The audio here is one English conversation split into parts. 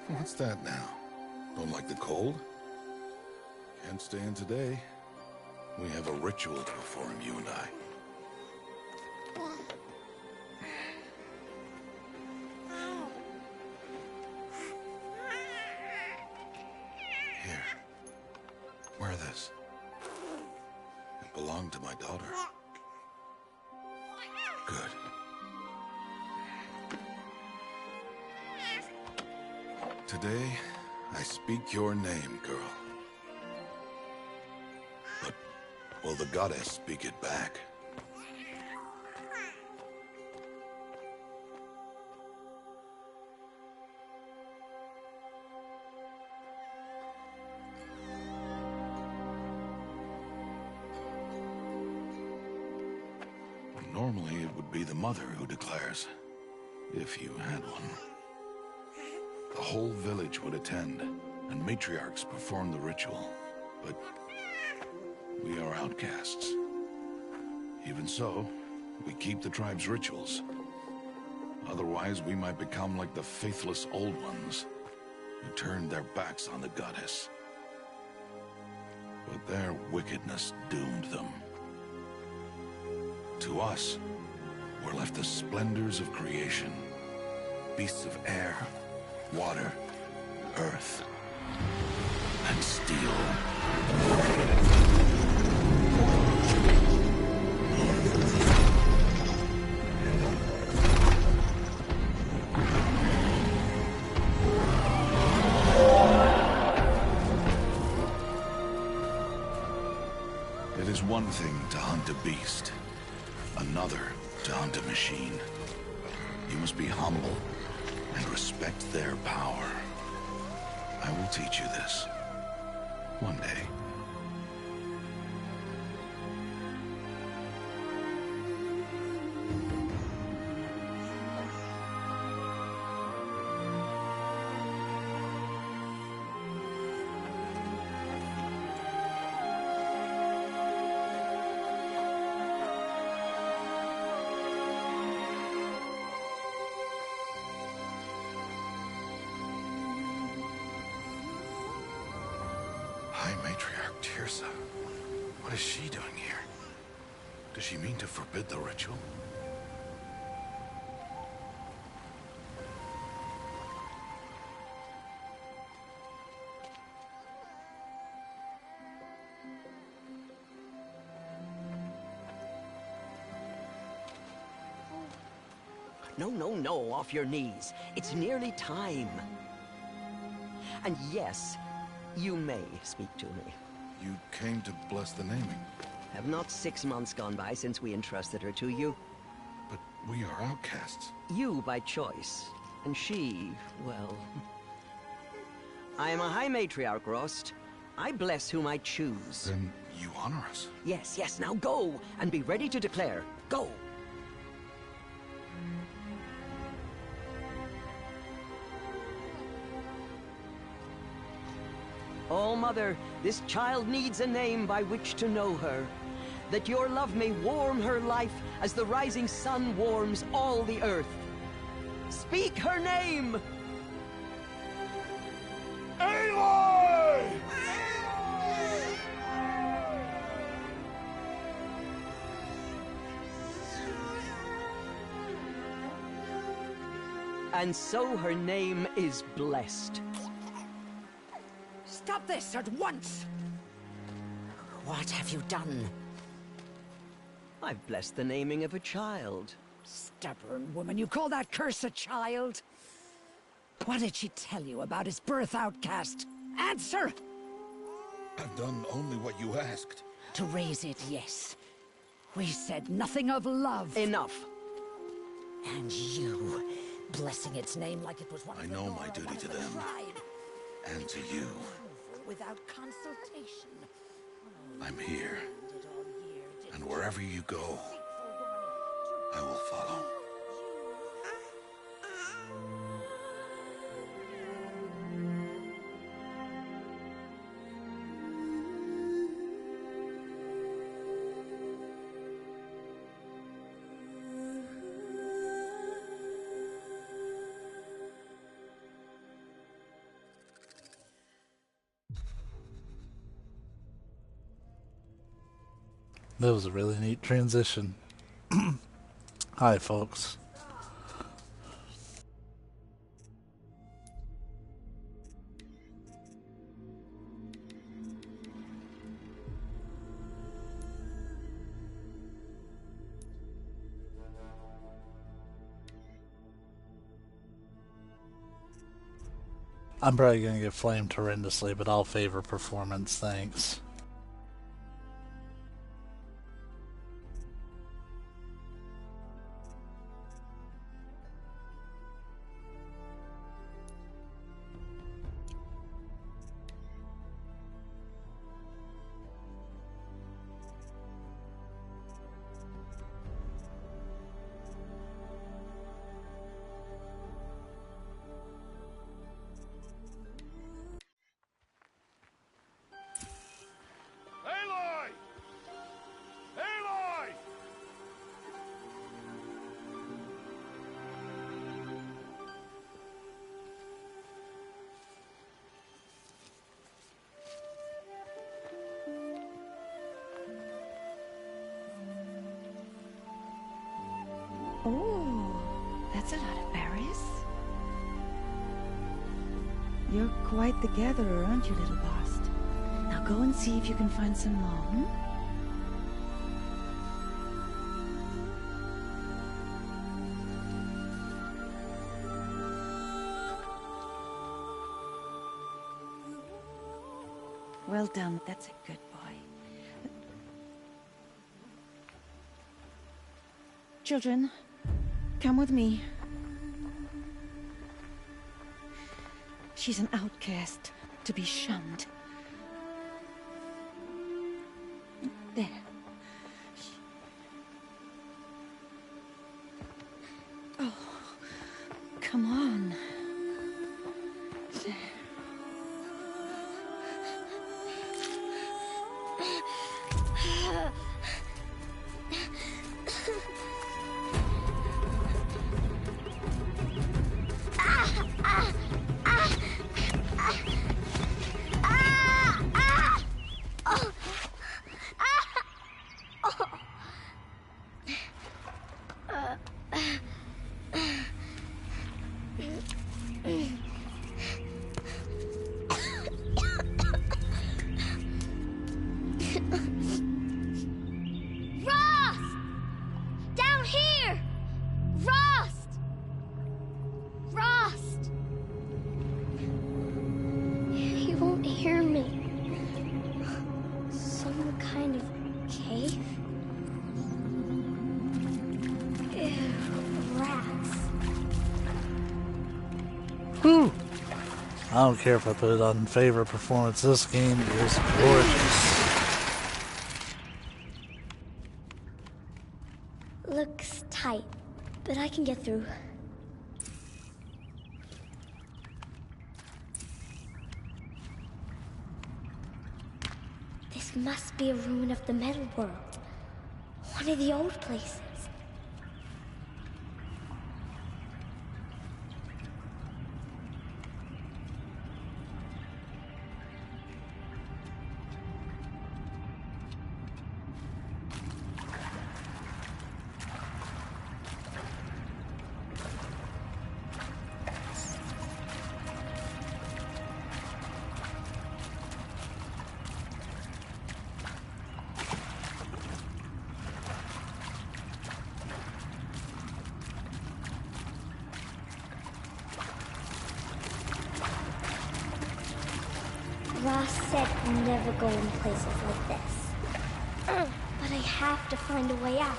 What's that now? Don't like the cold? Can't stay in today. We have a ritual to perform, you and I. Here. Wear this. It belonged to my daughter. Good. Today, I speak your name, girl. But will the goddess speak it back? Normally, it would be the mother who declares, if you had one. The whole village would attend, and matriarchs perform the ritual. But we are outcasts. Even so, we keep the tribe's rituals. Otherwise, we might become like the faithless old ones, who turned their backs on the goddess. But their wickedness doomed them. To us, were left the splendors of creation. Beasts of air, water, earth, and steel. It is one thing to hunt a beast, another to hunt a machine. You must be humble and respect their power. I will teach you this. One day. High Matriarch Tirsa. What is she doing here? Does she mean to forbid the ritual? No, no, no, off your knees. It's nearly time. And yes, you may speak to me. You came to bless the naming. Have not 6 months gone by since we entrusted her to you? But we are outcasts. You by choice, and she, well... I am a High Matriarch, Rost. I bless whom I choose. Then you honor us. Yes, yes, now go, and be ready to declare. Go! Oh, Mother, this child needs a name by which to know her. That your love may warm her life as the rising sun warms all the earth. Speak her name! Aloy! And so her name is blessed. Stop this at once! What have you done? I've blessed the naming of a child. Stubborn woman, you call that curse a child? What did she tell you about his birth, outcast? Answer! I've done only what you asked. To raise it, yes. We said nothing of love. Enough. And you, blessing its name like it was one I of the know Nora, my duty one of to the them. tribe. And to you. Without consultation. I'm here. Did all year, did And wherever you go, I will follow. That was a really neat transition. Hi, folks. I'm probably going to get flamed horrendously, but I'll favor performance, thanks. Oh, that's a lot of berries. You're quite the gatherer, aren't you, little Bast? Now go and see if you can find some more, hmm? Well done, that's a good boy. Children, come with me. She's an outcast, to be shunned. There. Oh, come on. There. Whew. I don't care if I put it on favorite performance. This game is gorgeous. Looks tight, but I can get through. This must be a ruin of the metal world. One of the old places. Ross said never go in places like this. But I have to find a way out.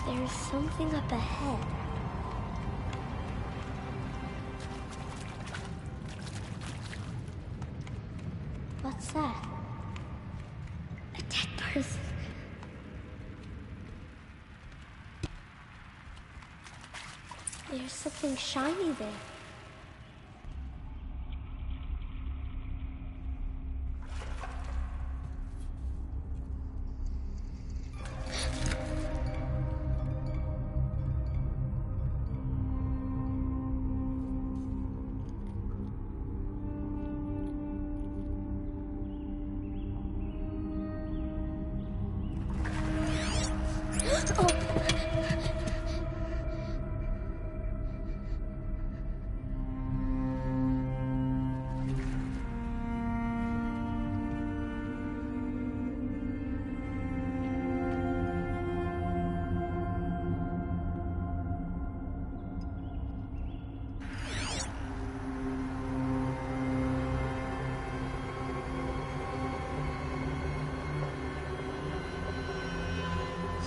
There's something up ahead. What's that? A dead person. There's something shiny there.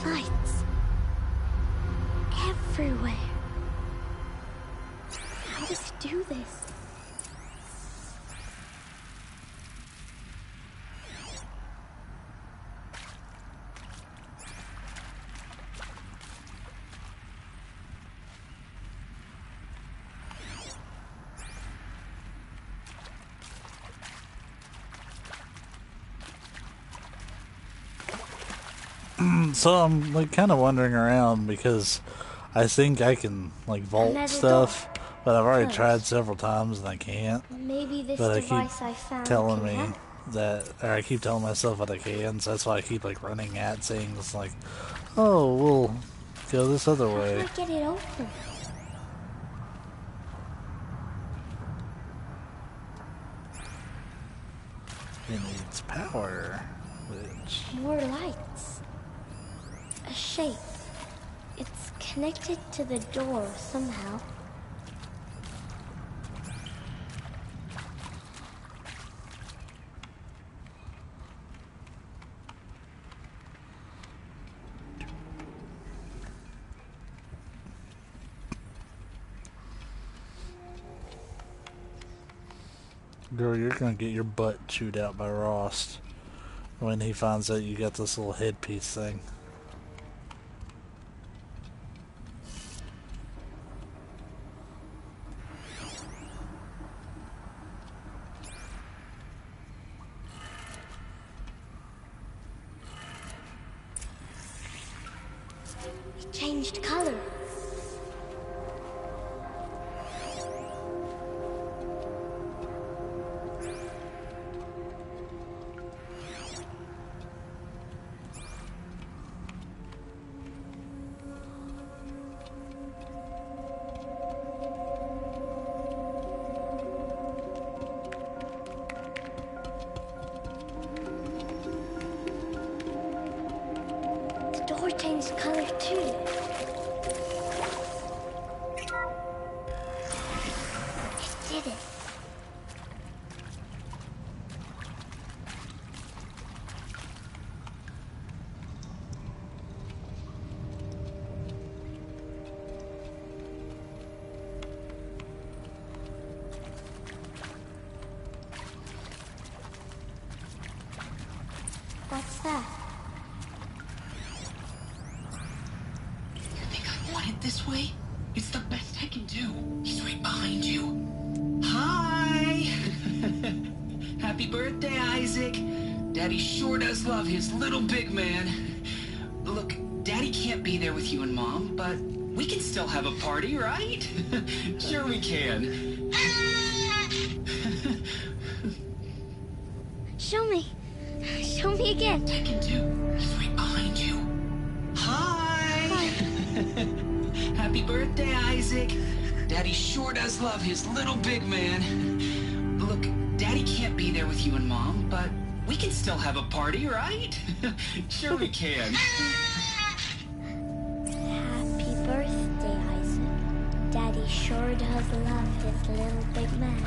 Lights. Everywhere. How does he do this? So I'm like kind of wandering around because I think I can like vault Another stuff, but I've already Close. tried several times and I can't. Maybe this But I device keep I found telling can me help. that, or I keep telling myself that I can, so that's why I keep like running at things like, oh, we'll go this other How way. do I get it open? It needs power, which More lights. A shape. It's connected to the door somehow. girl, you're gonna get your butt chewed out by Rost when he finds out you got this little headpiece thing. It changed color. The door changed color too. It did it. What's that? You think I want it this way? It's the best I can do. He's right behind you. Hi! Happy birthday, Isaac. Daddy sure does love his little big man. Look, Daddy can't be there with you and Mom, but we can still have a party, right? Sure we can. Show me. Show me again. I can do. He's right behind you. Hi! Happy birthday, Isaac. Daddy sure does love his little big man. Look, Daddy can't be there with you and Mom, but we can still have a party, right? Sure we can. Happy birthday, Isaac. Daddy sure does love his little big man.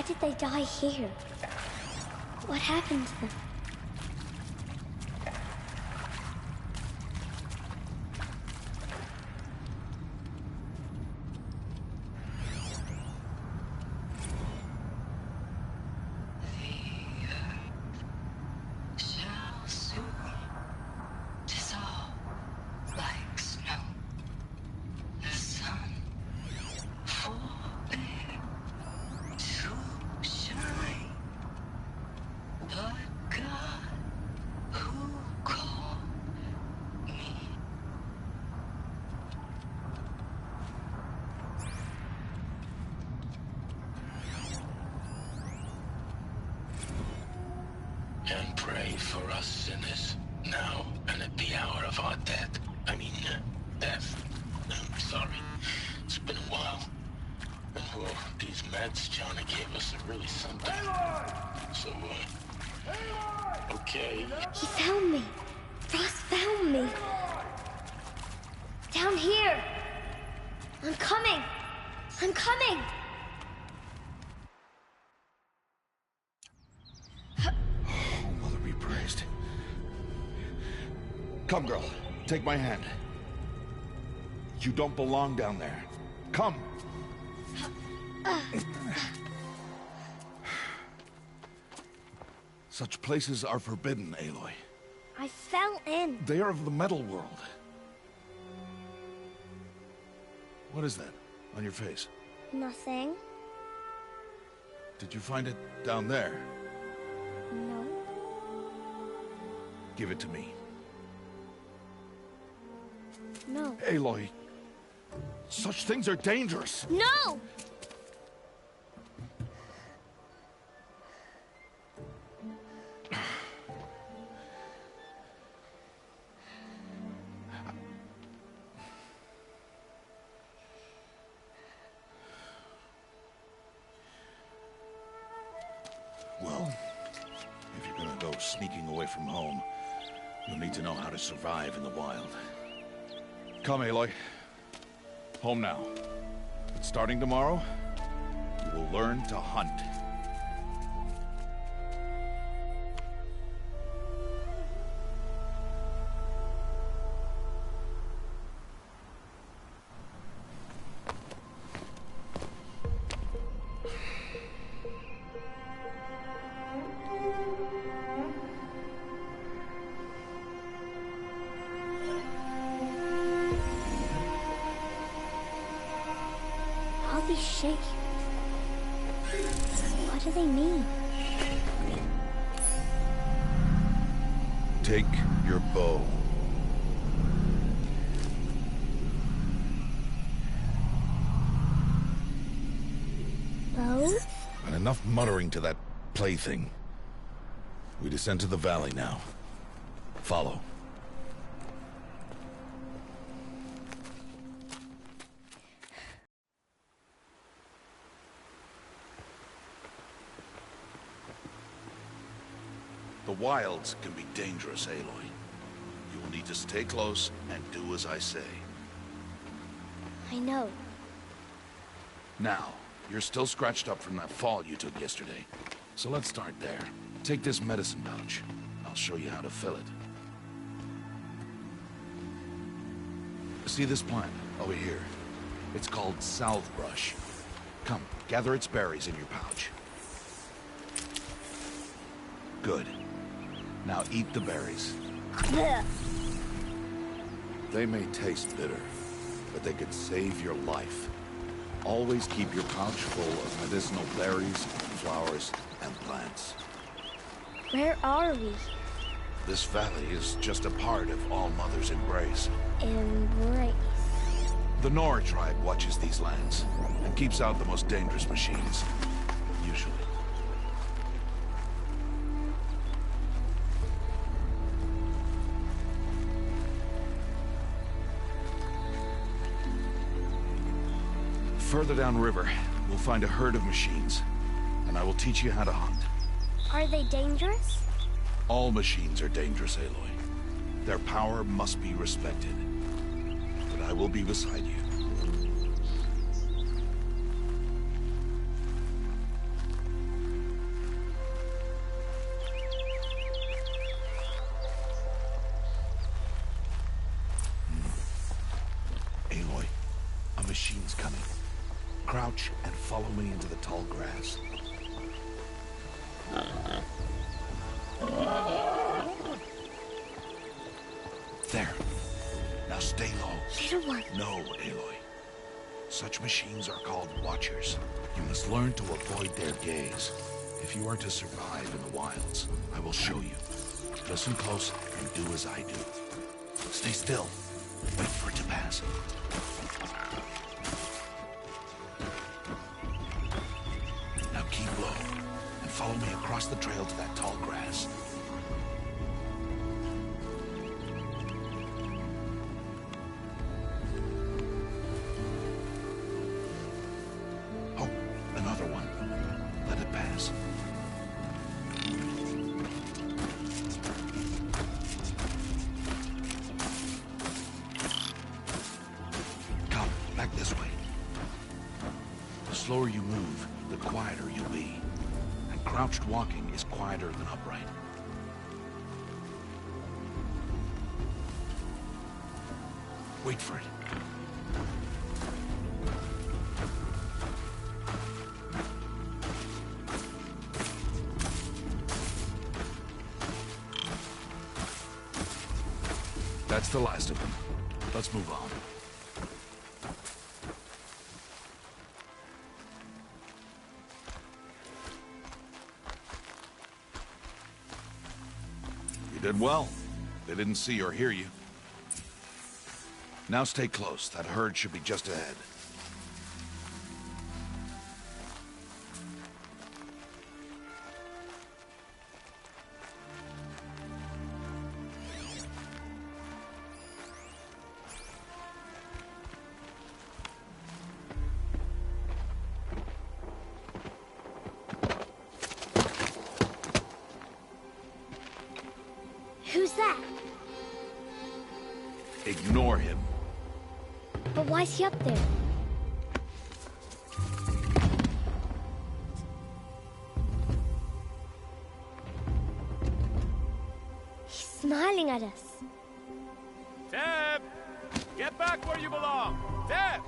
Why did they die here? What happened to them? And pray for us sinners, now and at the hour of our death. Death. I'm sorry. It's been a while. And well, these meds Johnny gave us are really something. So, okay. He found me. Ross found me. Down here. I'm coming. I'm coming. Mother be praised. Come, girl. Take my hand. You don't belong down there. Come. Such places are forbidden, Aloy. I fell in. They are of the metal world. What is that on your face? Nothing. Did you find it down there? No. Give it to me. No. Aloy, such things are dangerous. No! Well, if you're gonna go sneaking away from home, you'll need to know how to survive in the wild. Come, Aloy. Home now. But starting tomorrow, you will learn to hunt. All these shapes. What do they mean? Take your bow. Bow? And enough muttering to that plaything. We descend to the valley now. Follow. The wilds can be dangerous, Aloy. You will need to stay close and do as I say. I know. Now, you're still scratched up from that fall you took yesterday. So let's start there. Take this medicine pouch. I'll show you how to fill it. See this plant over here? It's called salvebrush. Come, gather its berries in your pouch. Good. Now eat the berries. Blech. They may taste bitter, but they could save your life. Always keep your pouch full of medicinal berries, flowers, and plants. Where are we? This valley is just a part of All Mother's embrace. Embrace. The Nora tribe watches these lands and keeps out the most dangerous machines, usually. Further downriver, we'll find a herd of machines, and I will teach you how to hunt. Are they dangerous? All machines are dangerous, Aloy. Their power must be respected. But I will be beside you. machines coming. Crouch and follow me into the tall grass. There. Now stay low. Little one. No, Aloy. Such machines are called Watchers. You must learn to avoid their gaze. If you are to survive in the wilds, I will show you. Listen close and do as I do. Stay still. Wait for it to pass. Now keep low and follow me across the trail to that tall grass. Oh, another one. Let it pass. Come, back this way. The slower you move, the quieter you'll be. And crouched walking is quieter than upright. Wait for it. That's the last of them. Let's move on. You did well. They didn't see or hear you. Now stay close. That herd should be just ahead. Who's that? Ignore him. But why's he up there? He's smiling at us. Deb! Get back where you belong! Deb!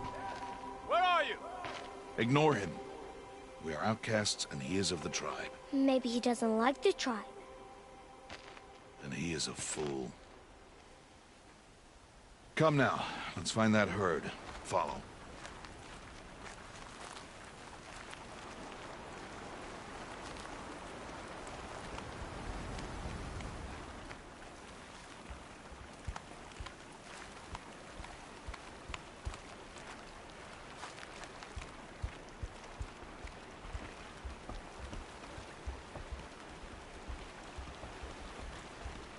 Where are you? Ignore him. We are outcasts and he is of the tribe. Maybe he doesn't like the tribe. Then he is a fool. Come now, let's find that herd. Follow.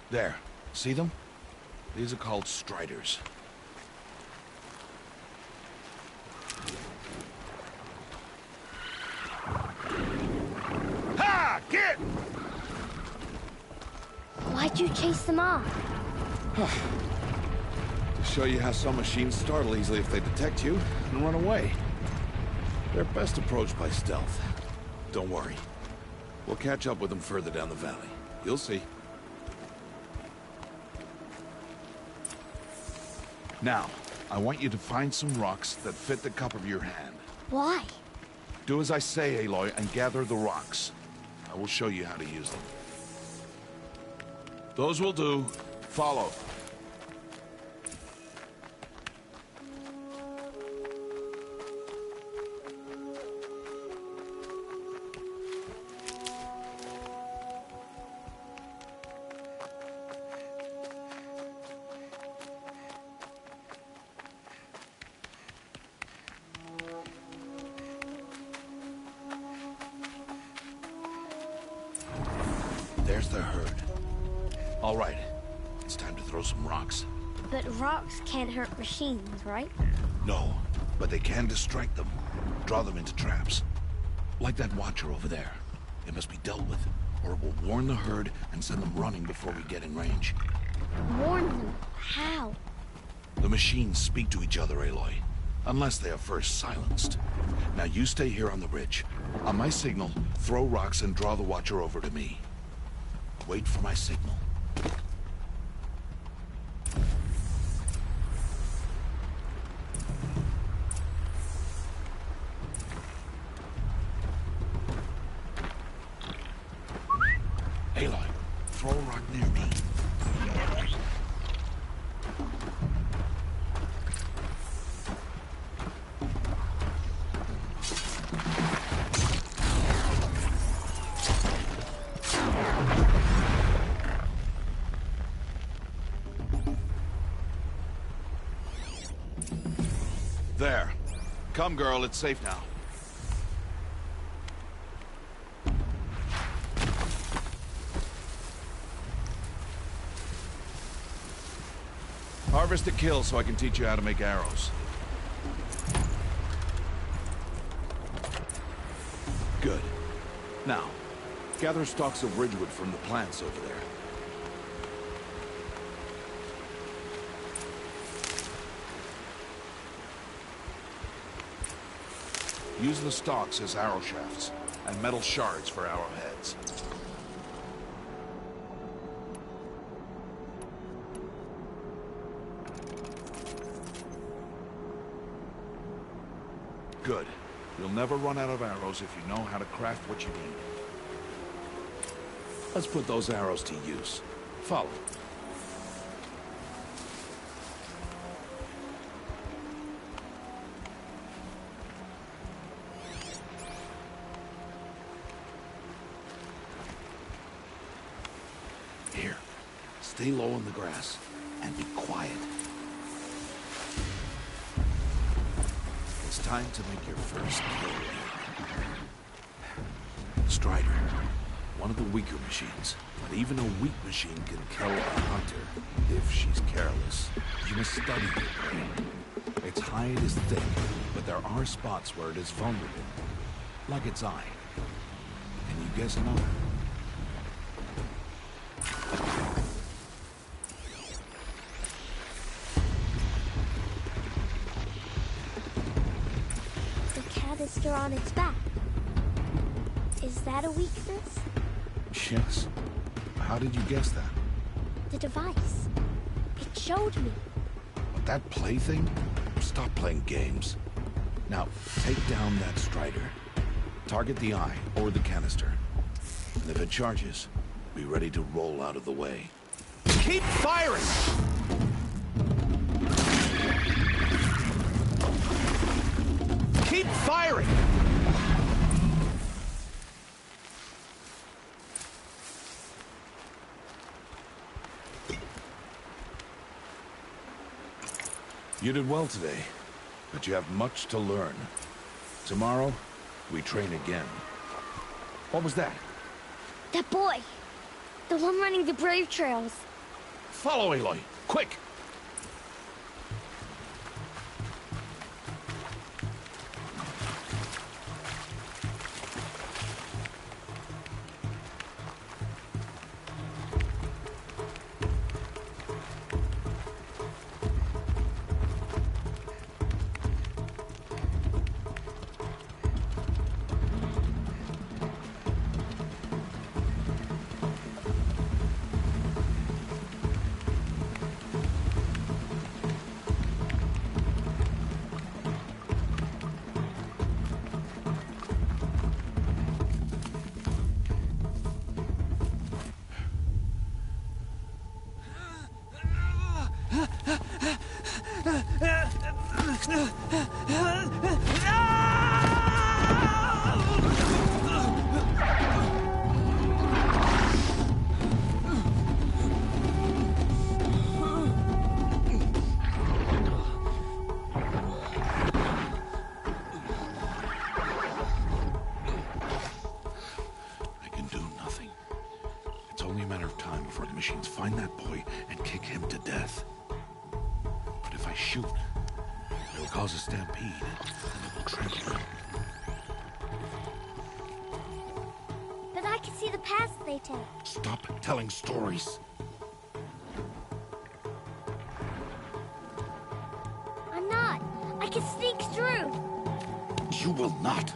There. See them? These are called striders. Ha! Get! Why'd you chase them off? To show you how some machines startle easily if they detect you and run away. They're best approached by stealth. Don't worry. We'll catch up with them further down the valley. You'll see. Now, I want you to find some rocks that fit the cup of your hand. Why? Do as I say, Aloy, and gather the rocks. I will show you how to use them. Those will do. Follow. There's the herd. All right, it's time to throw some rocks. But rocks can't hurt machines, right? No, but they can distract them. Draw them into traps. Like that watcher over there. It must be dealt with, or it will warn the herd and send them running before we get in range. Warn them? How? The machines speak to each other, Aloy. Unless they are first silenced. Now you stay here on the ridge. On my signal, throw rocks and draw the watcher over to me. Wait for my signal. There. Come, girl, it's safe now. Harvest a kill so I can teach you how to make arrows. Good. Now, gather stalks of ridgewood from the plants over there. Use the stalks as arrow shafts, and metal shards for arrowheads. Good. You'll never run out of arrows if you know how to craft what you need. Let's put those arrows to use. Follow. Here. Stay low in the grass and be quiet. It's time to make your first kill. Strider. One of the weaker machines. But even a weak machine can kill a hunter if she's careless. You must study it. Its hide is thick, but there are spots where it is vulnerable. Like its eye. Can you guess another? Still on its back. Is that a weakness? Yes. How did you guess that? The device. It showed me. That plaything? Stop playing games. Now, take down that Strider. Target the eye or the canister. And if it charges, be ready to roll out of the way. Keep firing! Keep firing! You did well today, but you have much to learn. Tomorrow, we train again. What was that? That boy! The one running the brave trails. Follow Aloy, quick! Machines find that boy and kick him to death. But if I shoot, it'll cause a stampede, and it will trample him. But I can see the paths they take. Stop telling stories. I'm not. I can sneak through. You will not.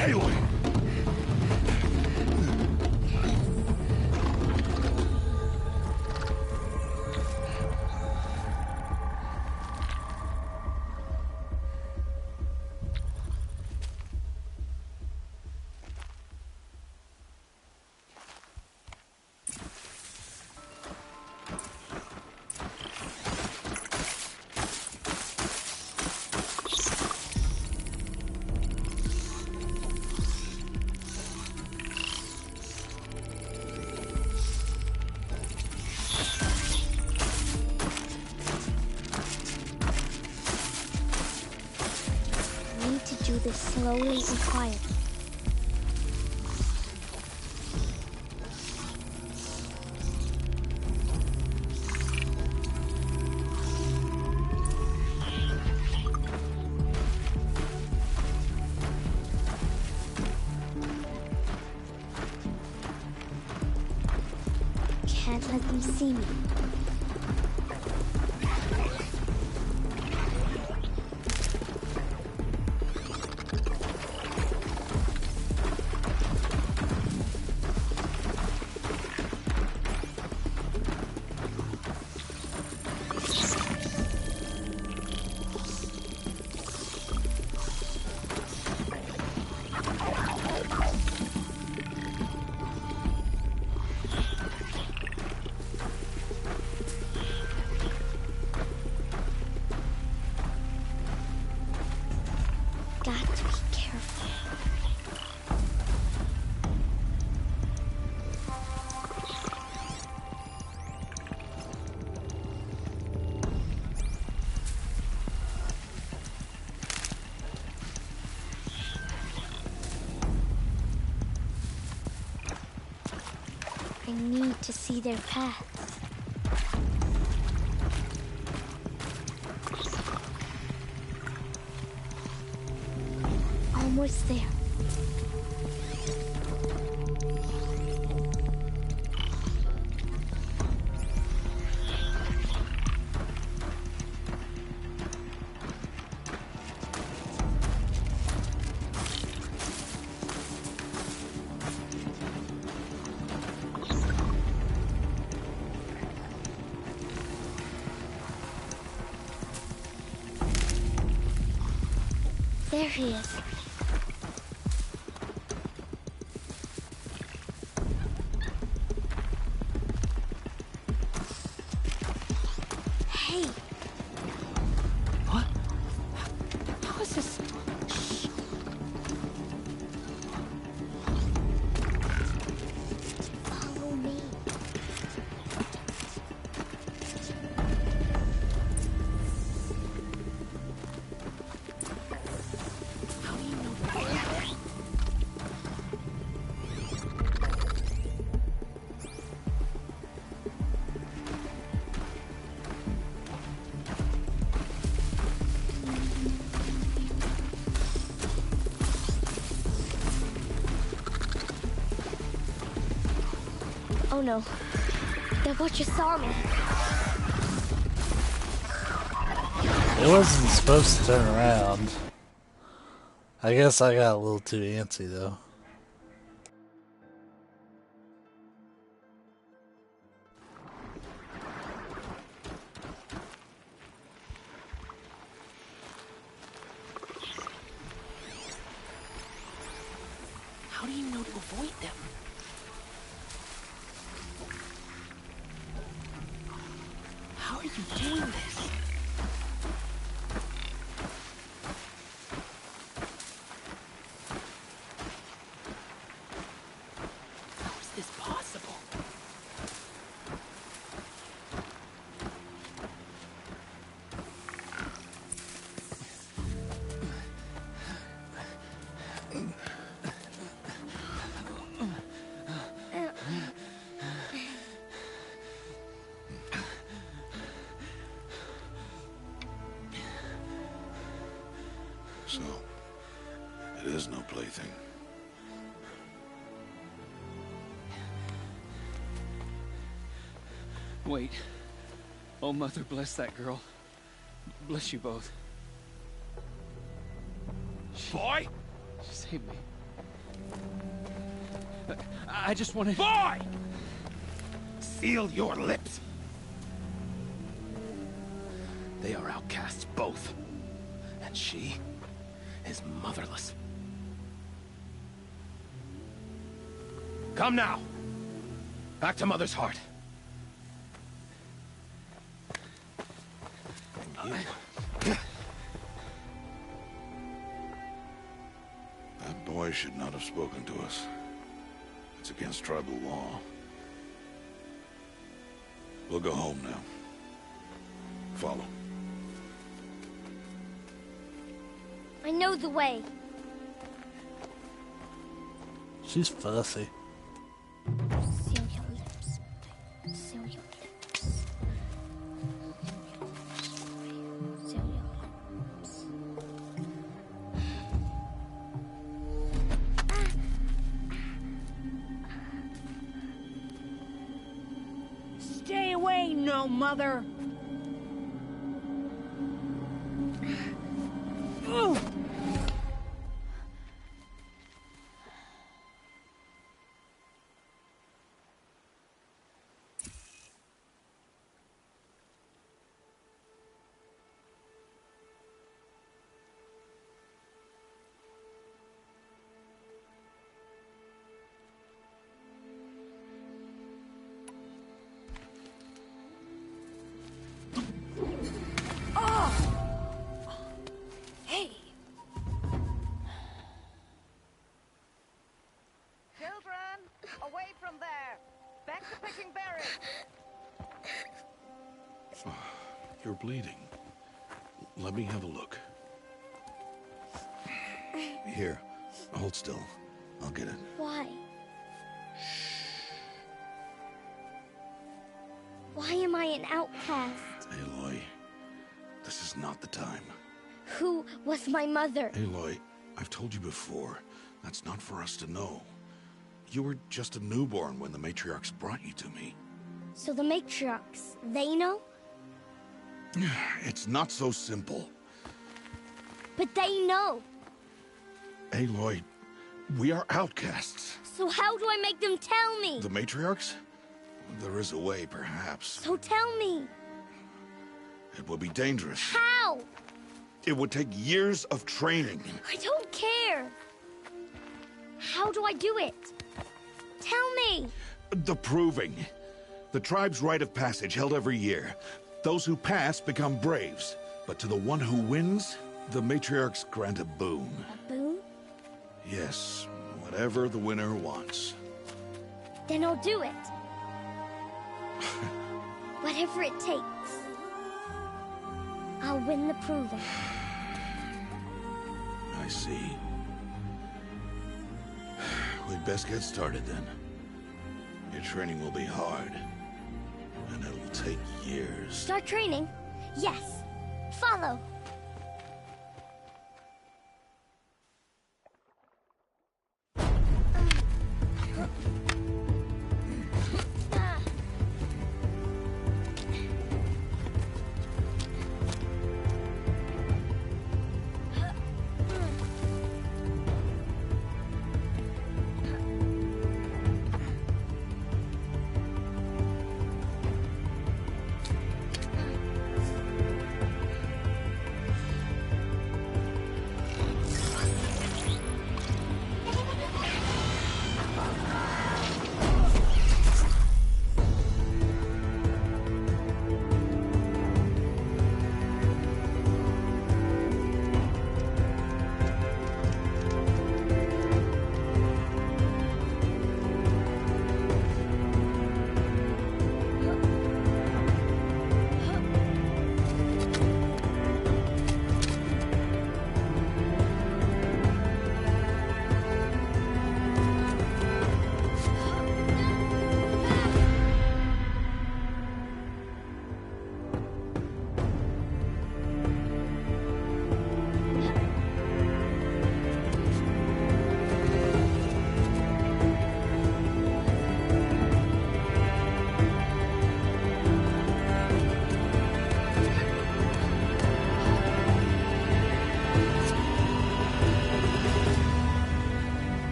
Aloy! slowly and quietly. Can't let them see me. Got to be careful. I need to see their paths. Almost there. There he is. Hey. What? How is this? Follow me. How do you know that? Oh no. The butcher saw me. It wasn't supposed to turn around. I guess I got a little too antsy though. How do you know to avoid them? How are you doing this? How is this possible? So, it is no plaything. Wait. Oh, Mother, bless that girl. Bless you both. Boy! She saved me. I just wanted... Boy! Seal your lips! They are outcasts, both. And she is motherless. Come now! Back to Mother's heart. That boy should not have spoken to us. It's against tribal law. We'll go home now. Follow. I know the way. She's fussy. Seal your lips. Seal your lips. Seal your lips. Stay away, no mother! Hey! Children, away from there! Back to picking berries! You're bleeding. Let me have a look. Here, hold still. I'll get it. Why? Why am I an outcast? Aloy, this is not the time. Who was my mother? Aloy, I've told you before, that's not for us to know. You were just a newborn when the matriarchs brought you to me. So the matriarchs, they know? It's not so simple. But they know. Aloy, we are outcasts. So how do I make them tell me? The matriarchs? There is a way, perhaps. So tell me. It would be dangerous. How? It would take years of training. I don't care. How do I do it? Tell me. The proving. The tribe's rite of passage held every year. Those who pass become braves. But to the one who wins, the matriarchs grant a boon. A boon? Yes, whatever the winner wants. Then I'll do it. Whatever it takes. I'll win the proving. I see. We'd best get started then. Your training will be hard. And it'll take years. Start training? Yes. Follow.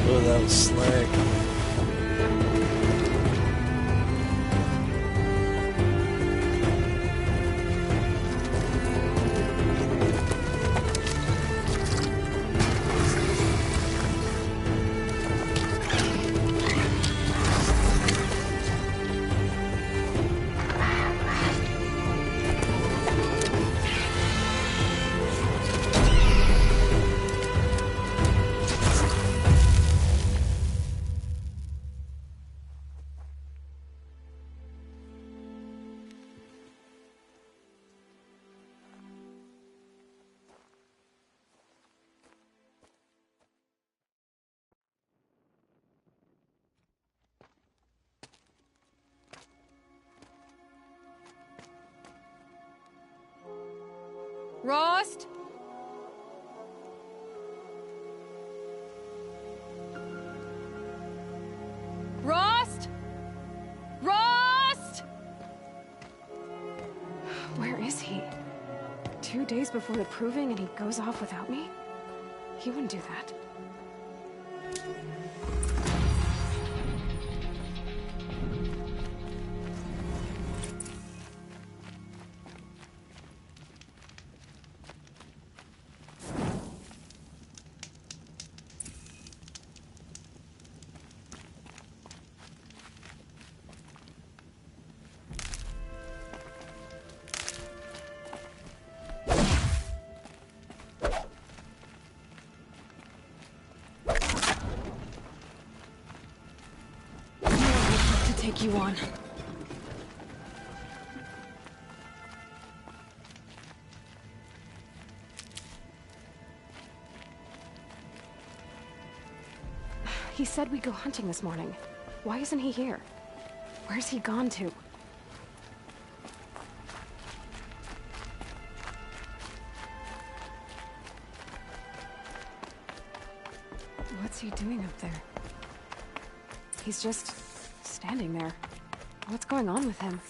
Oh, that was slick. Rost? Rost? Rost? Where is he? 2 days before the proving and he goes off without me? He wouldn't do that. Take you on. He said we'd go hunting this morning. Why isn't he here? Where's he gone to? What's he doing up there? He's just standing there. What's going on with him?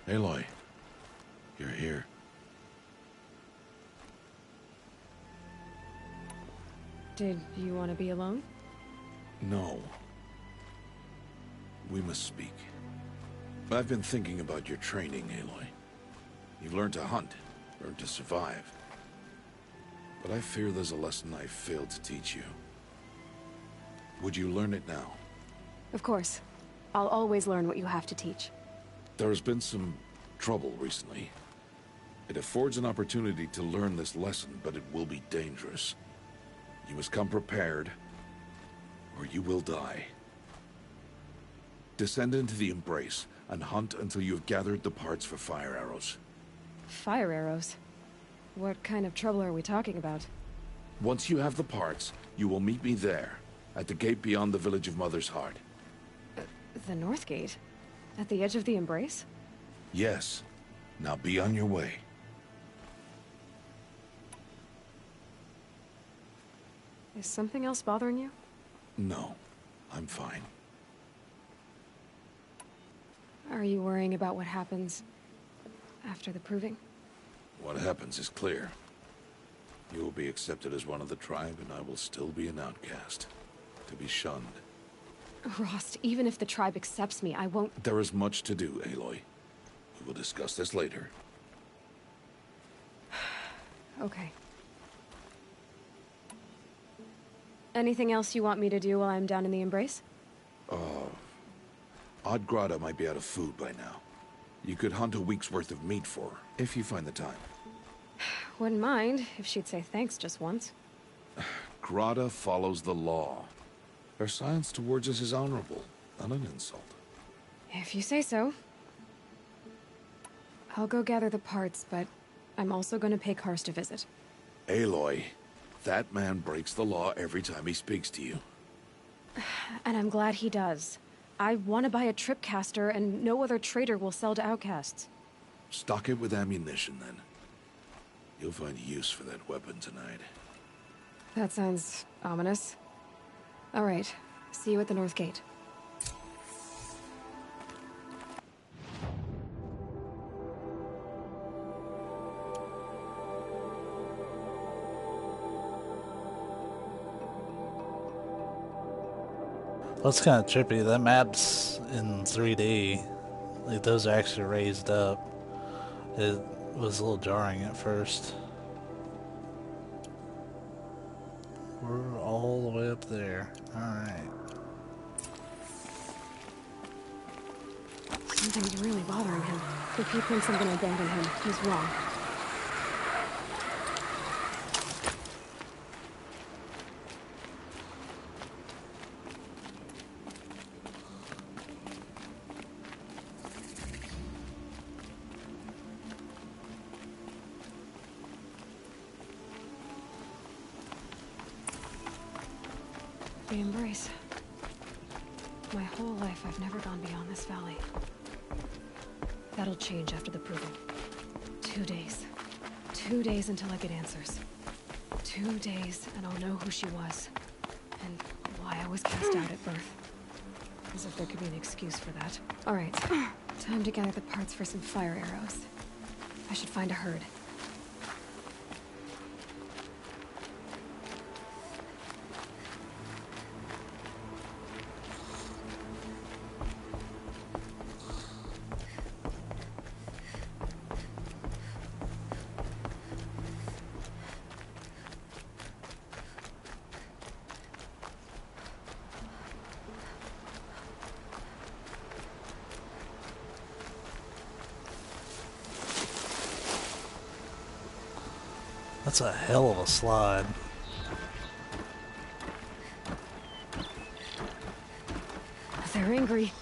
Aloy, you're here. Did you want to be alone? No. We must speak. I've been thinking about your training, Aloy. You've learned to hunt, learned to survive. But I fear there's a lesson I failed to teach you. Would you learn it now? Of course. I'll always learn what you have to teach. There has been some trouble recently. It affords an opportunity to learn this lesson, but it will be dangerous. You must come prepared, or you will die. Descend into the Embrace, and hunt until you have gathered the parts for fire arrows. Fire arrows? What kind of trouble are we talking about? Once you have the parts, you will meet me there, at the gate beyond the village of Mother's Heart. The North Gate? At the edge of the Embrace? Yes. Now be on your way. Is something else bothering you? No, I'm fine. Are you worrying about what happens after the proving? What happens is clear. You will be accepted as one of the tribe, and I will still be an outcast. To be shunned. Rost, even if the tribe accepts me, I won't— There is much to do, Aloy. We will discuss this later. Okay. Anything else you want me to do while I'm down in the Embrace? Odd might be out of food by now. You could hunt a week's worth of meat for her, if you find the time. Wouldn't mind if she'd say thanks just once. Grada follows the law. Her silence towards us is honorable, not an insult. If you say so. I'll go gather the parts, but I'm also going to pay Karst a visit. Aloy, that man breaks the law every time he speaks to you. And I'm glad he does. I want to buy a tripcaster, and no other trader will sell to outcasts. Stock it with ammunition, then. You'll find use for that weapon tonight. That sounds ominous. All right. See you at the North Gate. That's kind of trippy. That map's in 3D. Like, those are actually raised up. It was a little jarring at first. We're all the way up there. Alright. Something's really bothering him. If he thinks I'm gonna abandon him, he's wrong. The Embrace. My whole life, I've never gone beyond this valley. That'll change after the proving. 2 days. 2 days until I get answers. 2 days, and I'll know who she was. And why I was cast out at birth. As if there could be an excuse for that. Alright, time to gather the parts for some fire arrows. I should find a herd. That's a hell of a slide. They're angry.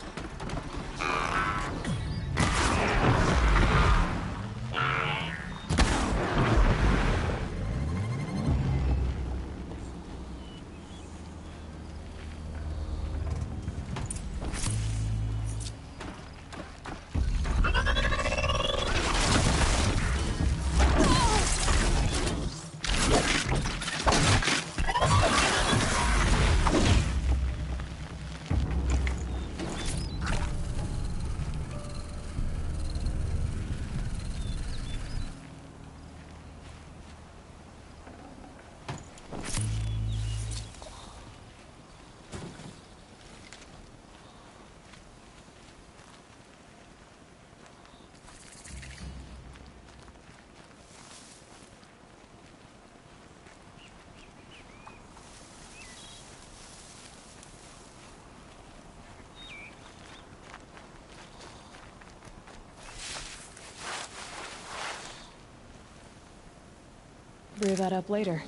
Brew that up later.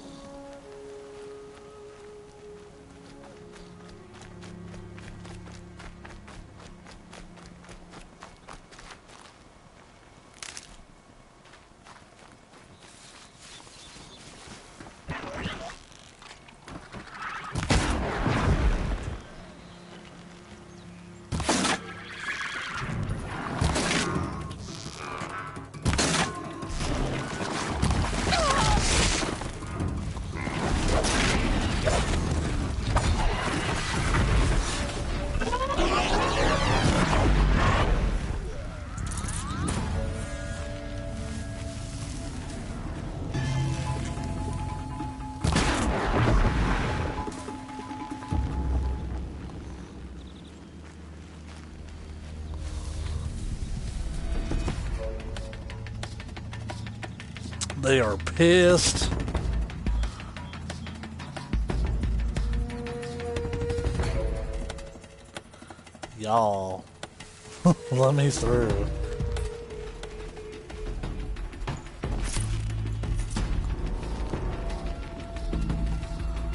They are pissed. Y'all, let me through.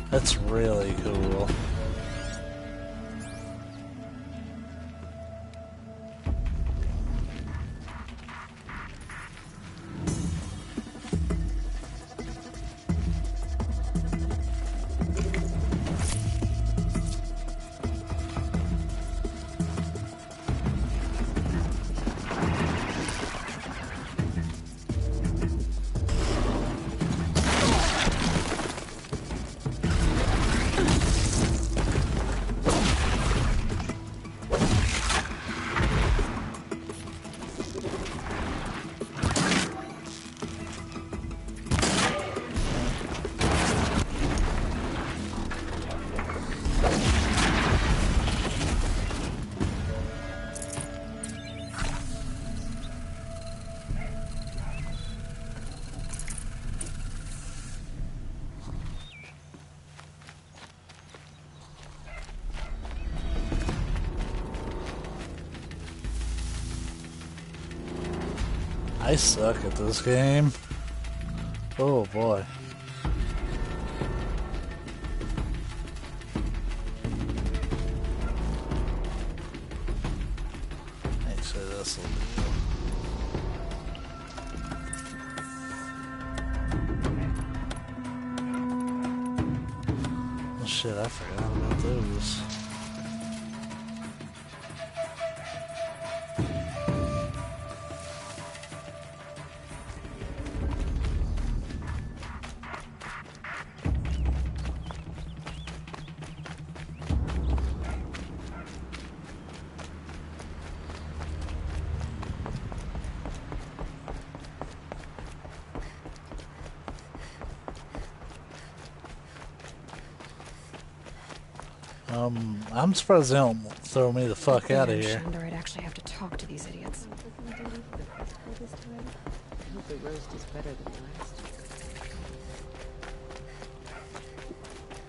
That's really cool. I suck at this game. Oh boy. Actually, this will do. Oh shit, I forgot about those. I'm surprised they don't throw me the fuck out of here. Or I'd actually have to talk to these idiots. I hope the roast is better than last.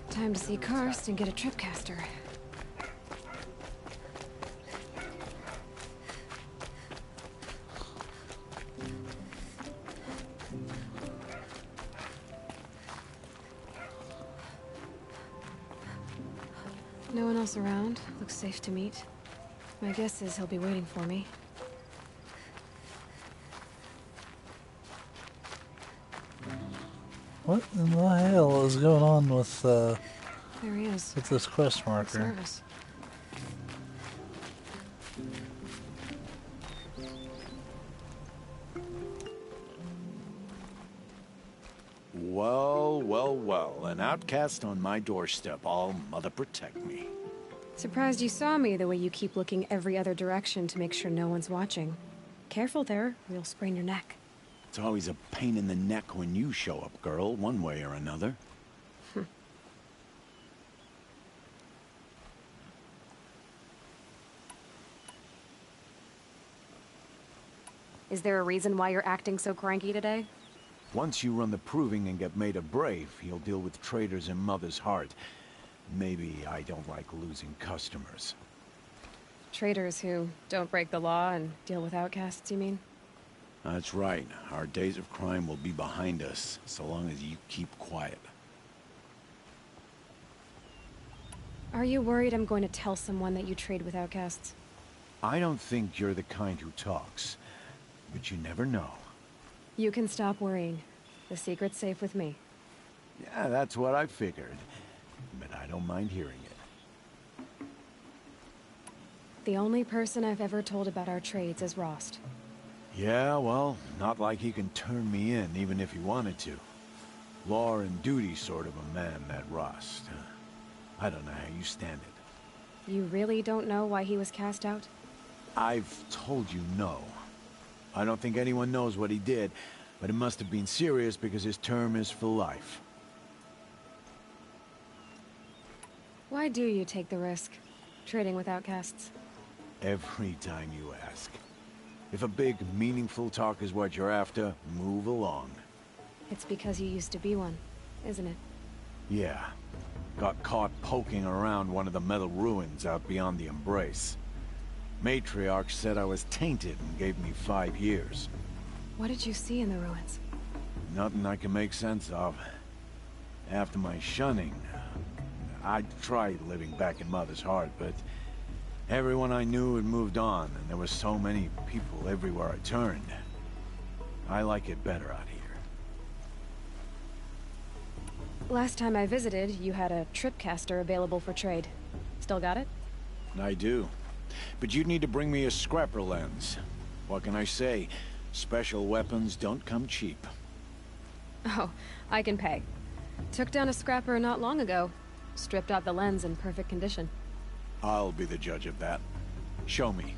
Time to see Karst and get a tripcaster. No one else around. Looks safe to meet. My guess is he'll be waiting for me. What in the hell is going on with There he is. with this quest marker? Service. Well, well, well. An outcast on my doorstep. All mother protect me. Surprised you saw me the way you keep looking every other direction to make sure no one's watching. Careful there, or you'll sprain your neck. It's always a pain in the neck when you show up, girl, one way or another. Is there a reason why you're acting so cranky today? Once you run the proving and get made a brave, you'll deal with traitors in Mother's Heart. Maybe I don't like losing customers. Traitors who don't break the law and deal with outcasts, you mean? That's right. Our days of crime will be behind us, so long as you keep quiet. Are you worried I'm going to tell someone that you trade with outcasts? I don't think you're the kind who talks, but you never know. You can stop worrying. The secret's safe with me. Yeah, that's what I figured. But I don't mind hearing it. The only person I've ever told about our trades is Rost. Yeah, well, not like he can turn me in, even if he wanted to. Law and duty sort of a man, that Rost. I don't know how you stand it. You really don't know why he was cast out? I've told you no. I don't think anyone knows what he did, but it must have been serious because his term is for life. Why do you take the risk, trading with outcasts? Every time you ask. If a big, meaningful talk is what you're after, move along. It's because you used to be one, isn't it? Yeah. Got caught poking around one of the metal ruins out beyond the Embrace. Matriarch said I was tainted and gave me 5 years. What did you see in the ruins? Nothing I can make sense of. After my shunning, I tried living back in Mother's Heart, but everyone I knew had moved on, and there were so many people everywhere I turned. I like it better out here. Last time I visited, you had a tripcaster available for trade. Still got it? I do. But you'd need to bring me a scrapper lens. What can I say? Special weapons don't come cheap. Oh, I can pay. Took down a scrapper not long ago. Stripped out the lens in perfect condition. I'll be the judge of that. Show me.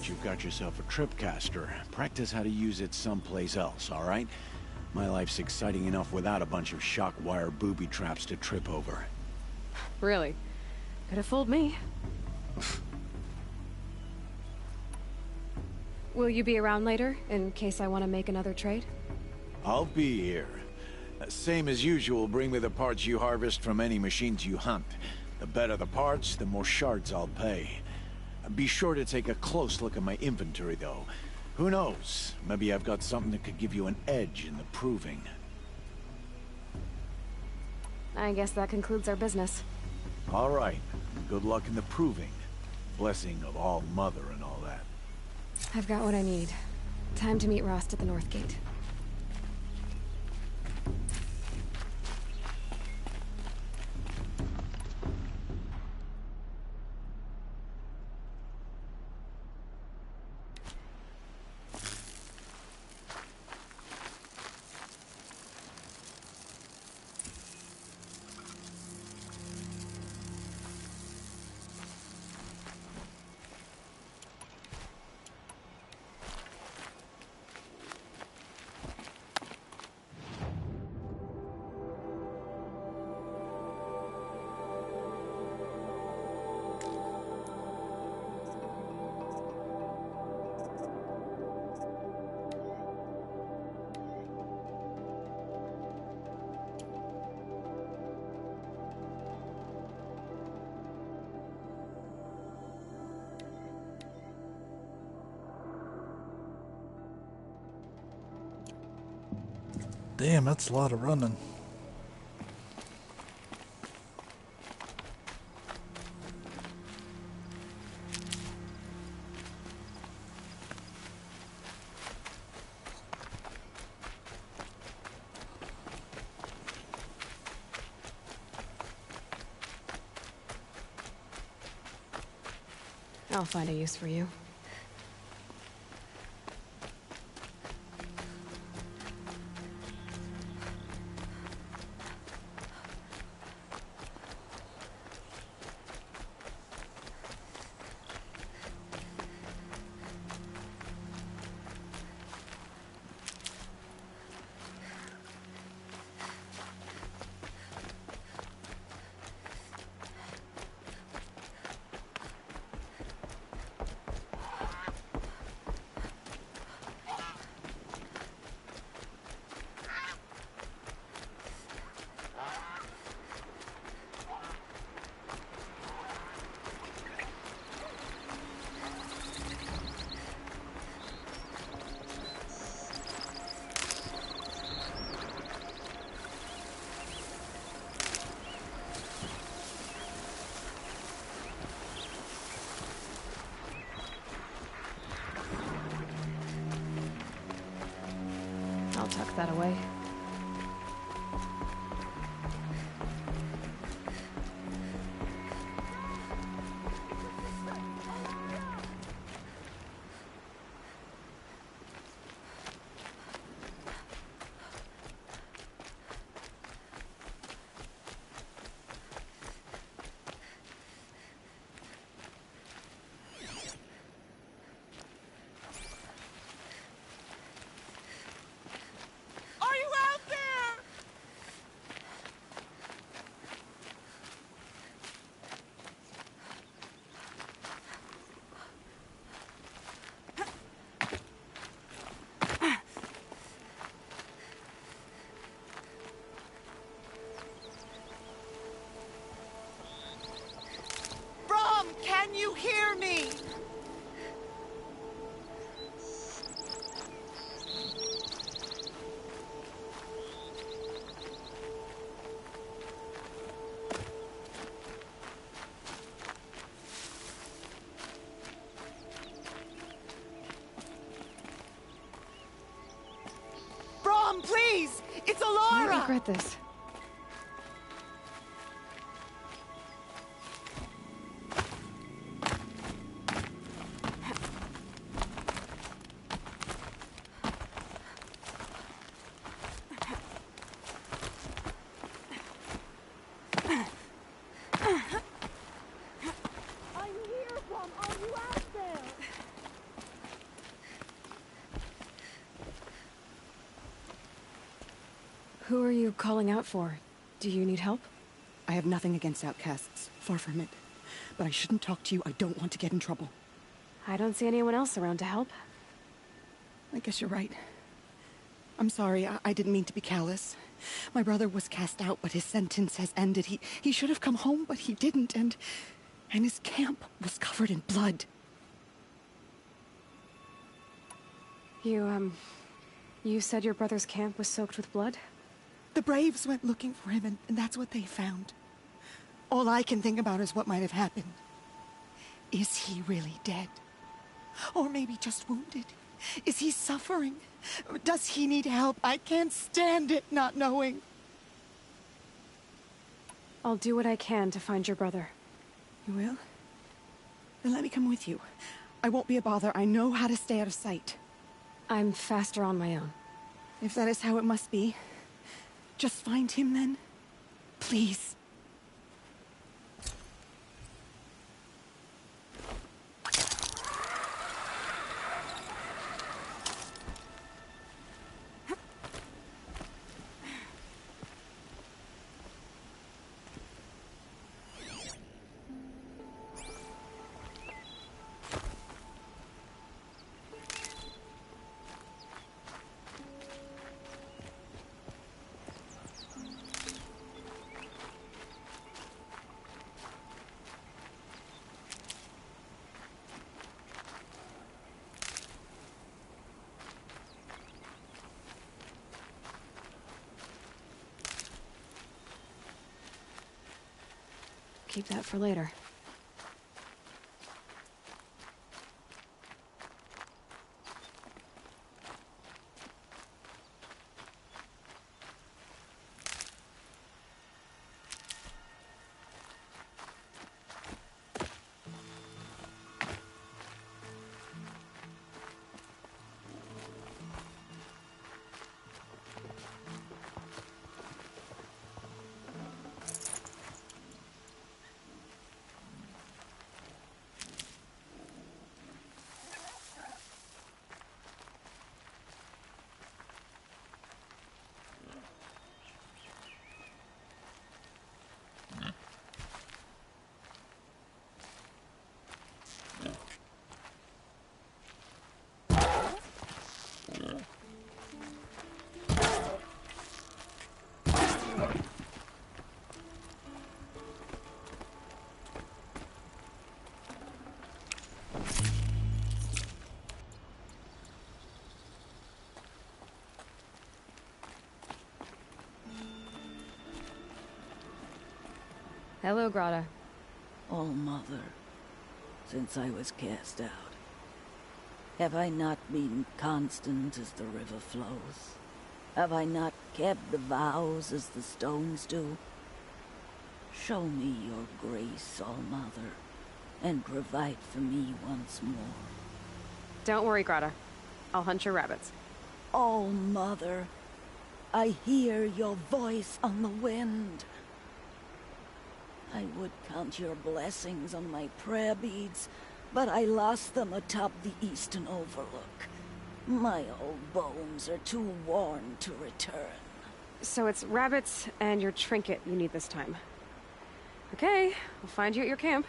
You've got yourself a tripcaster. Practice how to use it someplace else, all right? My life's exciting enough without a bunch of shock wire booby traps to trip over. Really? Could have fooled me. Will you be around later, in case I want to make another trade? I'll be here. Same as usual, bring me the parts you harvest from any machines you hunt. The better the parts, the more shards I'll pay. Be sure to take a close look at my inventory, though. Who knows? Maybe I've got something that could give you an edge in the proving. I guess that concludes our business. All right. Good luck in the proving. Blessing of All Mother and all that. I've got what I need. Time to meet Rost at the North Gate. Damn, that's a lot of running. I'll find a use for you. I'll tuck that away. Can you hear me? Brom, please! It's Alara! You might regret this. Who are you calling out for? Do you need help? I have nothing against outcasts. Far from it. But I shouldn't talk to you. I don't want to get in trouble. I don't see anyone else around to help. I guess you're right. I'm sorry. I didn't mean to be callous. My brother was cast out, but his sentence has ended. He should have come home, but he didn't, and his camp was covered in blood. You said your brother's camp was soaked with blood? The Braves went looking for him, and that's what they found. All I can think about is what might have happened. Is he really dead? Or maybe just wounded? Is he suffering? Does he need help? I can't stand it not knowing. I'll do what I can to find your brother. You will? Then let me come with you. I won't be a bother. I know how to stay out of sight. I'm faster on my own. If that is how it must be, just find him then. Please. Keep that for later. Hello, Grata. Oh, Mother, since I was cast out, have I not been constant as the river flows? Have I not kept the vows as the stones do? Show me your grace, All Mother, and provide for me once more. Don't worry, Grata. I'll hunt your rabbits. All Mother, I hear your voice on the wind. I would count your blessings on my prayer beads, but I lost them atop the eastern overlook. My old bones are too worn to return. So it's rabbits and your trinket you need this time. Okay, I'll find you at your camp.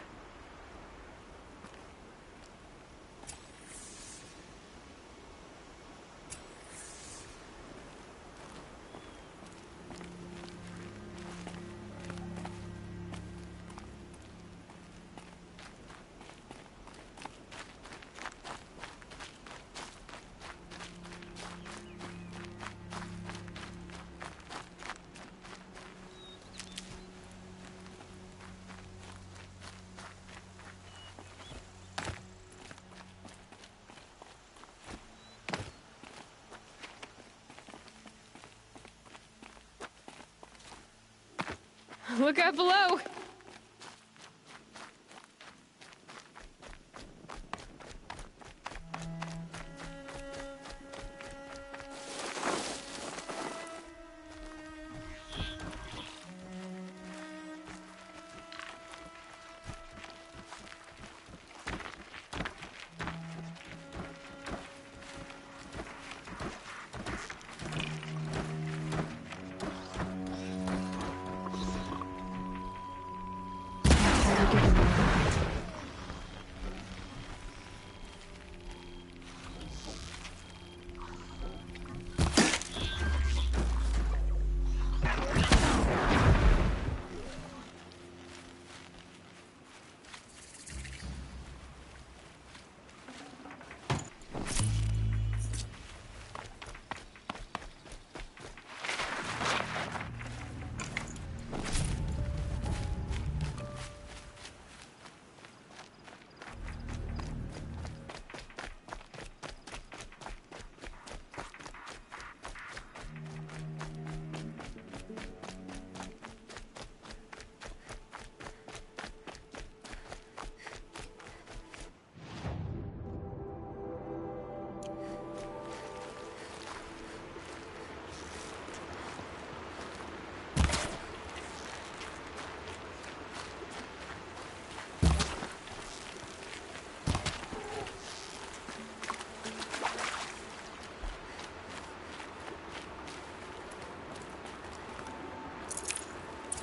Look out below!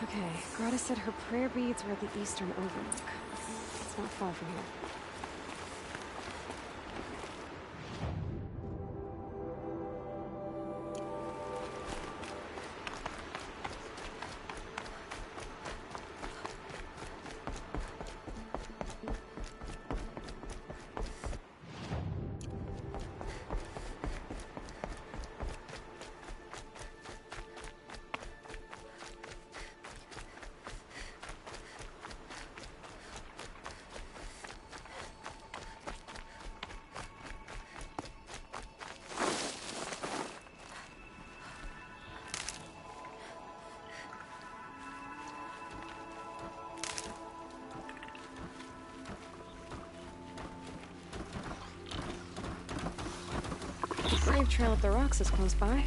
Okay, Greta said her prayer beads were at the eastern overlook. It's not far from here. The grave trail up the rocks is close by.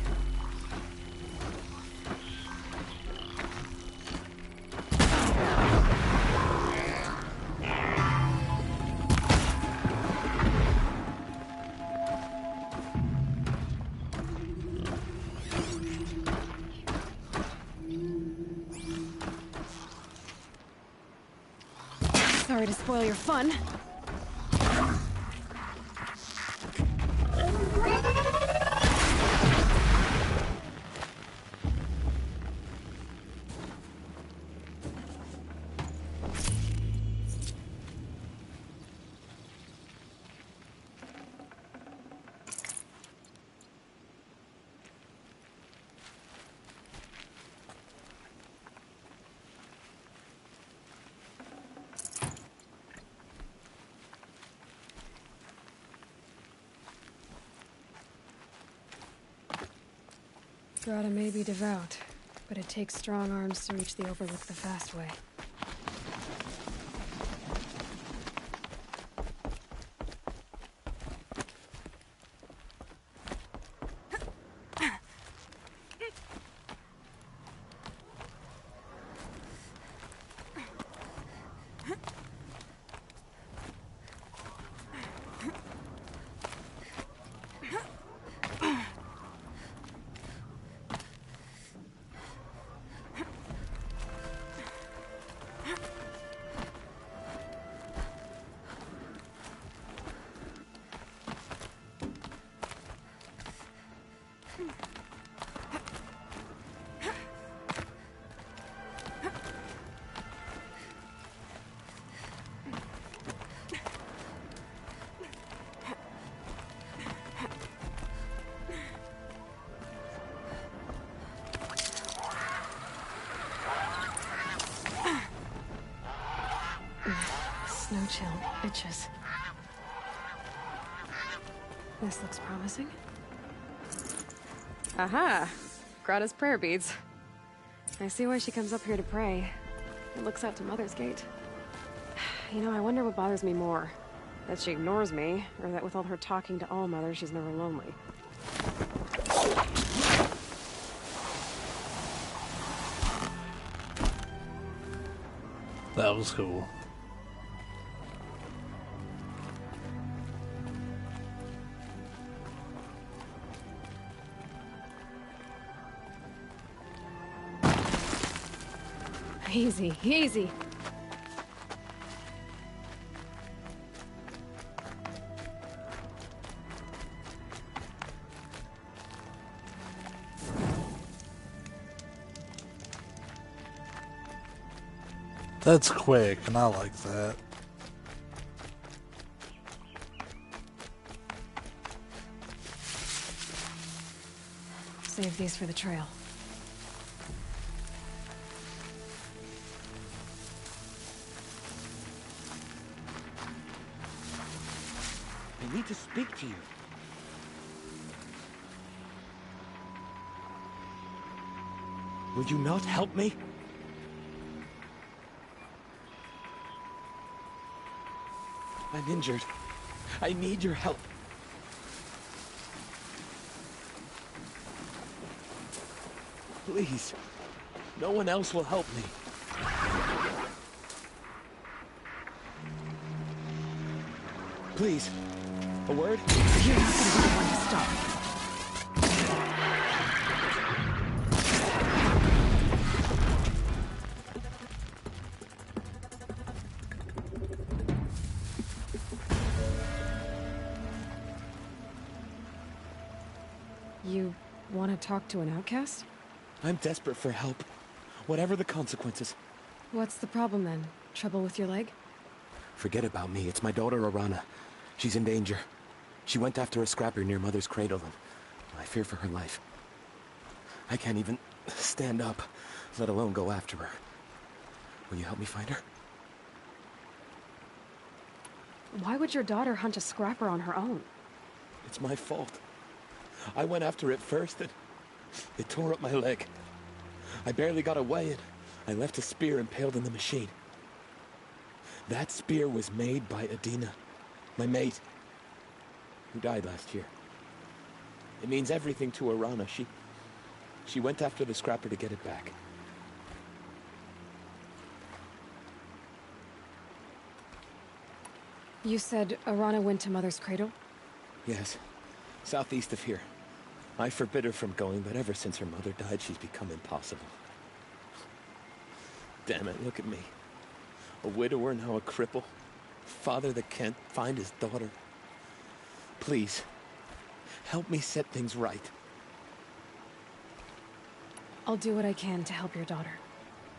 Sorry to spoil your fun. Grata may be devout, but it takes strong arms to reach the Overlook the fast way. Snow chill, itches. This looks promising. Aha! Grata's prayer beads. I see why she comes up here to pray. It looks out to Mother's Gate. You know, I wonder what bothers me more. That she ignores me, or that with all her talking to all mothers, she's never lonely. That was cool. Easy, easy. That's quick, and I like that. Save these for the trail. I need to speak to you. Will you not help me? I'm injured. I need your help. Please. No one else will help me. Please. A word? You're not going to be the one to stop. talk to an outcast? I'm desperate for help. Whatever the consequences. What's the problem then? Trouble with your leg? Forget about me. It's my daughter, Arana. She's in danger. She went after a scrapper near Mother's cradle, and I fear for her life. I can't even stand up, let alone go after her. Will you help me find her? Why would your daughter hunt a scrapper on her own? It's my fault. I went after it first, and it tore up my leg. I barely got away, and I left a spear impaled in the machine. That spear was made by Adina, my mate, who died last year. It means everything to Arana. She went after the scrapper to get it back. You said Arana went to Mother's cradle? Yes, southeast of here. I forbid her from going, but ever since her mother died, she's become impossible. Damn it, look at me. A widower, now a cripple. Father that can't find his daughter. Please, help me set things right. I'll do what I can to help your daughter.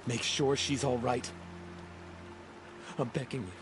Make sure she's all right. I'm begging you.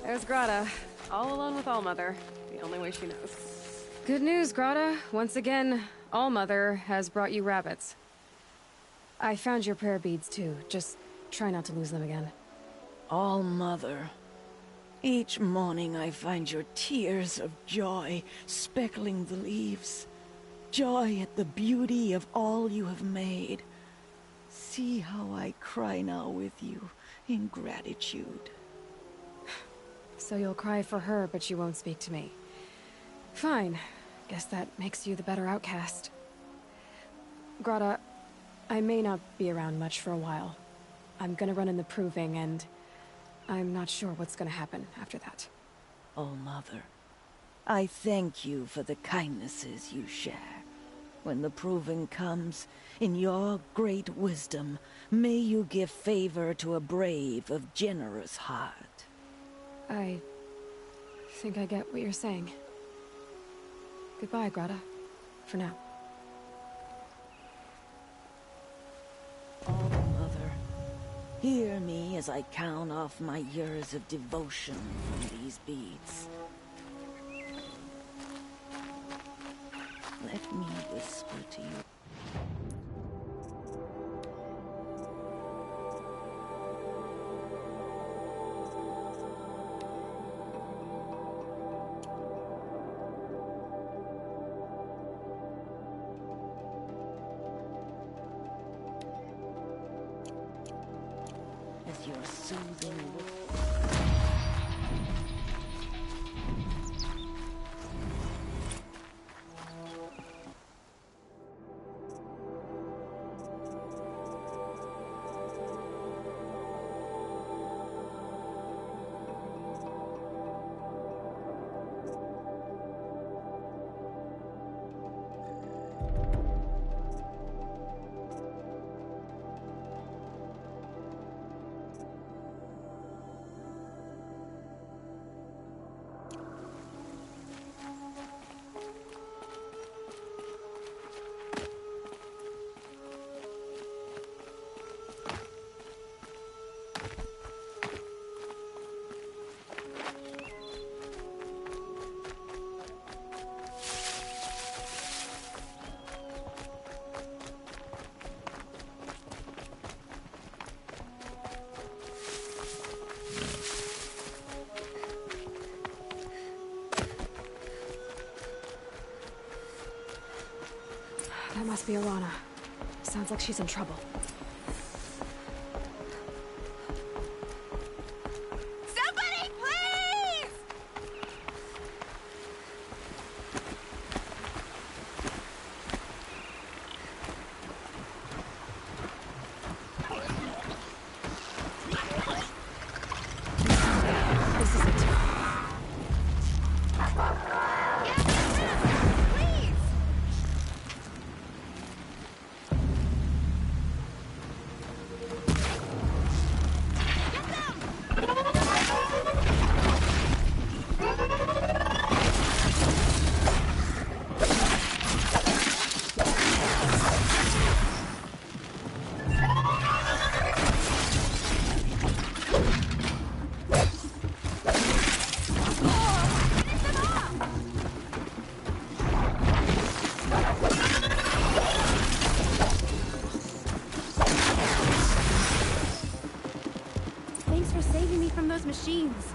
There's Grata, all alone with Allmother, the only way she knows. Good news, Grata. Once again, Allmother has brought you rabbits. I found your prayer beads too. Just try not to lose them again. Allmother. Each morning I find your tears of joy speckling the leaves. Joy at the beauty of all you have made. See how I cry now with you in gratitude. So you'll cry for her, but you won't speak to me. Fine. Guess that makes you the better outcast. Grata, I may not be around much for a while. I'm gonna run in the proving, and I'm not sure what's gonna happen after that. Oh, Mother, I thank you for the kindnesses you share. When the proving comes, in your great wisdom, may you give favor to a brave of generous heart. I think I get what you're saying. Goodbye, Grata. For now. Oh, Mother, hear me as I count off my years of devotion from these beads. Let me whisper to you. As your soothing That must be Alana. Sounds like she's in trouble. Somebody, please! This is it. Thanks for saving me from those machines.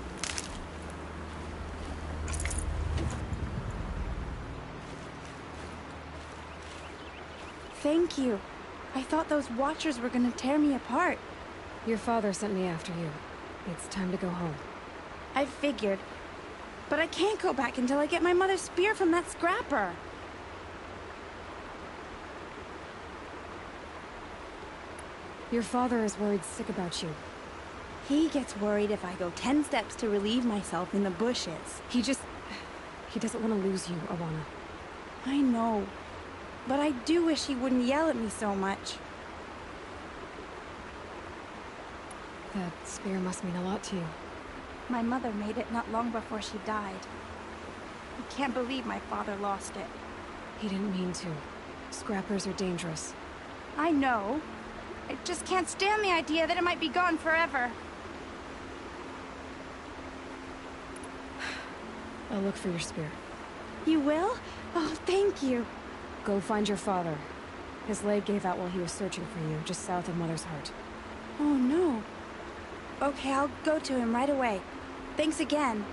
Thank you. I thought those Watchers were gonna tear me apart. Your father sent me after you. It's time to go home. I figured. But I can't go back until I get my mother's spear from that scrapper. Your father is worried sick about you. He gets worried if I go 10 steps to relieve myself in the bushes. He doesn't want to lose you, Alana. I know. But I do wish he wouldn't yell at me so much. That spear must mean a lot to you. My mother made it not long before she died. I can't believe my father lost it. He didn't mean to. Scrappers are dangerous. I know. I just can't stand the idea that it might be gone forever. I'll look for your spear. You will? Oh, thank you. Go find your father. His leg gave out while he was searching for you, just south of Mother's Heart. Oh, no. Okay, I'll go to him right away. Thanks again.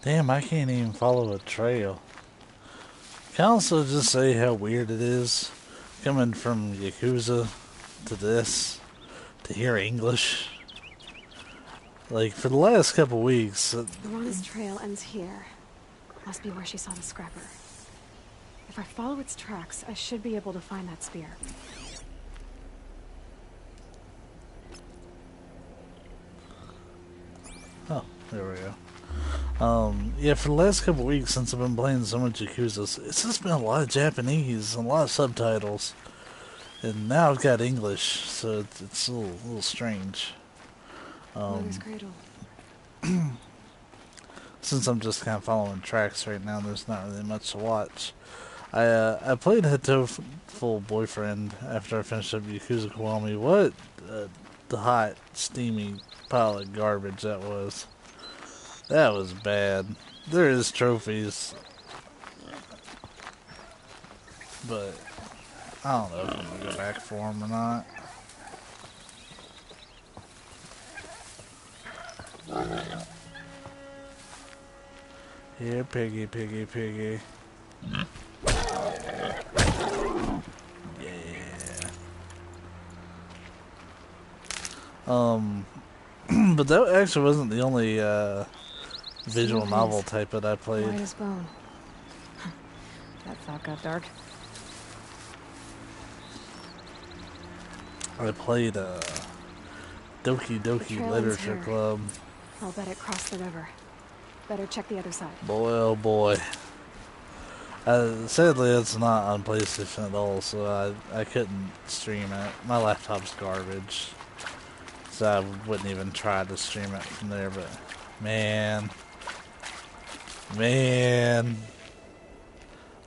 Damn, I can't even follow a trail. Can I also just say how weird it is coming from Yakuza to this to hear English? Like, for the last couple weeks... Lorana's trail ends here. Must be where she saw the scrapper. If I follow its tracks, I should be able to find that spear. Oh, there we go. Yeah, for the last couple weeks since I've been playing so much Yakuza, it's just been a lot of Japanese and a lot of subtitles. And now I've got English, so it's a little strange. Mother's cradle. Since I'm just kind of following tracks right now, there's not really much to watch. I played Full Boyfriend after I finished up Yakuza Kiwami. What the hot, steamy pile of garbage that was. That was bad. There is trophies, but I don't know if I'm gonna go back for them or not. Here, piggy, piggy, piggy. Yeah. But that actually wasn't the only visual novel type that I played. White as bone. That thought got dark. I played Doki Doki Literature Club. I'll bet it crossed the river. Better check the other side. Boy, oh boy. Sadly, it's not on PlayStation at all, so I couldn't stream it. My laptop's garbage, so I wouldn't even try to stream it from there, but man,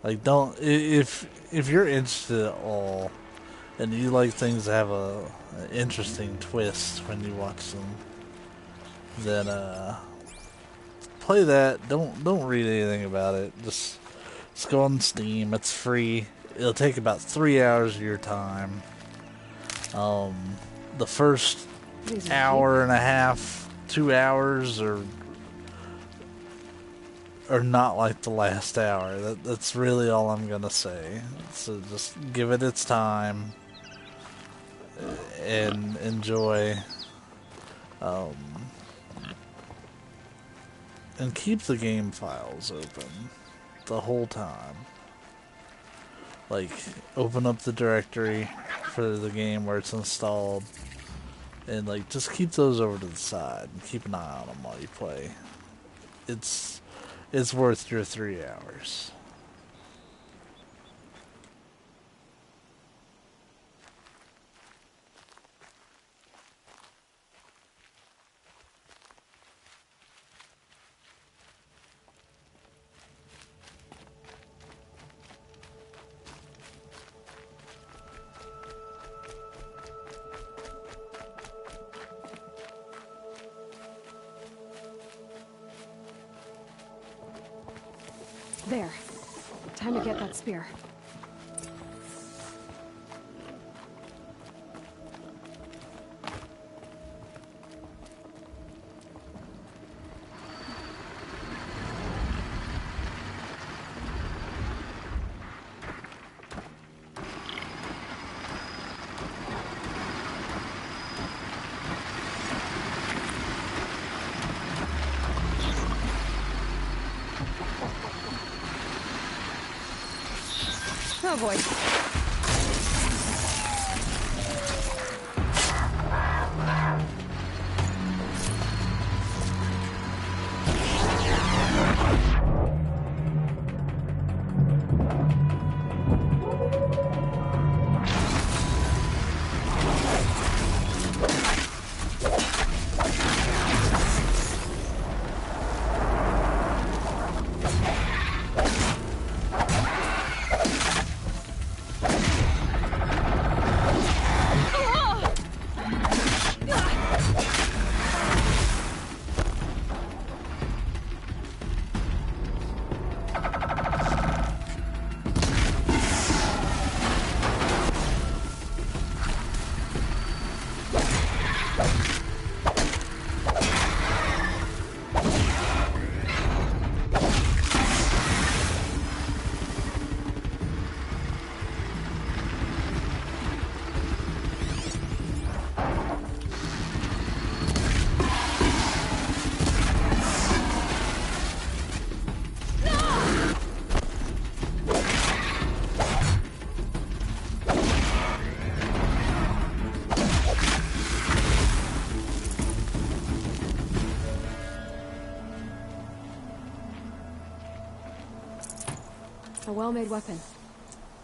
like if you're interested at all, and you like things that have an interesting twist when you watch them, then play that. Don't read anything about it. Just go on Steam. It's free. It'll take about 3 hours of your time. The first hour and a half, 2 hours are not like the last hour. That's really all I'm gonna say. So just give it its time and enjoy. And keep the game files open the whole time. Like, open up the directory for the game where it's installed, and like just keep those over to the side and keep an eye on them while you play. It's worth your 3 hours. There. Time to get that spear. Oh boy. A well-made weapon.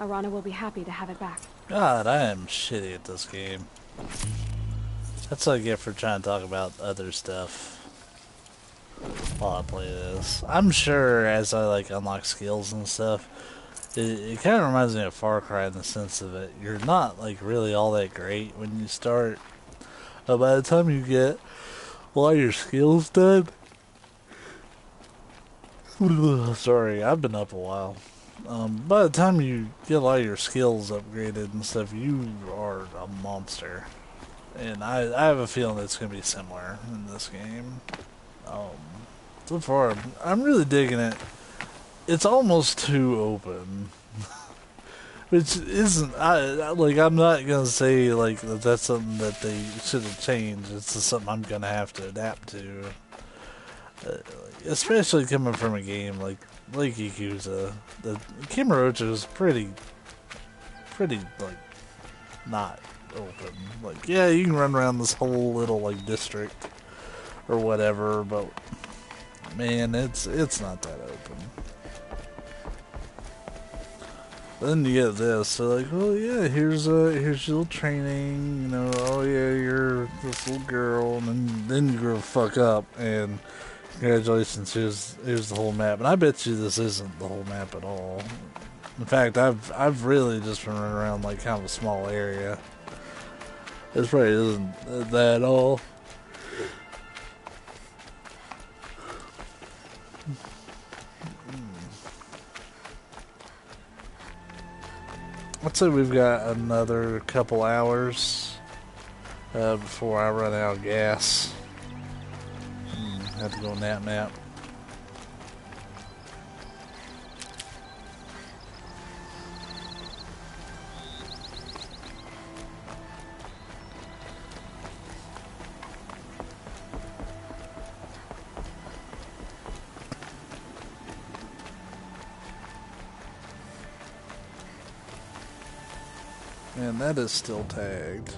Arana will be happy to have it back. God, I am shitty at this game. That's what I get for trying to talk about other stuff while I play this. I'm sure as I like unlock skills and stuff, it kind of reminds me of Far Cry in the sense of it. You're not like really all that great when you start. But by the time you get a lot of your skills done, sorry, I've been up a while. By the time you get a lot of your skills upgraded and stuff, you are a monster. And I have a feeling it's going to be similar in this game. So far, I'm really digging it. It's almost too open. Which isn't, I'm not going to say, like, that's something that they should have changed. It's just something I'm going to have to adapt to. Especially coming from a game like Yakuza. The Kamurocho is pretty, like, not open. Like, yeah, you can run around this whole little, like, district or whatever, but, man, it's not that open. Then you get this, so like, well, yeah, here's your little training, you know, oh yeah, you're this little girl, and then you grow the fuck up, and congratulations, here's the whole map. And I bet you this isn't the whole map at all. In fact, I've really just been running around like kind of a small area. This probably isn't that at all. I'd say we've got another couple hours before I run out of gas. Have to go nap. Man, that is still tagged.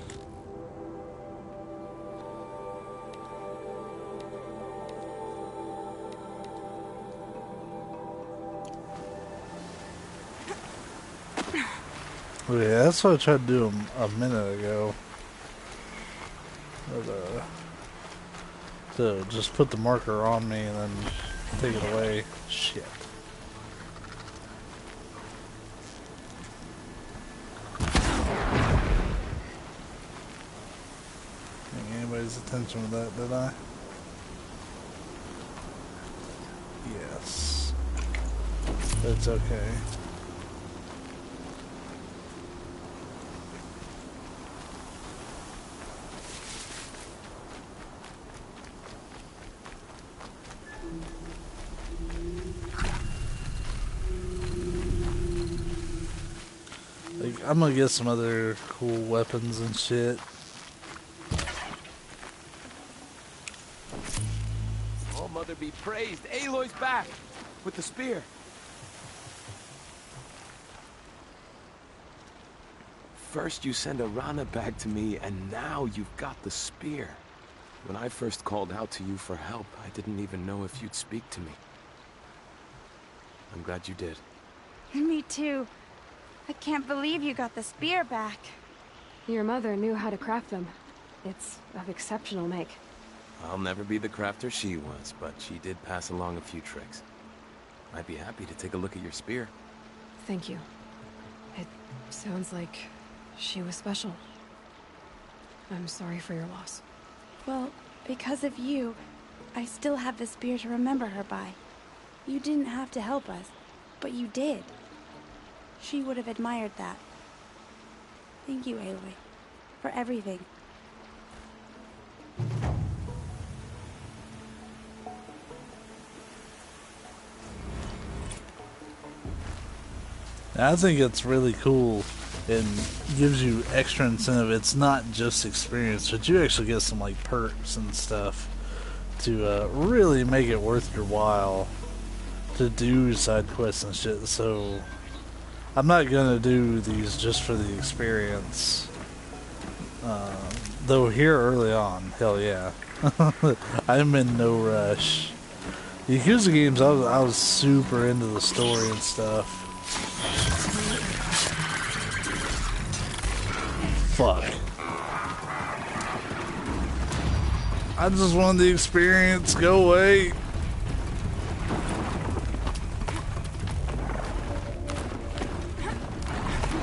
Oh yeah, that's what I tried to do a minute ago. But, to just put the marker on me and then take it away. Shit. Anybody's attention with that, did I? Yes. That's okay. Like, I'm gonna get some other cool weapons and shit. Oh, Mother be praised. Aloy's back with the spear. First you send Arana back to me, and now you've got the spear. When I first called out to you for help, I didn't even know if you'd speak to me. I'm glad you did. Me too. I can't believe you got the spear back. Your mother knew how to craft them. It's of exceptional make. I'll never be the crafter she was, but she did pass along a few tricks. I'd be happy to take a look at your spear. Thank you. It sounds like she was special. I'm sorry for your loss. Well, because of you, I still have the spear to remember her by. You didn't have to help us, but you did. She would have admired that. Thank you, Aloy, for everything. I think it's really cool and gives you extra incentive. It's not just experience, but you actually get some like perks and stuff to really make it worth your while to do side quests and shit. So I'm not gonna do these just for the experience. Though here early on, hell yeah. I'm in no rush. The Yakuza games, I was super into the story and stuff. Fuck. I just wanted the experience. Go away.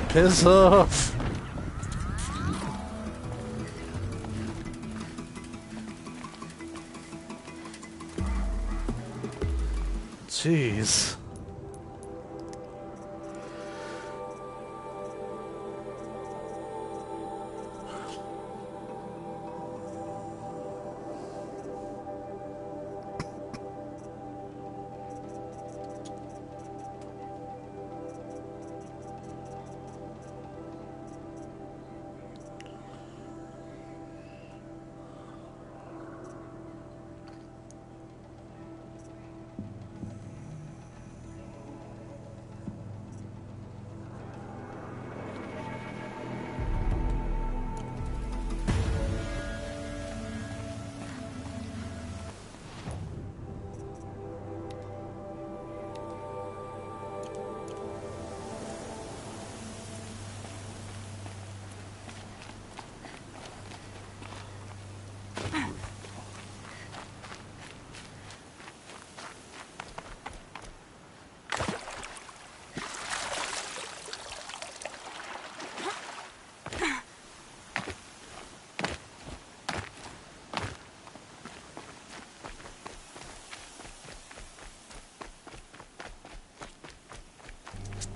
Piss off. Jeez.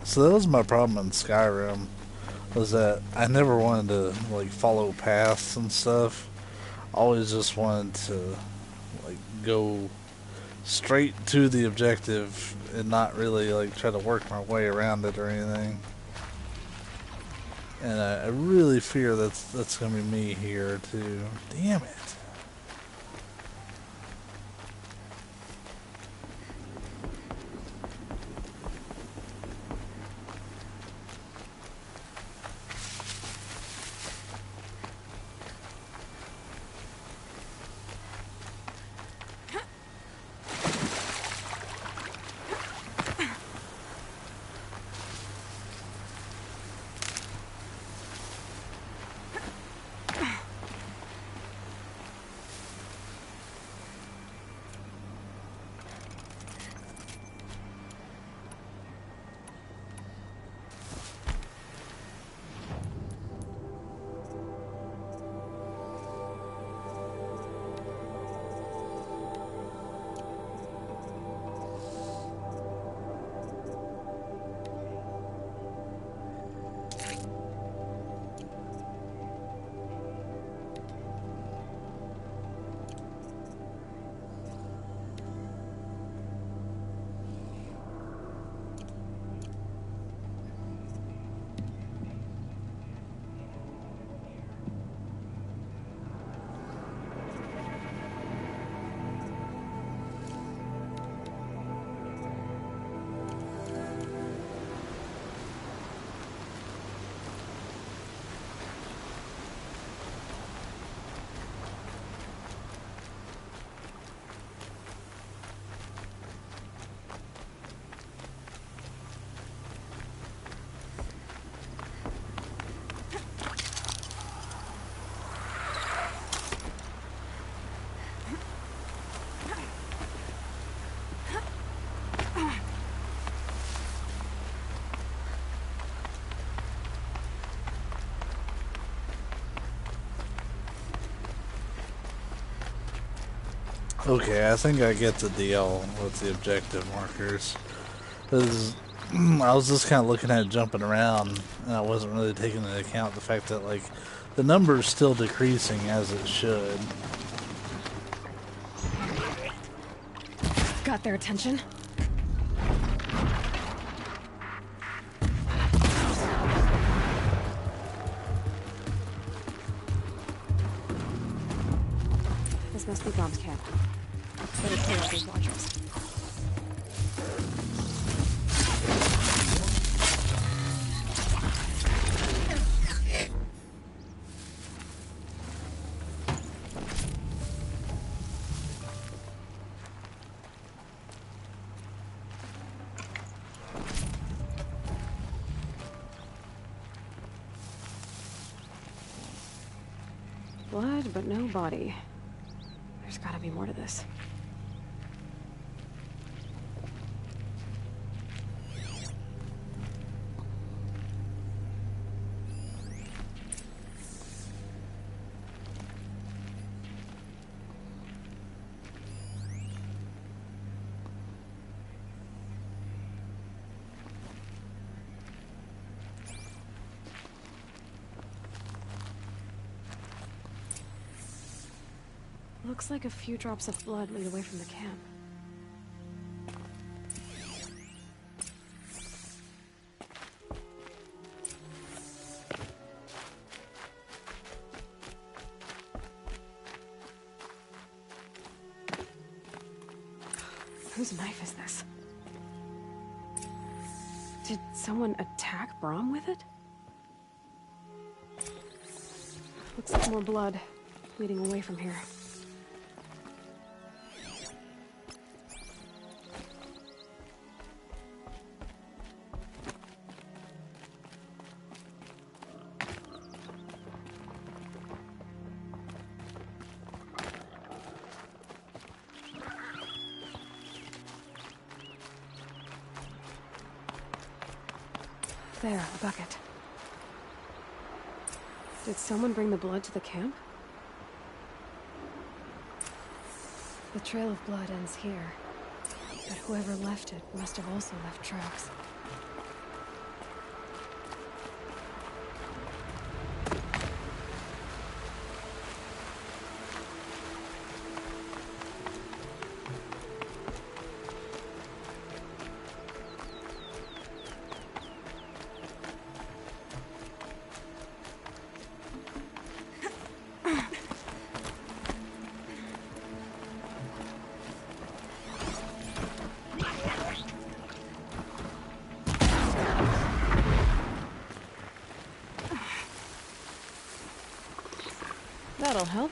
So that was my problem in Skyrim, was that I never wanted to like follow paths and stuff. I always just wanted to like go straight to the objective and not really like try to work my way around it or anything. And I really fear that's gonna be me here too. Damn it. Okay, I think I get the deal with the objective markers. Because I was just kind of looking at it jumping around, and I wasn't really taking into account the fact that, like, the number's still decreasing as it should. Got their attention? This must be Brom's camp. Better clear out these watchers. Blood, but no body. There's gotta be more to this. Looks like a few drops of blood lead away from the camp. Whose knife is this? Did someone attack Brahm with it? Looks like more blood leading away from here. There, a bucket. Did someone bring the blood to the camp? The trail of blood ends here, but whoever left it must have also left tracks. That'll help.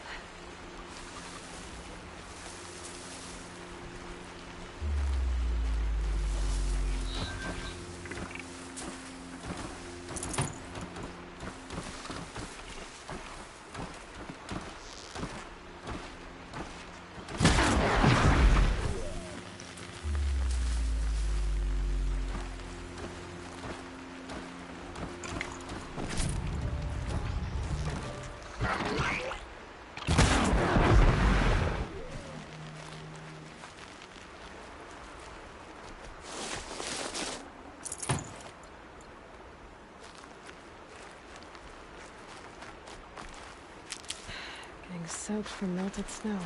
Soaked from melted snow.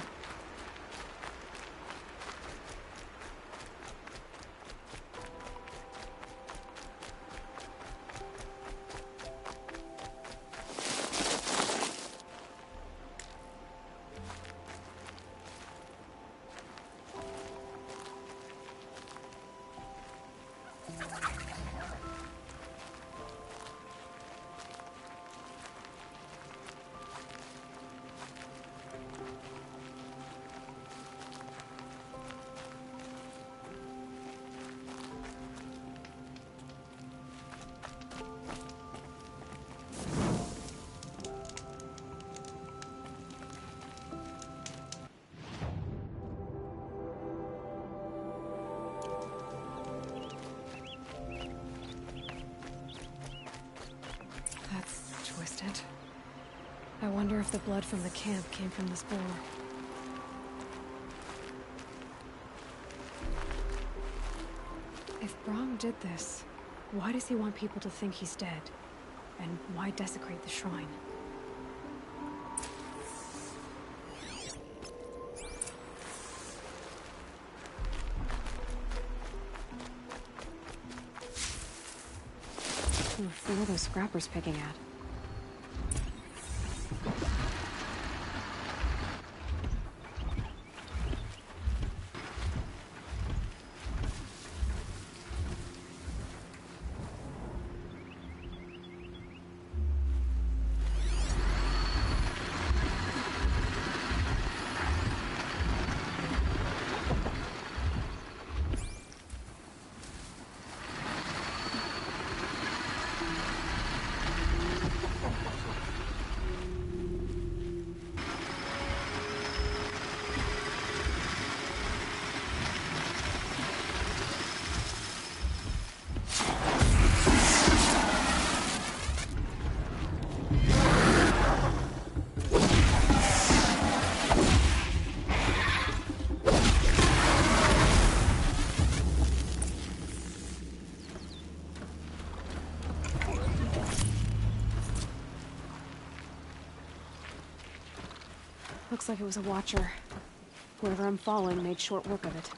I wonder if the blood from the camp came from this boar. If Brahm did this, why does he want people to think he's dead? And why desecrate the shrine? What are those scrappers picking at? Looks like it was a watcher. Whoever I'm following made short work of it.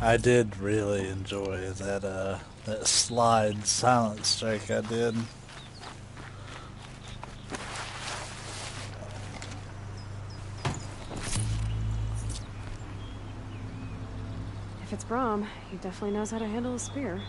I did really enjoy that slide silent strike I did. If it's Brahm, he definitely knows how to handle a spear.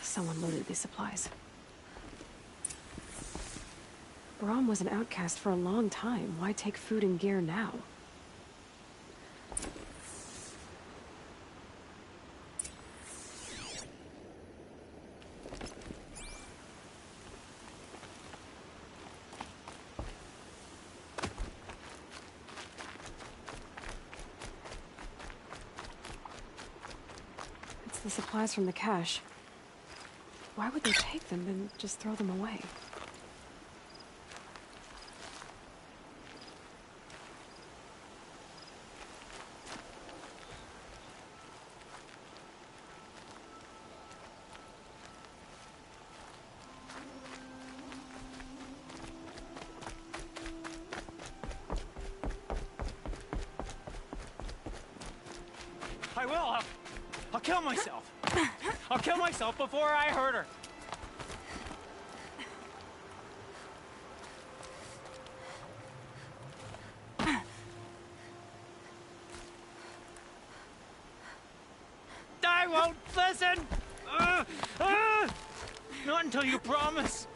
Someone loaded these supplies. Brahm was an outcast for a long time. Why take food and gear now? It's the supplies from the cache. Why would they take them and just throw them away? I will. I'll kill myself. I'll kill myself before I hurt her. I won't listen. Not until you promise.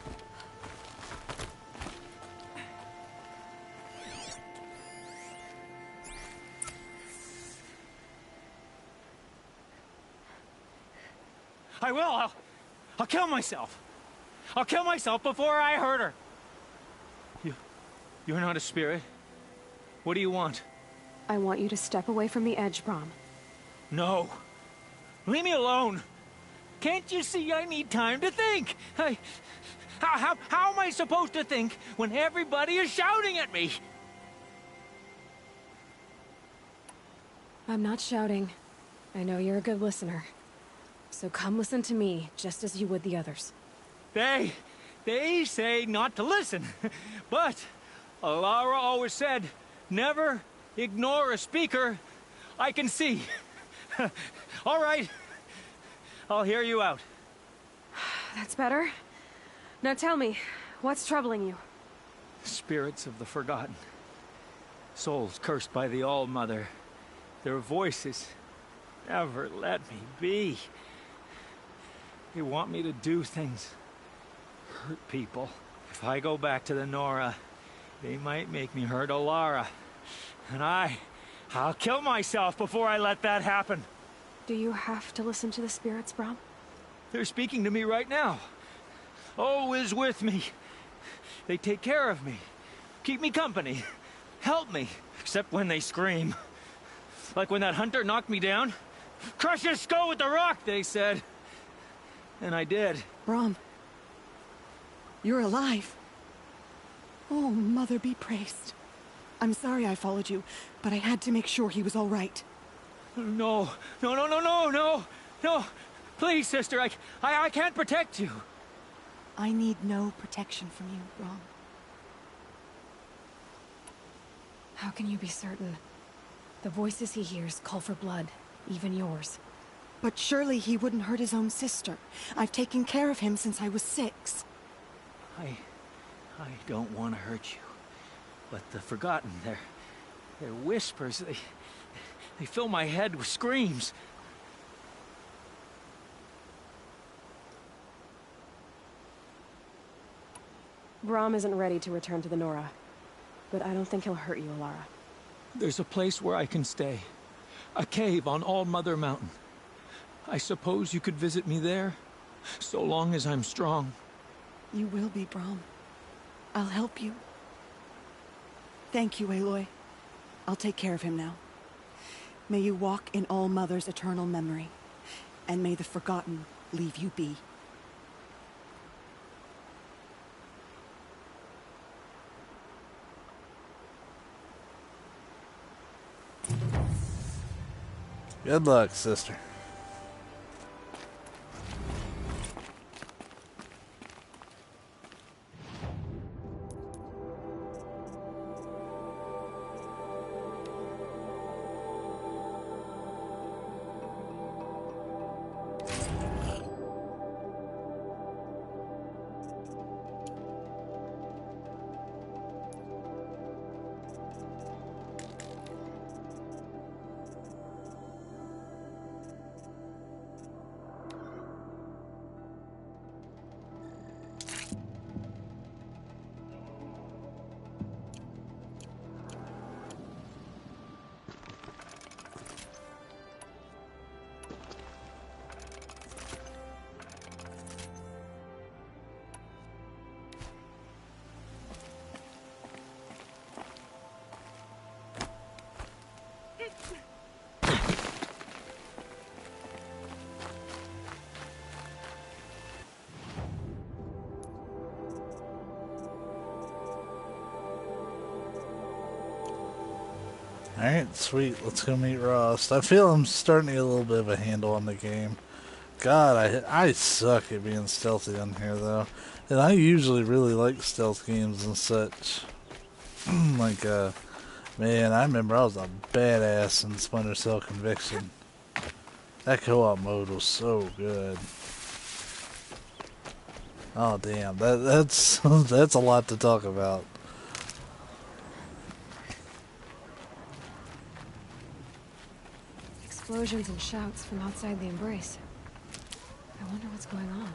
I will. I'll kill myself. I'll kill myself before I hurt her. You're not a spirit. What do you want? I want you to step away from the edge, Brahm. No. Leave me alone. Can't you see I need time to think? How am I supposed to think when everybody is shouting at me? I'm not shouting. I know you're a good listener. So come listen to me, just as you would the others. They say not to listen. But Alara always said, never ignore a speaker I can see. All right. I'll hear you out. That's better. Now tell me, what's troubling you? Spirits of the forgotten. Souls cursed by the All-Mother. Their voices never let me be. They want me to do things, hurt people. If I go back to the Nora, they might make me hurt Alara. And I'll kill myself before I let that happen. Do you have to listen to the spirits, Brom? They're speaking to me right now. Oh is with me. They take care of me, keep me company, help me, except when they scream. Like when that hunter knocked me down. Crush his skull with the rock, they said. And I did. Brom, you're alive. Oh, Mother be praised. I'm sorry I followed you, but I had to make sure he was all right. No. Please, sister, I can't protect you. I need no protection from you, Brom. How can you be certain? The voices he hears call for blood, even yours. But surely he wouldn't hurt his own sister. I've taken care of him since I was 6. I don't want to hurt you. But the Forgotten, their whispers, they fill my head with screams. Brom isn't ready to return to the Nora. But I don't think he'll hurt you, Alara. There's a place where I can stay. A cave on All-Mother Mountain. I suppose you could visit me there, so long as I'm strong. You will be, Brom. I'll help you. Thank you, Aloy. I'll take care of him now. May you walk in All-Mother's eternal memory, and may the Forgotten leave you be. Good luck, sister. Alright, sweet. Let's go meet Rost. I feel I'm starting to get a little bit of a handle on the game. God, I suck at being stealthy on here, though. And I usually really like stealth games and such. Like, man, I remember I was a badass in Splinter Cell Conviction. That co-op mode was so good. Oh, damn. That's a lot to talk about. Explosions and shouts from outside the embrace. I wonder what's going on.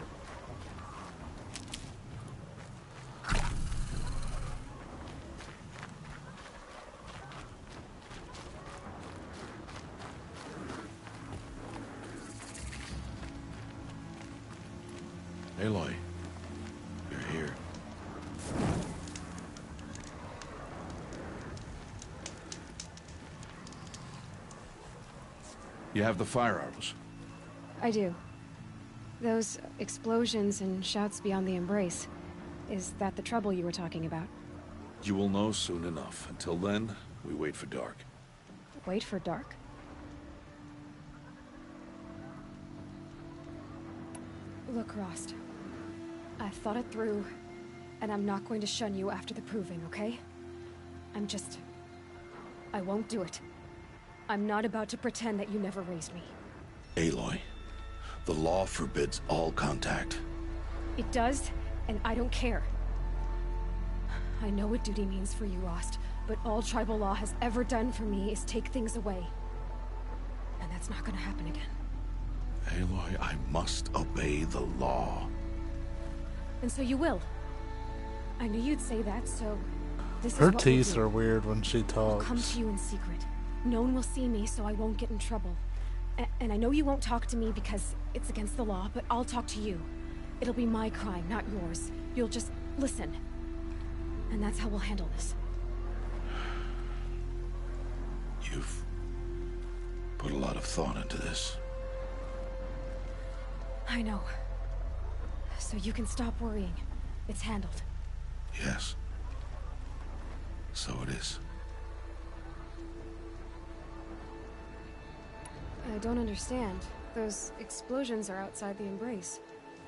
Aloy, you're here. You have the fire arrows. I do. Those explosions and shouts beyond the embrace. Is that the trouble you were talking about? You will know soon enough. Until then, we wait for dark. Wait for dark? Look, Rost. I've thought it through, and I'm not going to shun you after the proving, okay? I won't do it. I'm not about to pretend that you never raised me. Aloy, the law forbids all contact. It does, and I don't care. I know what duty means for you, Rost, but all tribal law has ever done for me is take things away. And that's not gonna happen again. Aloy, I must obey the law. And so you will. I knew you'd say that, so this Her is what we'll teeth do. are weird when she I'll talks. come to you in secret. No one will see me, so I won't get in trouble. And I know you won't talk to me because it's against the law, but I'll talk to you. It'll be my crime, not yours. You'll just listen. And that's how we'll handle this. You've put a lot of thought into this. I know. So you can stop worrying. It's handled. Yes. So it is. I don't understand. Those explosions are outside the embrace.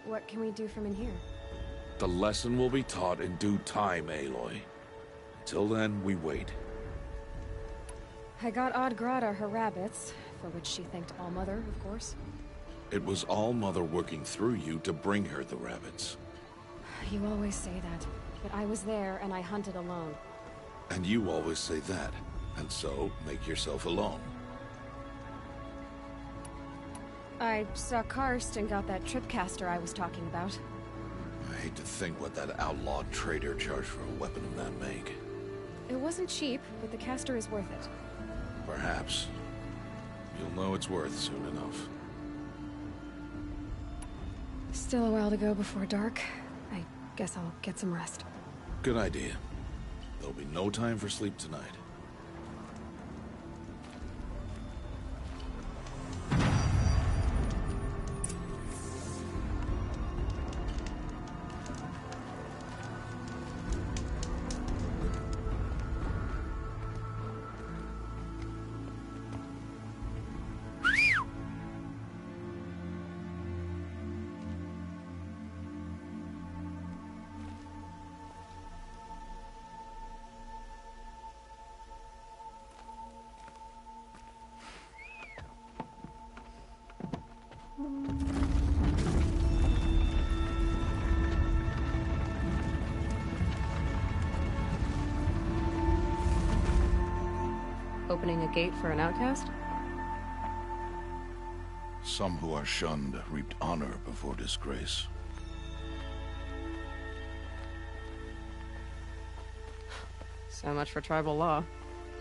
What can we do from in here? The lesson will be taught in due time, Aloy. Till then, we wait. I got Odd Grata her rabbits, for which she thanked All-Mother, of course. It was All-Mother working through you to bring her the rabbits. You always say that, but I was there and I hunted alone. And you always say that, and so make yourself alone. I saw Karst and got that tripcaster I was talking about. I hate to think what that outlawed trader charged for a weapon of that make. It wasn't cheap, but the caster is worth it. Perhaps. You'll know it's worth soon enough. Still a while to go before dark. I guess I'll get some rest. Good idea. There'll be no time for sleep tonight. Opening a gate for an outcast? Some who are shunned reaped honor before disgrace. So much for tribal law.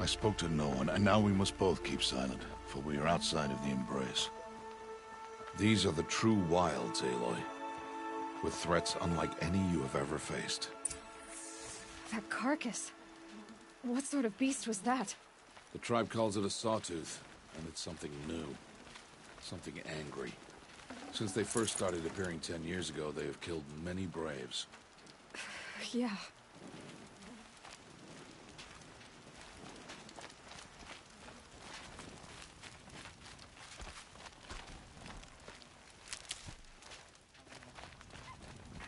I spoke to no one, and now we must both keep silent, for we are outside of the embrace. These are the true wilds, Aloy, with threats unlike any you have ever faced. That carcass. What sort of beast was that? The tribe calls it a sawtooth, and it's something new. Something angry. Since they first started appearing 10 years ago, they have killed many braves. Yeah.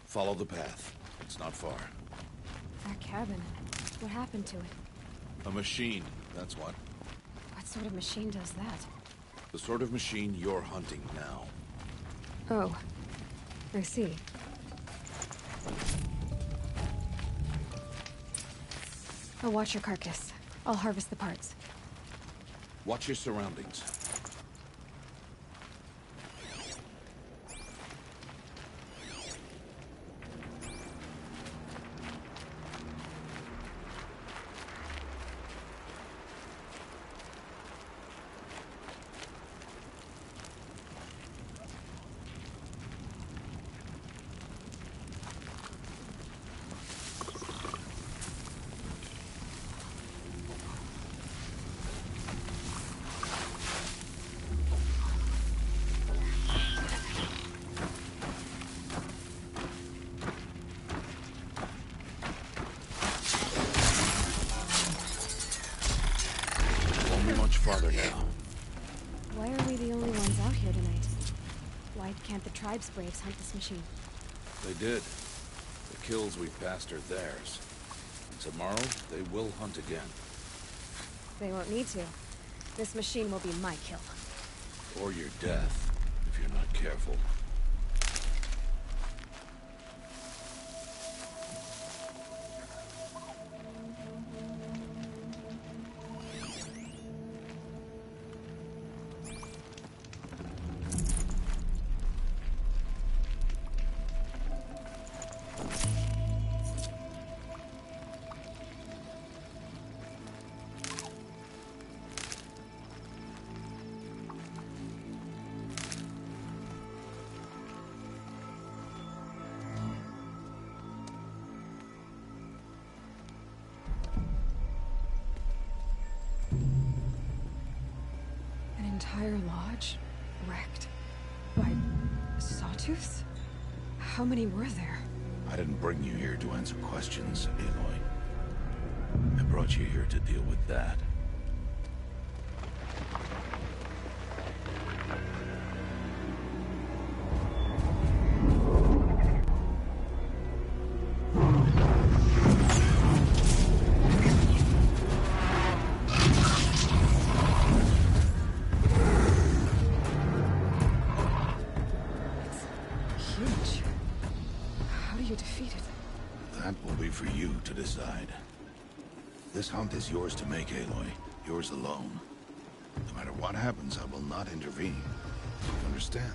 Follow the path. It's not far. That cabin. What happened to it? A machine, that's what. What sort of machine does that? The sort of machine you're hunting now. Oh. I see. I'll watch your carcass. I'll harvest the parts. Watch your surroundings. Farther now. Why are we the only ones out here tonight? Why can't the tribe's braves hunt this machine? They did. The kills we've passed are theirs. Tomorrow, they will hunt again. They won't need to. This machine will be my kill. Or your death, if you're not careful. entire lodge wrecked by sawtooths? How many were there? I didn't bring you here to answer questions, Aloy. I brought you here to deal with that. This hunt is yours to make, Aloy. Yours alone. No matter what happens, I will not intervene. You understand?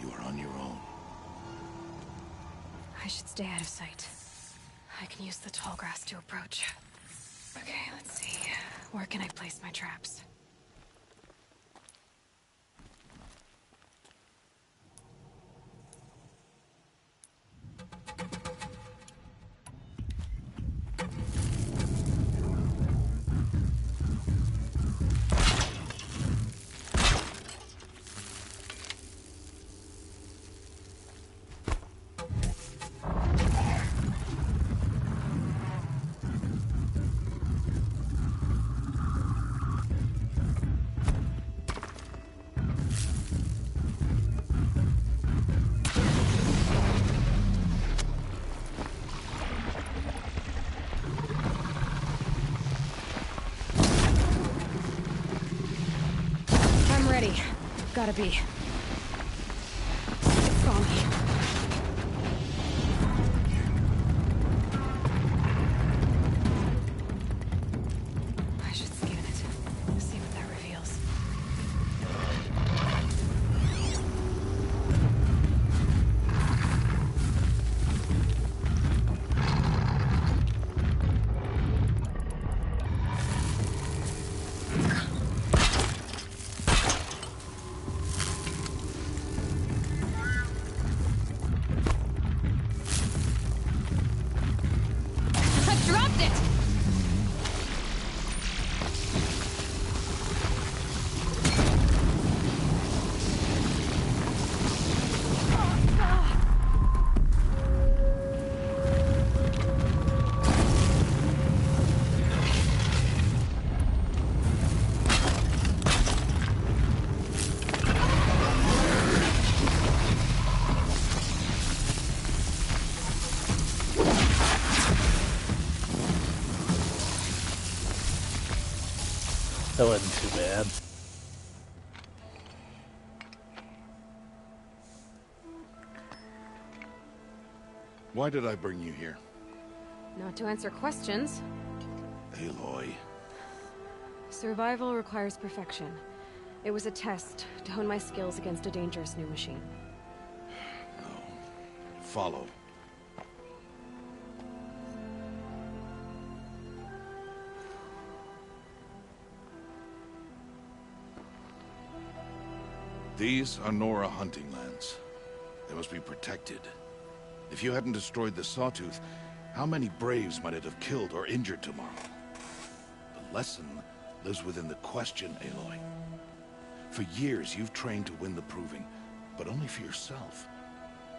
You are on your own. I should stay out of sight. I can use the tall grass to approach. Okay, let's see. Where can I place my traps? Gotta be. Follow me. I should scan it. See what that reveals. That wasn't too bad. Why did I bring you here? Not to answer questions. Aloy. Survival requires perfection. It was a test to hone my skills against a dangerous new machine. No. Follow. These are Nora hunting lands. They must be protected. If you hadn't destroyed the Sawtooth, how many Braves might it have killed or injured tomorrow? The lesson lives within the question, Aloy. For years, you've trained to win the Proving, but only for yourself.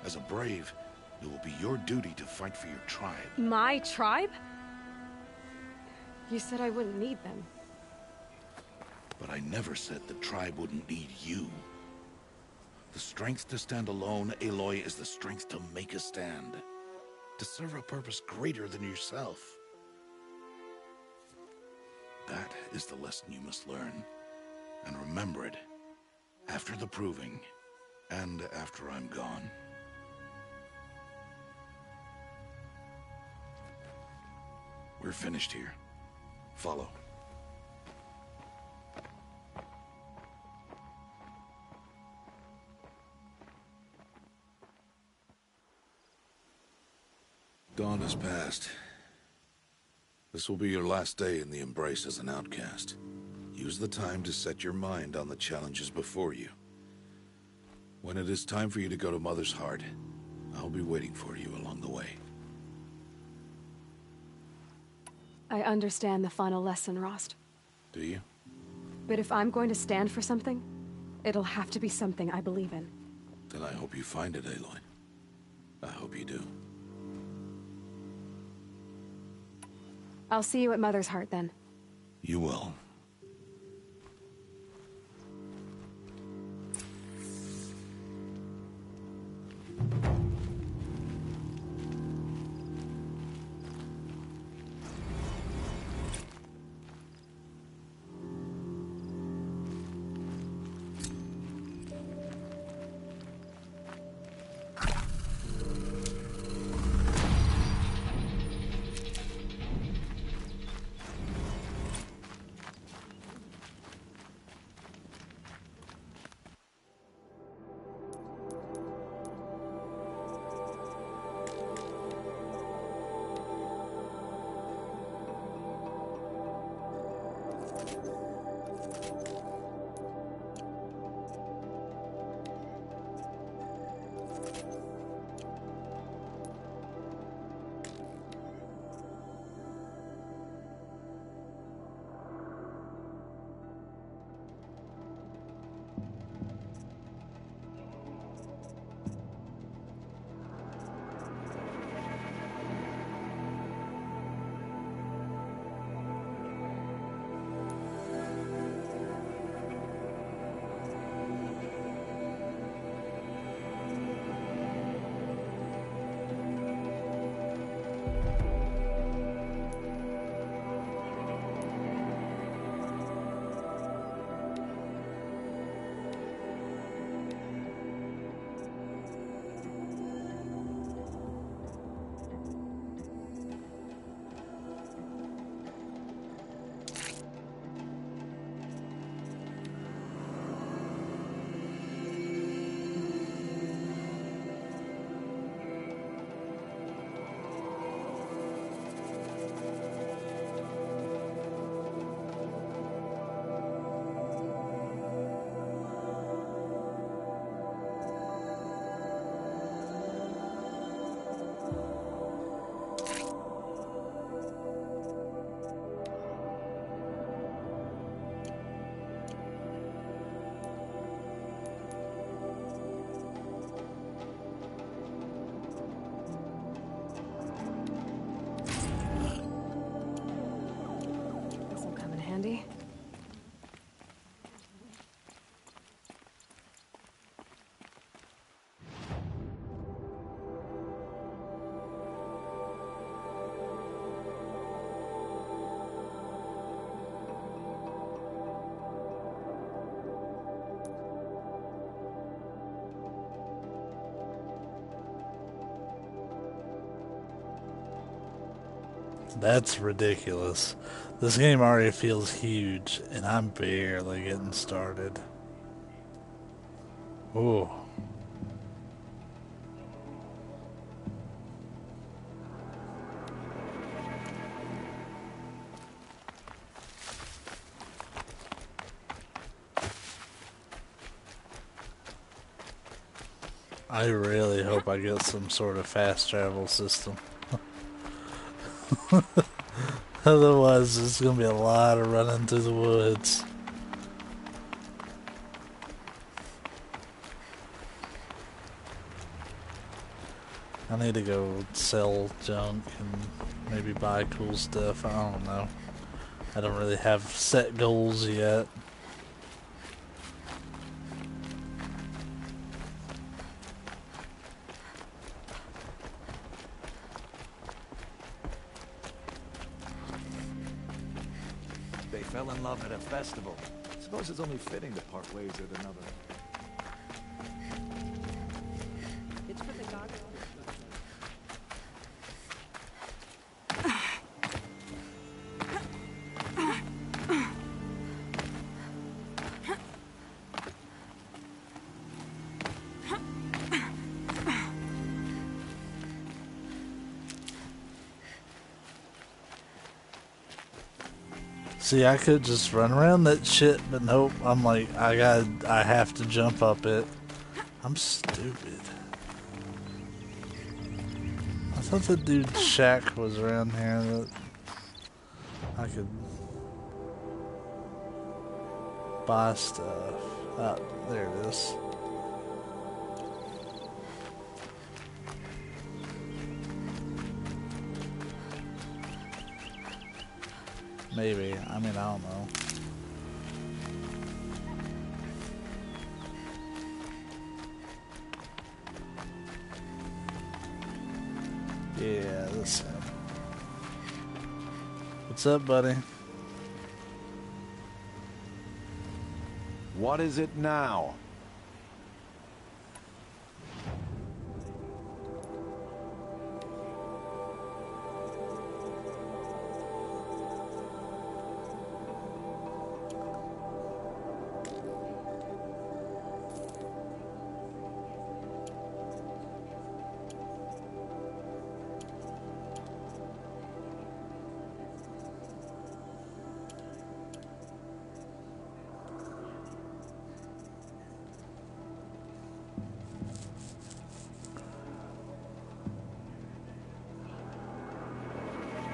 As a Brave, it will be your duty to fight for your tribe. My tribe? You said I wouldn't need them. But I never said the tribe wouldn't need you. The strength to stand alone, Aloy, is the strength to make a stand. To serve a purpose greater than yourself. That is the lesson you must learn. And remember it. After the Proving. And after I'm gone. We're finished here. Follow. Dawn has passed. This will be your last day in the Embrace as an outcast. Use the time to set your mind on the challenges before you. When it is time for you to go to Mother's Heart, I'll be waiting for you along the way. I understand the final lesson, Rost. Do you? But if I'm going to stand for something, it'll have to be something I believe in. Then I hope you find it, Aloy. I hope you do. I'll see you at Mother's Heart then. You will. This'll come in handy. That's ridiculous. This game already feels huge, and I'm barely getting started. Ooh. I really hope I get some sort of fast travel system. Otherwise, it's gonna be a lot of running through the woods. I need to go sell junk and maybe buy cool stuff. I don't know. I don't really have set goals yet. They fell in love at a festival. Suppose it's only fitting to part ways at another. It's for the dog. See, I could just run around that shit, but nope. I'm like, I have to jump up it. I'm stupid. I thought the dude's shack was around here that I could... buy stuff. Oh, there it is. Maybe. I mean, I don't know. Yeah, this him. What's up, buddy? What is it now?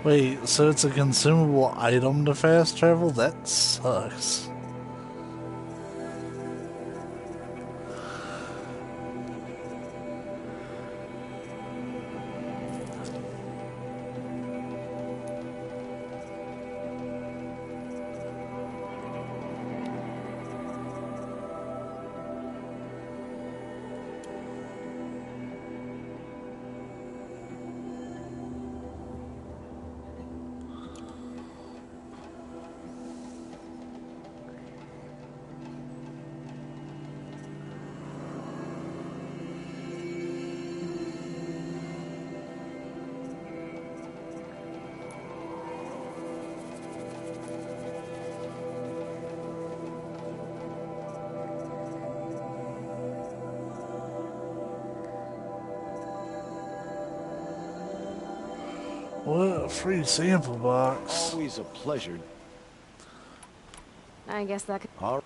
Wait, so it's a consumable item to fast travel? That sucks. What a free sample box. Always a pleasure. I guess that could... All right.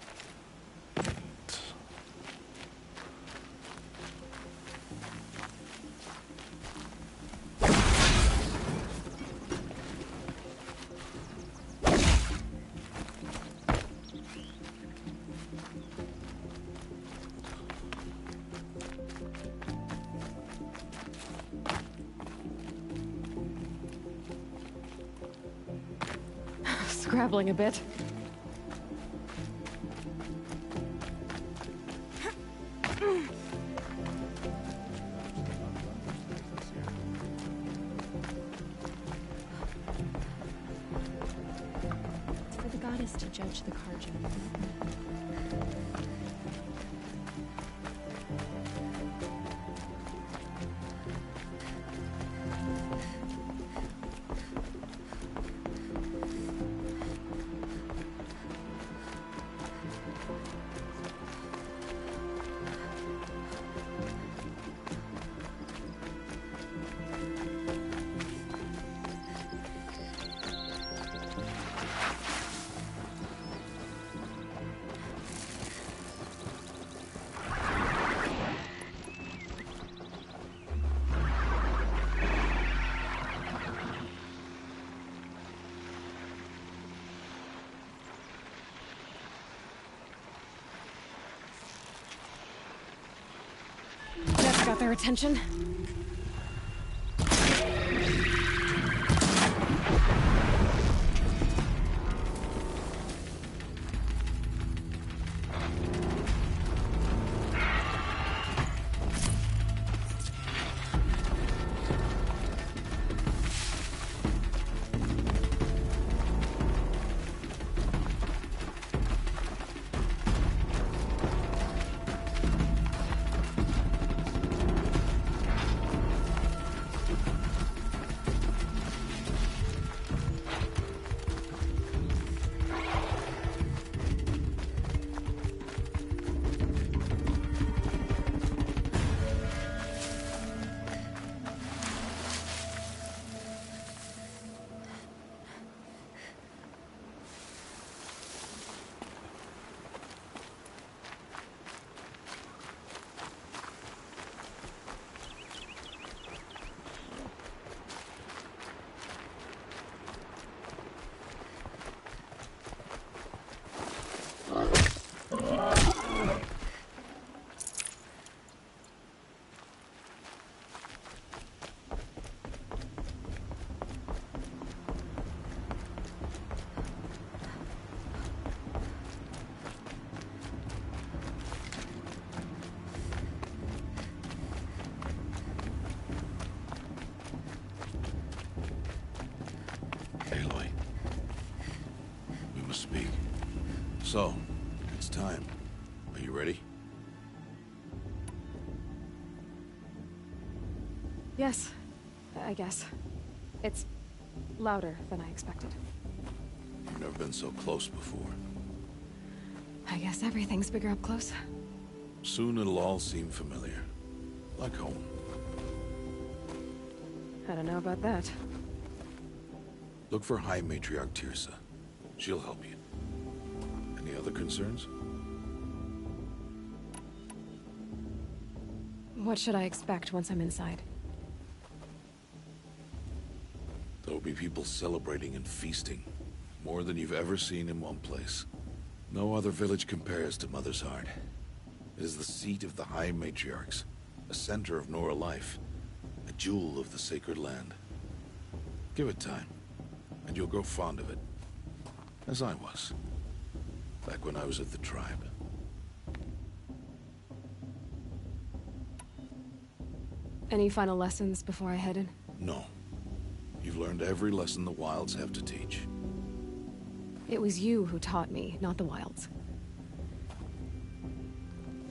Scrabbling a bit. For the goddess to judge the Karja. That's got their attention. So, it's time. Are you ready? Yes, I guess. It's louder than I expected. You've never been so close before. I guess everything's bigger up close. Soon it'll all seem familiar. Like home. I don't know about that. Look for High Matriarch Tirsa. She'll help you. Any other concerns? What should I expect once I'm inside? There'll be people celebrating and feasting. More than you've ever seen in one place. No other village compares to Mother's Heart. It is the seat of the High Matriarchs, a center of Nora life, a jewel of the sacred land. Give it time, and you'll grow fond of it. As I was, back when I was at the tribe. Any final lessons before I head in? No. You've learned every lesson the Wilds have to teach. It was you who taught me, not the Wilds.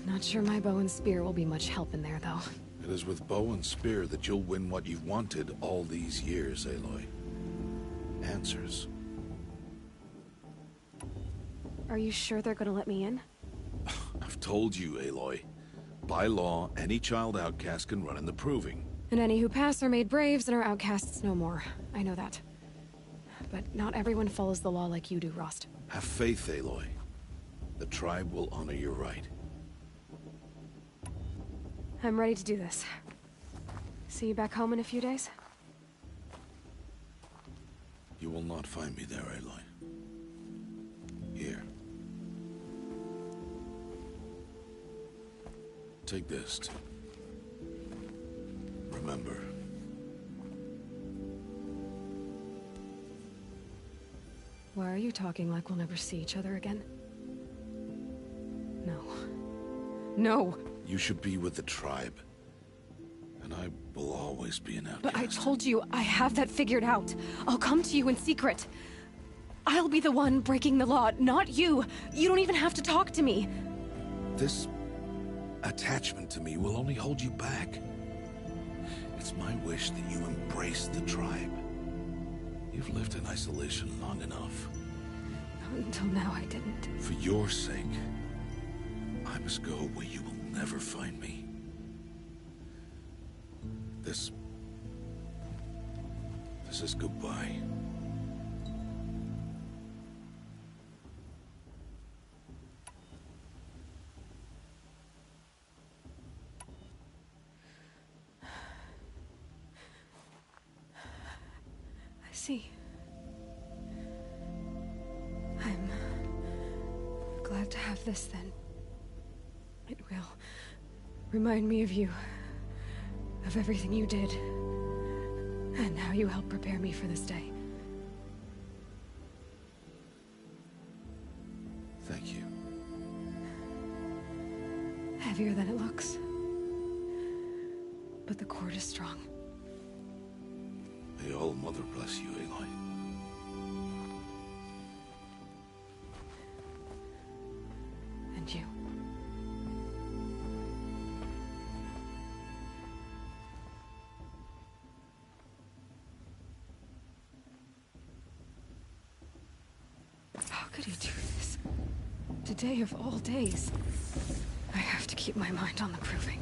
Not sure my bow and spear will be much help in there, though. It is with bow and spear that you'll win what you've wanted all these years, Aloy. Answers. Are you sure they're gonna let me in? I've told you, Aloy. By law, any child outcast can run in the proving. And any who pass are made braves and are outcasts no more. I know that. But not everyone follows the law like you do, Rost. Have faith, Aloy. The tribe will honor your right. I'm ready to do this. See you back home in a few days? You will not find me there, Aloy. Here. Take this, too. Remember. Why are you talking like we'll never see each other again? No. No! You should be with the tribe. And I will always be an outcast. But I told you, I have that figured out. I'll come to you in secret. I'll be the one breaking the law, not you. You don't even have to talk to me. This attachment to me will only hold you back. It's my wish that you embrace the tribe. You've lived in isolation long enough. Until now, I didn't. For your sake, I must go where you will never find me. This is goodbye. I see. I'm glad to have this then. It will remind me of you, of everything you did, and how you helped prepare me for this day. Thank you. Heavier than it looks. But the cord is strong. May All Mother bless you, Aloy. And you. How could he do this? Today of all days. I have to keep my mind on the proving.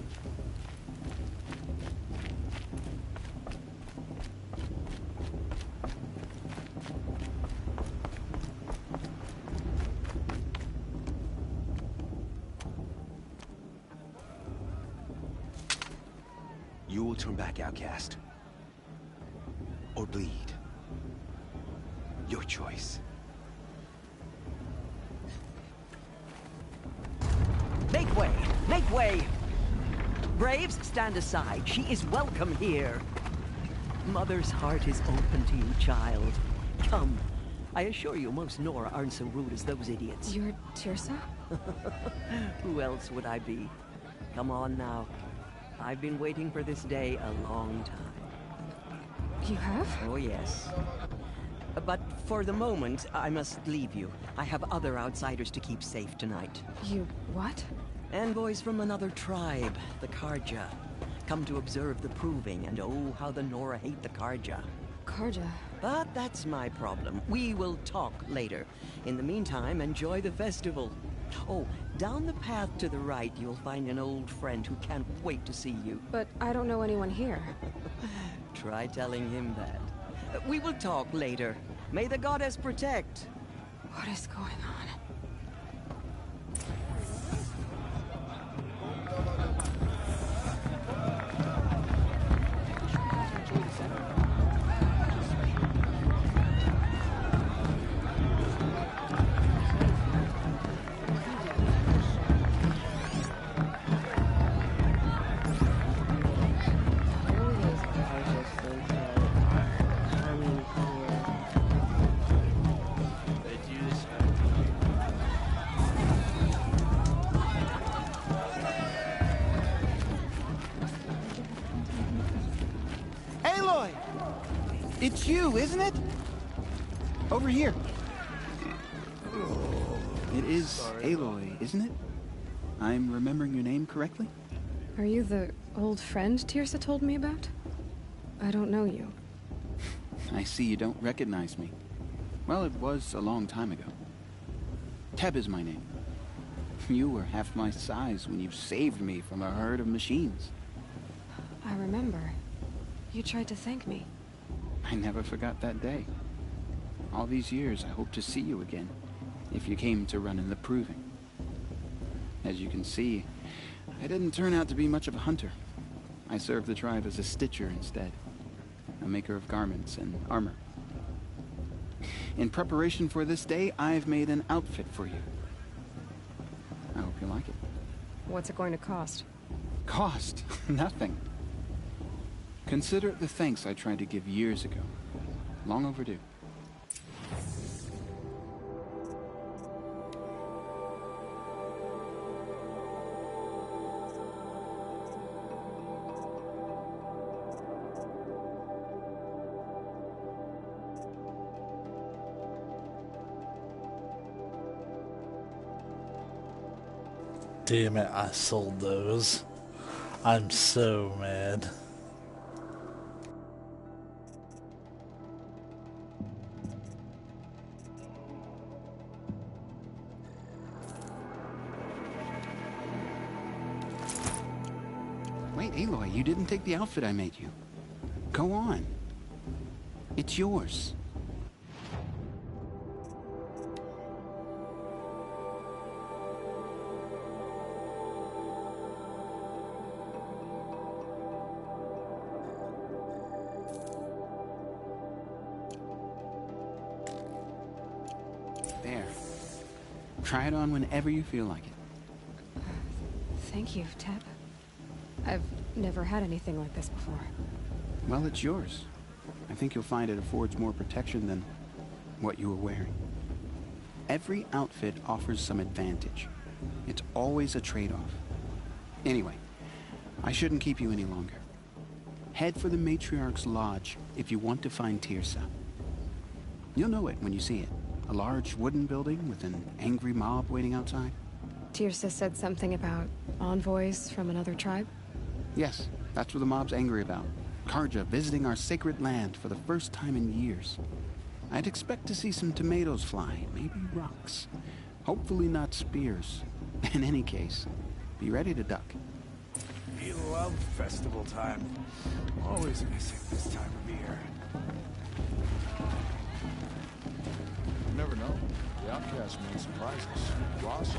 You will turn back, outcast. Or bleed. Your choice. Make way! Make way! Braves, stand aside. She is welcome here. Mother's heart is open to you, child. Come. I assure you, most Nora aren't so rude as those idiots. You're Tirsa? Who else would I be? Come on now. I've been waiting for this day a long time. You have? Oh, yes. But For the moment, I must leave you. I have other outsiders to keep safe tonight. You what? Envoys from another tribe, the Karja. Come to observe the proving, and oh, how the Nora hate the Karja. Karja? But that's my problem. We will talk later. In the meantime, enjoy the festival. Oh, down the path to the right, you'll find an old friend who can't wait to see you. But I don't know anyone here. Try telling him that. We will talk later. May the goddess protect. What is going on? It's you, isn't it? Over here. It is Aloy, isn't it? I'm remembering your name correctly? Are you the old friend Tirsa told me about? I don't know you. I see you don't recognize me. Well, it was a long time ago. Teb is my name. You were half my size when you saved me from a herd of machines. I remember. You tried to thank me. I never forgot that day. All these years, I hope to see you again, if you came to run in the proving. As you can see, I didn't turn out to be much of a hunter. I served the tribe as a stitcher instead, a maker of garments and armor. In preparation for this day, I've made an outfit for you. I hope you like it. What's it going to cost? Cost? Nothing. Consider it the thanks I tried to give years ago. Long overdue. Damn it, I sold those. I'm so mad. Wait, Aloy, you didn't take the outfit I made you. Go on. It's yours. There. Try it on whenever you feel like it. Thank you, Teb. I've never had anything like this before. Well, it's yours. I think you'll find it affords more protection than what you were wearing. Every outfit offers some advantage. It's always a trade-off. Anyway, I shouldn't keep you any longer. Head for the Matriarch's Lodge if you want to find Tirsa. You'll know it when you see it. A large wooden building with an angry mob waiting outside. Tirsa said something about envoys from another tribe? Yes, that's what the mob's angry about. Karja visiting our sacred land for the first time in years. I'd expect to see some tomatoes fly, maybe rocks. Hopefully not spears. In any case, be ready to duck. We love festival time. Always missing this time of year. You never know. The outcast may surprise us. Ross.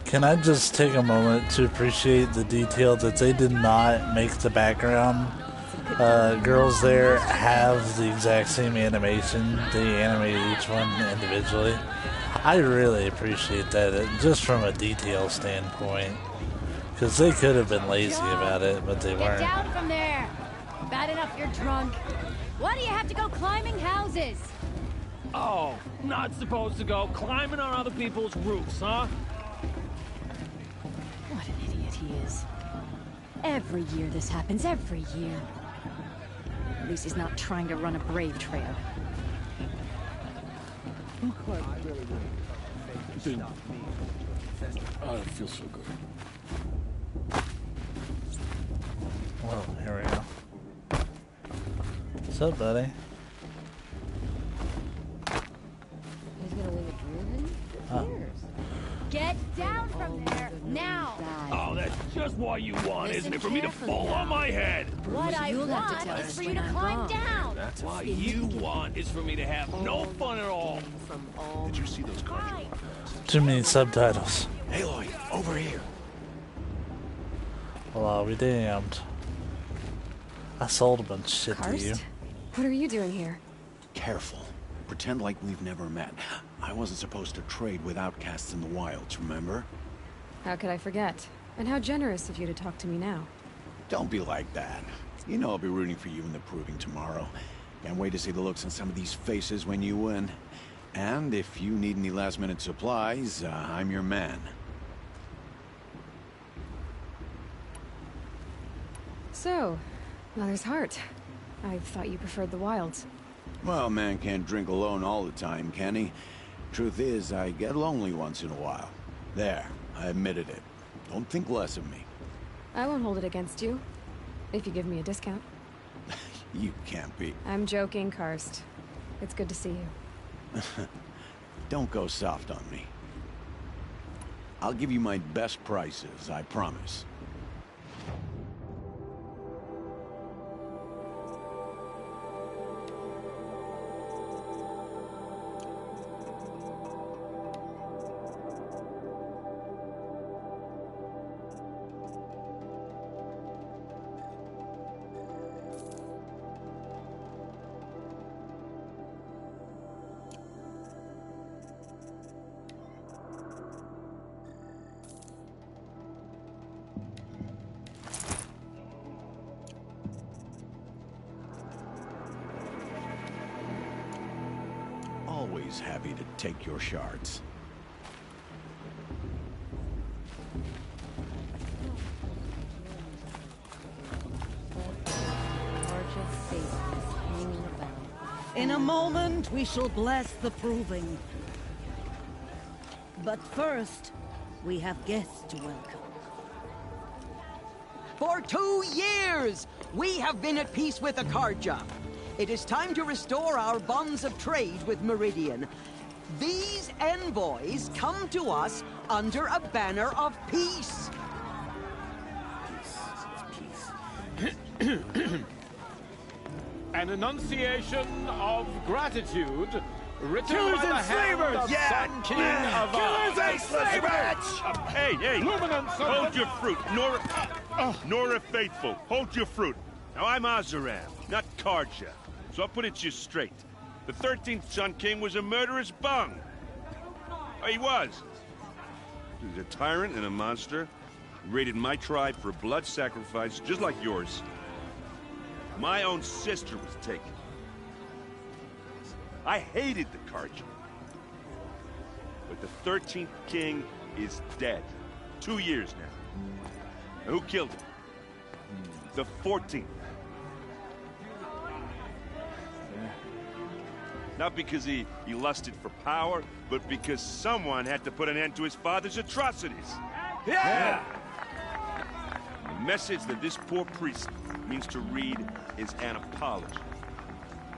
Can I just take a moment to appreciate the detail that they did not make the background girls there have the exact same animation. They animated each one individually. I really appreciate that, just from a detail standpoint. Because they could have been lazy about it, but they weren't. Get down from there! Bad enough you're drunk. Why do you have to go climbing houses? Oh, not supposed to go climbing on other people's roofs, huh? What an idiot he is. Every year this happens, every year. At least he's not trying to run a brave trail. Oh, it feels so good. Well, here we go. What's up, buddy? He's gonna leave it driven? Oh. Get down from there, now! Oh, that's just what you want, isn't it? For me to fall on my head! What I want is for you to climb down! That's what you want is for me to have no fun at all. Did you see those cards? Too many subtitles. Aloy, over here. Well, I'll be damned. I sold a bunch of shit to you. What are you doing here? Careful. Pretend like we've never met. I wasn't supposed to trade with outcasts in the wilds, remember? How could I forget? And how generous of you to talk to me now. Don't be like that. You know I'll be rooting for you in the proving tomorrow. Can't wait to see the looks on some of these faces when you win. And if you need any last-minute supplies, I'm your man. So, Mother's Heart. I thought you preferred the wilds. Well, man can't drink alone all the time, can he? Truth is, I get lonely once in a while. There, I admitted it. Don't think less of me. I won't hold it against you. If you give me a discount. You can't be. I'm joking, Karst. It's good to see you. Don't go soft on me. I'll give you my best prices, I promise. Always happy to take your shards. In a moment, we shall bless the proving. But first, we have guests to welcome. For 2 years, we have been at peace with Akarja. It is time to restore our bonds of trade with Meridian. These envoys come to us under a banner of peace. An enunciation of gratitude written Killers by the and hand slavers! of Yeah! Sun King of Killers and slavers! Hey, hey! Hold your fruit, Nora Faithful. Hold your fruit. Now, I'm Azaram, not Karja. So I'll put it to you straight. The 13th Sun King was a murderous bung. Oh, he was. He was a tyrant and a monster. He raided my tribe for blood sacrifice, just like yours. My own sister was taken. I hated the Karja. But the 13th King is dead. 2 years now. And who killed him? The 14th. Not because he lusted for power, but because someone had to put an end to his father's atrocities. Yeah! The message that this poor priest means to read is an apology.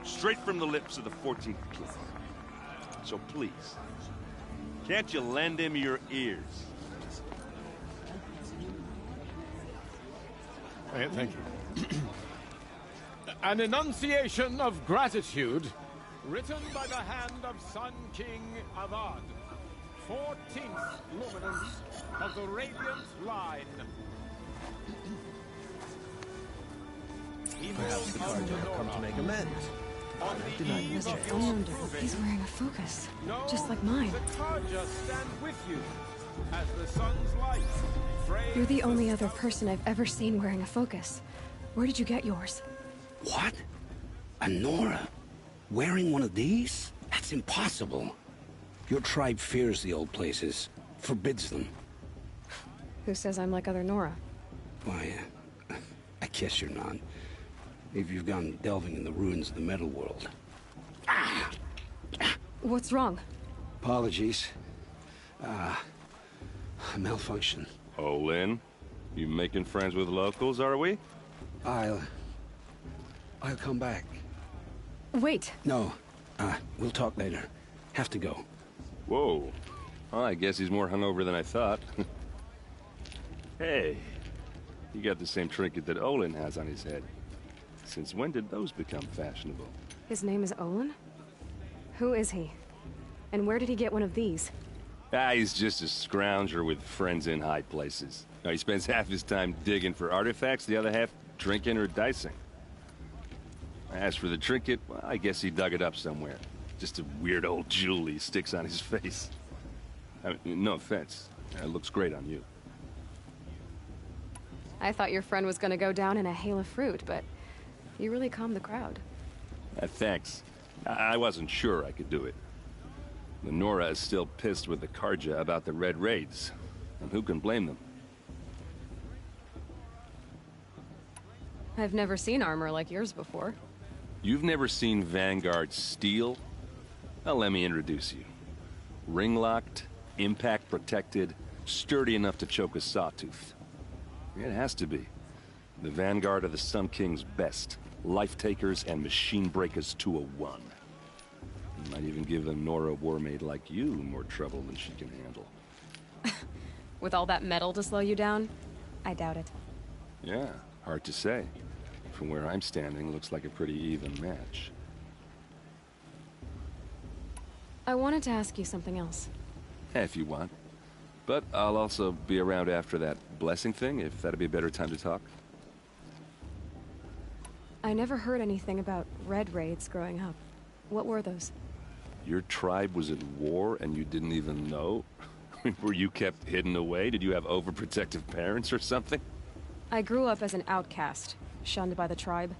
Straight from the lips of the 14th King. So please, can't you lend him your ears? Thank you. An enunciation of gratitude written by the hand of Sun King Avad. 14th luminance of the Radiant Line. Perhaps the Carja have come to make amends. Mr. Unknown, he's wearing a focus, just like mine. The Carja stand with you as the sun's light frames. You're the only other person I've ever seen wearing a focus. Where did you get yours? What? A Nora? Wearing one of these? That's impossible. Your tribe fears the old places, forbids them. Who says I'm like other Nora? Why, I guess you're not. Maybe you've gone delving in the ruins of the metal world. What's wrong? Apologies. A malfunction. Olin, you making friends with locals, are we? I'll come back. Wait. No, we'll talk later. Have to go. Whoa. Well, I guess he's more hungover than I thought. Hey, you got the same trinket that Olin has on his head. Since when did those become fashionable? His name is Olin? Who is he? And where did he get one of these? He's just a scrounger with friends in high places. He spends half his time digging for artifacts, the other half drinking or dicing. As for the trinket, well, I guess he dug it up somewhere. Just a weird old jewel he sticks on his face. I mean, no offense. It looks great on you. I thought your friend was gonna go down in a hail of fruit, but you really calmed the crowd. Thanks. I wasn't sure I could do it. The Nora is still pissed with the Carja about the Red Raids. And who can blame them? I've never seen armor like yours before. You've never seen Vanguard steel? Well, let me introduce you. Ring-locked, impact-protected, sturdy enough to choke a sawtooth. It has to be. The Vanguard of the Sun King's best. Life-takers and machine-breakers to a one. You might even give a Nora warmaid like you more trouble than she can handle. With all that metal to slow you down? I doubt it. Yeah, hard to say. From where I'm standing, looks like a pretty even match. I wanted to ask you something else. If you want. But I'll also be around after that blessing thing, if that'd be a better time to talk. I never heard anything about Red Raids growing up. What were those? Your tribe was at war and you didn't even know? Were you kept hidden away? Did you have overprotective parents or something? I grew up as an outcast, shunned by the tribe.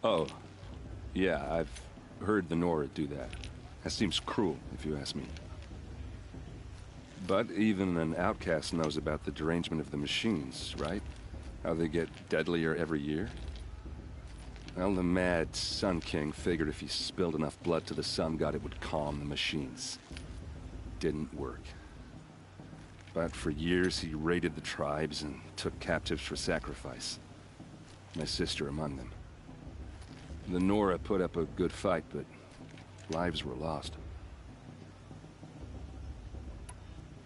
Oh, yeah, I've heard the Nora do that. That seems cruel, if you ask me. But even an outcast knows about the derangement of the machines, right? How they get deadlier every year? Well, the mad Sun King figured if he spilled enough blood to the Sun God, it would calm the machines. Didn't work. But for years, he raided the tribes and took captives for sacrifice. My sister among them. The Nora put up a good fight, but lives were lost.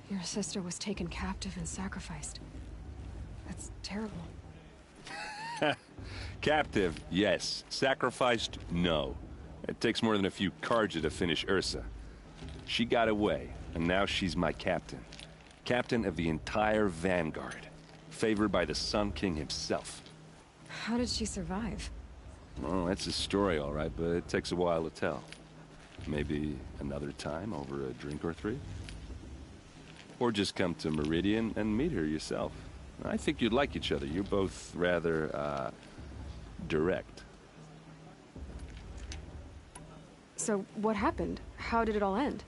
Your sister was taken captive and sacrificed. That's terrible. Captive, yes. Sacrificed, no. It takes more than a few Carja to finish Ursa. She got away, and now she's my captain. Captain of the entire Vanguard. Favored by the Sun King himself. How did she survive? Well, that's a story, all right, but it takes a while to tell. Maybe another time over a drink or three? Or just come to Meridian and meet her yourself. I think you'd like each other. You're both rather, direct. So, what happened? How did it all end?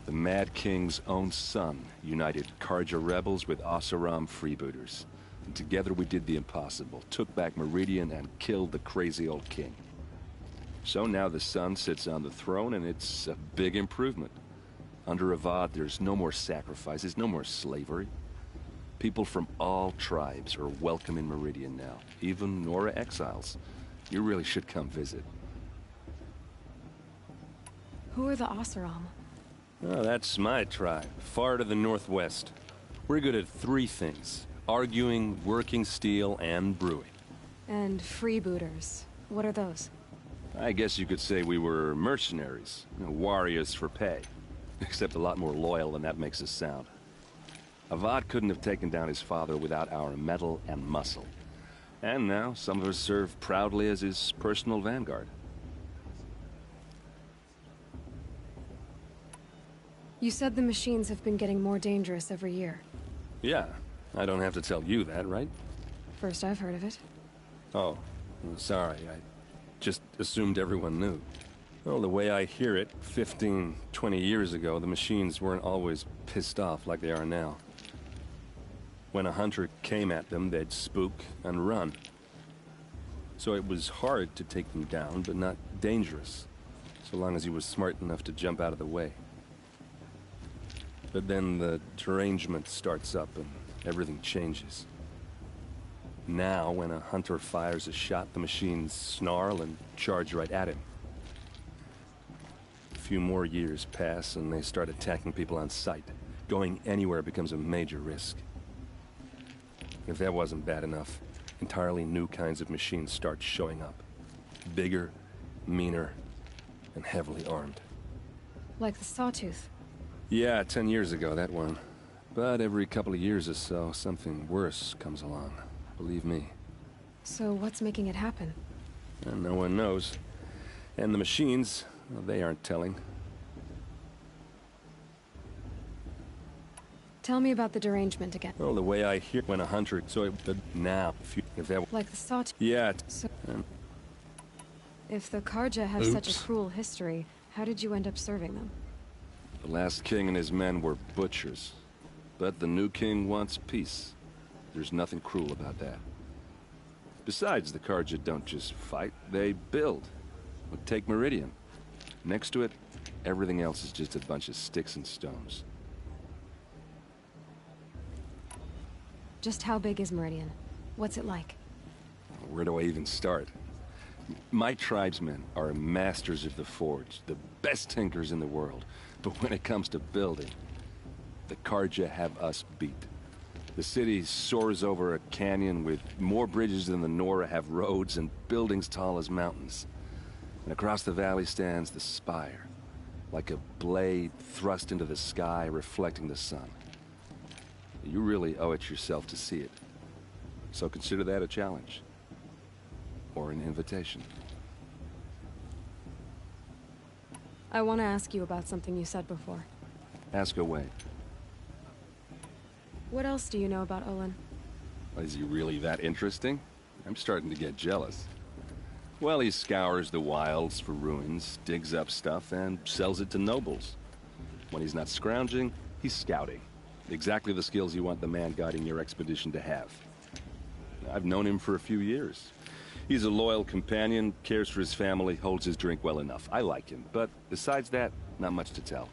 The Mad King's own son united Carja rebels with Oseram freebooters. And together we did the impossible, took back Meridian and killed the crazy old king. So now the son sits on the throne and it's a big improvement. Under Avad, there's no more sacrifices, no more slavery. People from all tribes are welcome in Meridian now, even Nora exiles. You really should come visit. Who are the Oseram? Oh, that's my tribe, far to the northwest. We're good at three things: arguing, working steel, and brewing. And freebooters. What are those? I guess you could say we were mercenaries, warriors for pay. except a lot more loyal than that makes us sound. Avad couldn't have taken down his father without our metal and muscle. And now, some of us serve proudly as his personal vanguard. You said the machines have been getting more dangerous every year. Yeah, I don't have to tell you that, right? First I've heard of it. Oh, sorry, I just assumed everyone knew. Well, the way I hear it, 15, 20 years ago, the machines weren't always pissed off like they are now. When a hunter came at them, they'd spook and run. So it was hard to take them down, but not dangerous, so long as he was smart enough to jump out of the way. But then the derangement starts up and everything changes. Now, when a hunter fires a shot, the machines snarl and charge right at him. A few more years pass and they start attacking people on sight. Going anywhere becomes a major risk. If that wasn't bad enough, entirely new kinds of machines start showing up. Bigger, meaner, and heavily armed. Like the Sawtooth. Yeah, 10 years ago, that one. But every couple of years or so, something worse comes along. Believe me. So what's making it happen? And no one knows. And the machines, well, they aren't telling. Tell me about the derangement again. Well, the way I hear when a hunter... but now, if that... Like the Sawtooth? Yeah. So, if the Karja have such a Oops. cruel history, how did you end up serving them? The last king and his men were butchers. But the new king wants peace. There's nothing cruel about that. Besides, the Karja don't just fight, they build. Well, take Meridian. Next to it, everything else is just a bunch of sticks and stones. Just how big is Meridian? What's it like? Where do I even start? My tribesmen are masters of the forge, the best tinkers in the world. But when it comes to building, the Karja have us beat. The city soars over a canyon with more bridges than the Nora have roads and buildings tall as mountains. And across the valley stands the spire, like a blade thrust into the sky reflecting the sun. You really owe it yourself to see it. So consider that a challenge. Or an invitation. I want to ask you about something you said before. Ask away. What else do you know about Olin? Is he really that interesting? I'm starting to get jealous. Well, he scours the wilds for ruins, digs up stuff, and sells it to nobles. When he's not scrounging, he's scouting. Exactly the skills you want the man guiding your expedition to have. I've known him for a few years. He's a loyal companion, cares for his family, holds his drink well enough. I like him, but besides that, not much to tell.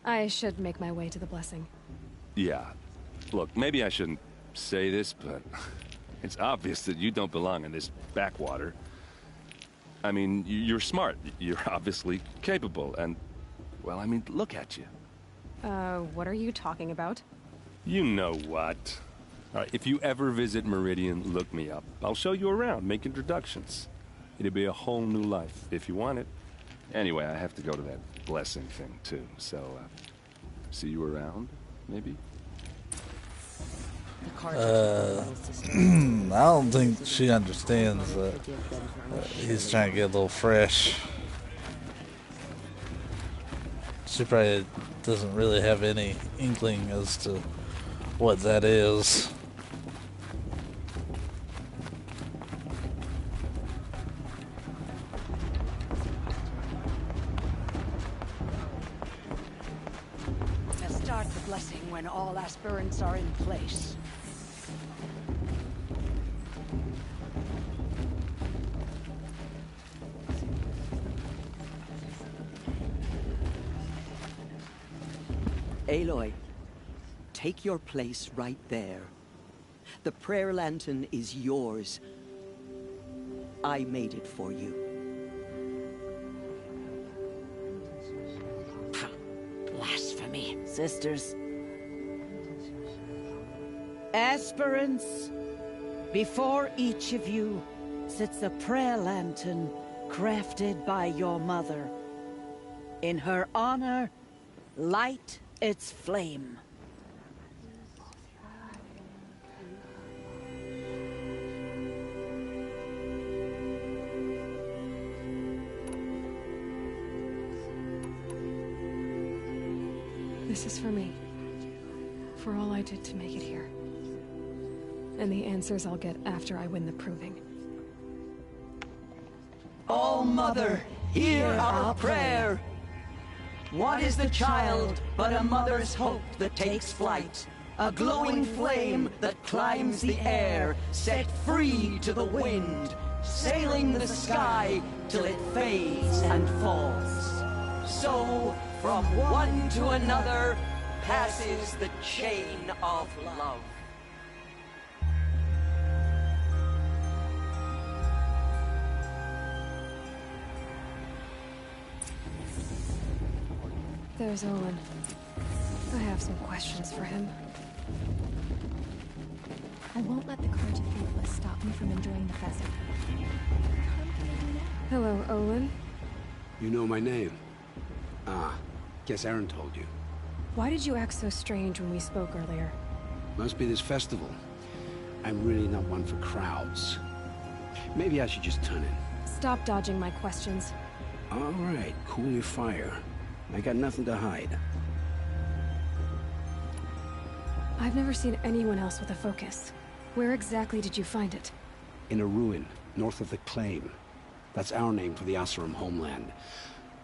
I should make my way to the blessing. Yeah. Look, maybe I shouldn't say this, but it's obvious that you don't belong in this backwater. I mean, you're smart. You're obviously capable, and, well, I mean, look at you. What are you talking about? You know what. All right, if you ever visit Meridian, look me up. I'll show you around, make introductions. It'll be a whole new life, if you want it. Anyway, I have to go to that blessing thing, too. So, see you around, maybe? I don't think she understands that he's trying to get a little fresh. She probably doesn't really have any inkling as to what that is. To start the blessing when all aspirants are in place. Aloy, take your place right there. The prayer lantern is yours. I made it for you. Blasphemy. Sisters. Aspirants, before each of you sits a prayer lantern crafted by your mother, In her honor, light its flame. This is for me. For all I did to make it here. And the answers I'll get after I win the proving. All Mother, hear our prayer. What is the child but a mother's hope that takes flight? A glowing flame that climbs the air, set free to the wind, sailing the sky till it fades and falls. So, from one to another, passes the chain of love. There's Olin. I have some questions for him. I won't let the courage of faithless stop me from enjoying the festival. Hello, Olin. You know my name? Ah, guess Aaron told you. Why did you act so strange when we spoke earlier? Must be this festival. I'm really not one for crowds. Maybe I should just turn in. Stop dodging my questions. All right, cool your fire. I got nothing to hide. I've never seen anyone else with a focus. Where exactly did you find it? In a ruin, north of the Claim. That's our name for the Oseram homeland.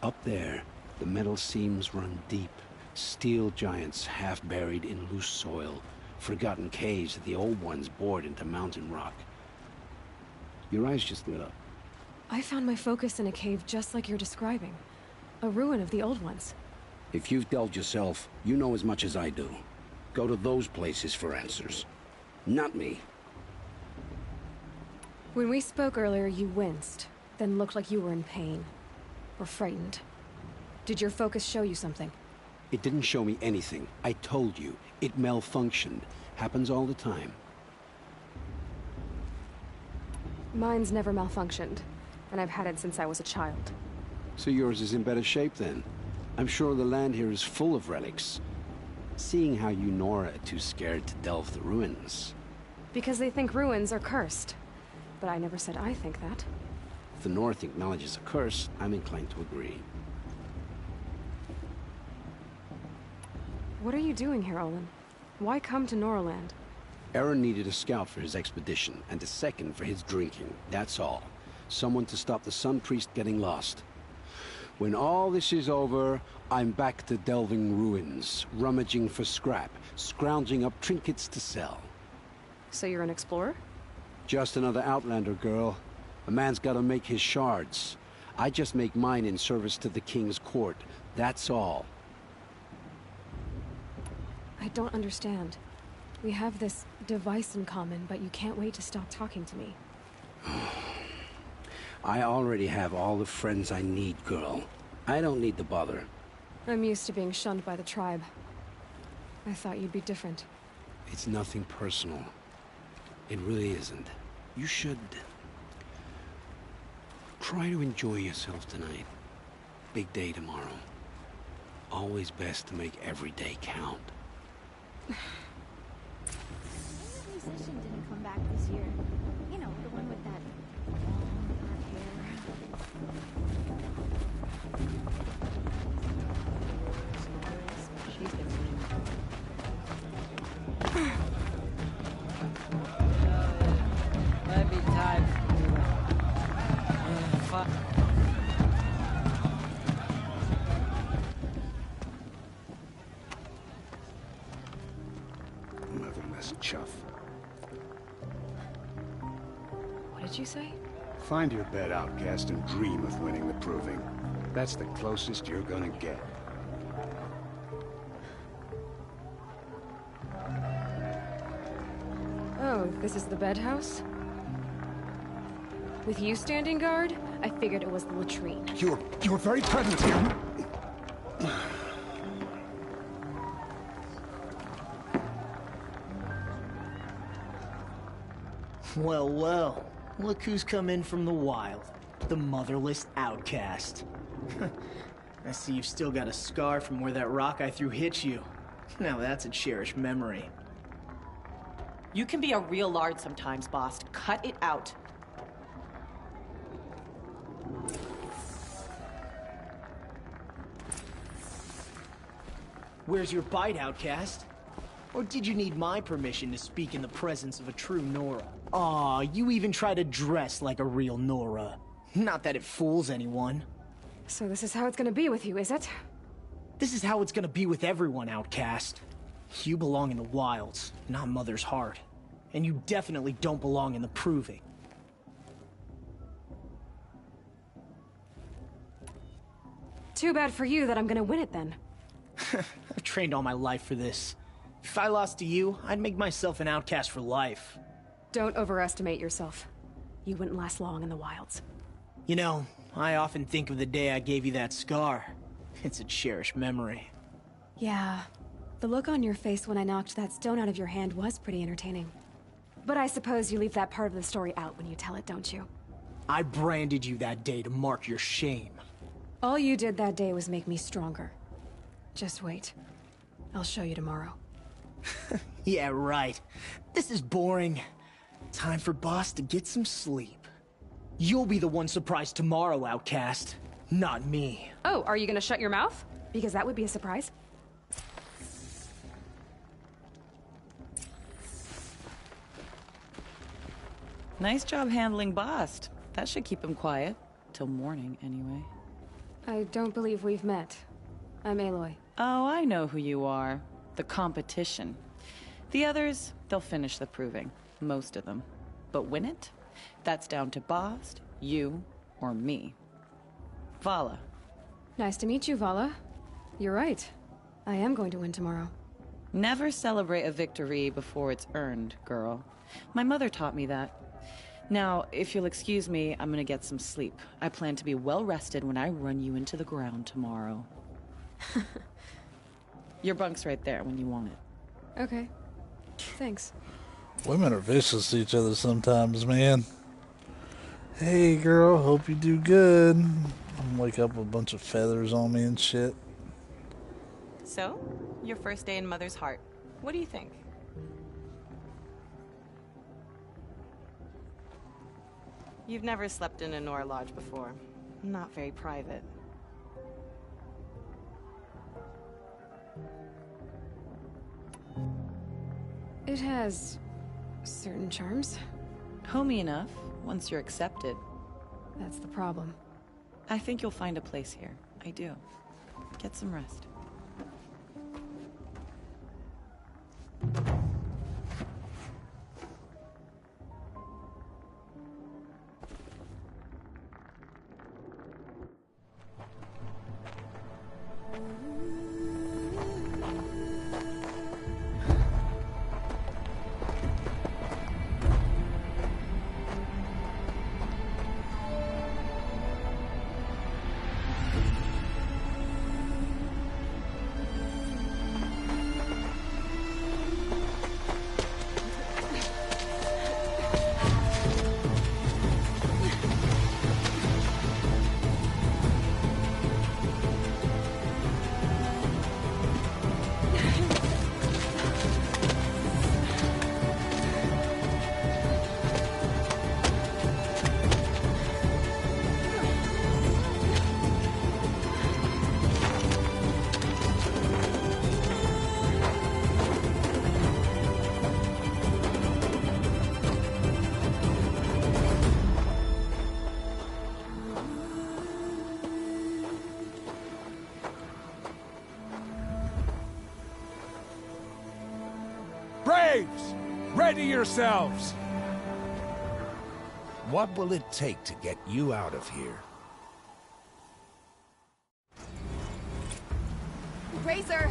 Up there, the metal seams run deep. Steel giants half buried in loose soil. Forgotten caves that the old ones bored into mountain rock. Your eyes just lit up. I found my focus in a cave just like you're describing. A ruin of the old ones. If you've delved yourself, you know as much as I do. Go to those places for answers. Not me. When we spoke earlier, you winced, then looked like you were in pain. Or frightened. Did your focus show you something? It didn't show me anything. I told you. It malfunctioned. Happens all the time. Mine's never malfunctioned, and I've had it since I was a child. So yours is in better shape then. I'm sure the land here is full of relics. Seeing how you Nora are too scared to delve the ruins. Because they think ruins are cursed. But I never said I think that. If the North acknowledges a curse, I'm inclined to agree. What are you doing here, Olin? Why come to Noraland? Aaron needed a scout for his expedition, and a second for his drinking. That's all. Someone to stop the Sun Priest getting lost. When all this is over, I'm back to delving ruins, rummaging for scrap, scrounging up trinkets to sell. So you're an explorer? Just another Outlander, girl. A man's gotta make his shards. I just make mine in service to the King's court. That's all. I don't understand. We have this device in common, but you can't wait to stop talking to me. I already have all the friends I need, girl. I don't need the bother. I'm used to being shunned by the tribe. I thought you'd be different. It's nothing personal. It really isn't. You should... try to enjoy yourself tonight. Big day tomorrow. Always best to make every day count. Musician didn't come back this year. You know, the one with that long Might be time for Motherless chuff. What did you say? Find your bed, outcast, and dream of winning the proving. That's the closest you're gonna get. Oh, this is the bedhouse? With you standing guard, I figured it was the latrine. You're very present here. Well, well. Look who's come in from the wild. The motherless outcast. I see you've still got a scar from where that rock I threw hit you. Now that's a cherished memory. You can be a real lard sometimes, boss. Cut it out. Where's your bite, outcast? Or did you need my permission to speak in the presence of a true Nora? Aw, you even try to dress like a real Nora. Not that it fools anyone. So this is how it's gonna be with you, is it? This is how it's gonna be with everyone, outcast. You belong in the wilds, not Mother's heart. And you definitely don't belong in the proving. Too bad for you that I'm gonna win it then. I've trained all my life for this. If I lost to you, I'd make myself an outcast for life. Don't overestimate yourself. You wouldn't last long in the wilds. You know, I often think of the day I gave you that scar. It's a cherished memory. Yeah. The look on your face when I knocked that stone out of your hand was pretty entertaining. But I suppose you leave that part of the story out when you tell it, don't you? I branded you that day to mark your shame. All you did that day was make me stronger. Just wait. I'll show you tomorrow. Yeah, right. This is boring. Time for Boss to get some sleep. You'll be the one surprised tomorrow, outcast. Not me. Oh, are you gonna shut your mouth? Because that would be a surprise. Nice job handling Bast. That should keep him quiet. Till morning, anyway. I don't believe we've met. I'm Aloy. Oh, I know who you are. The competition. The others, they'll finish the proving. Most of them. But win it? That's down to Bast, you, or me. Vala. Nice to meet you, Vala. You're right. I am going to win tomorrow. Never celebrate a victory before it's earned, girl. My mother taught me that. Now, if you'll excuse me, I'm gonna get some sleep. I plan to be well rested when I run you into the ground tomorrow. Your bunk's right there when you want it. Okay. Thanks. Women are vicious to each other sometimes, man. Hey, girl, hope you do good. Wake up with a bunch of feathers on me and shit. So, your first day in Mother's heart. What do you think? You've never slept in a Nora lodge before. Not very private. It has certain charms. Homey enough, once you're accepted. That's the problem. I think you'll find a place here. I do. Get some rest. Braves! Ready yourselves! What will it take to get you out of here? Razor!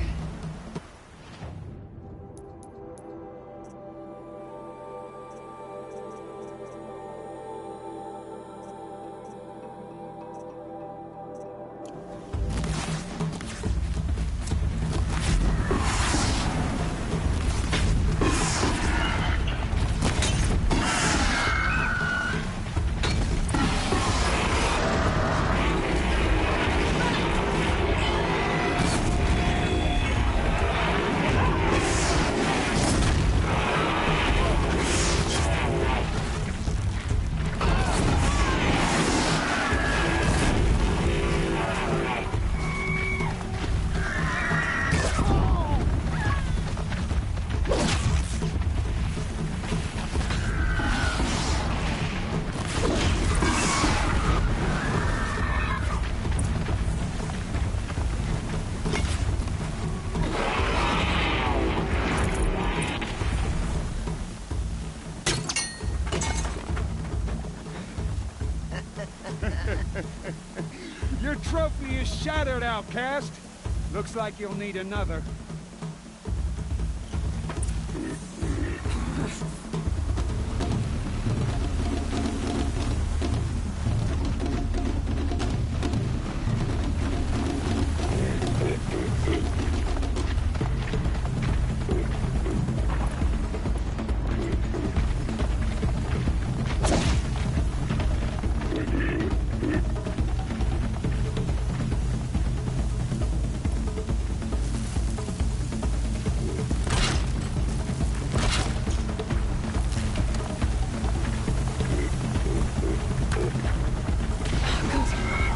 outcast. Looks like you'll need another.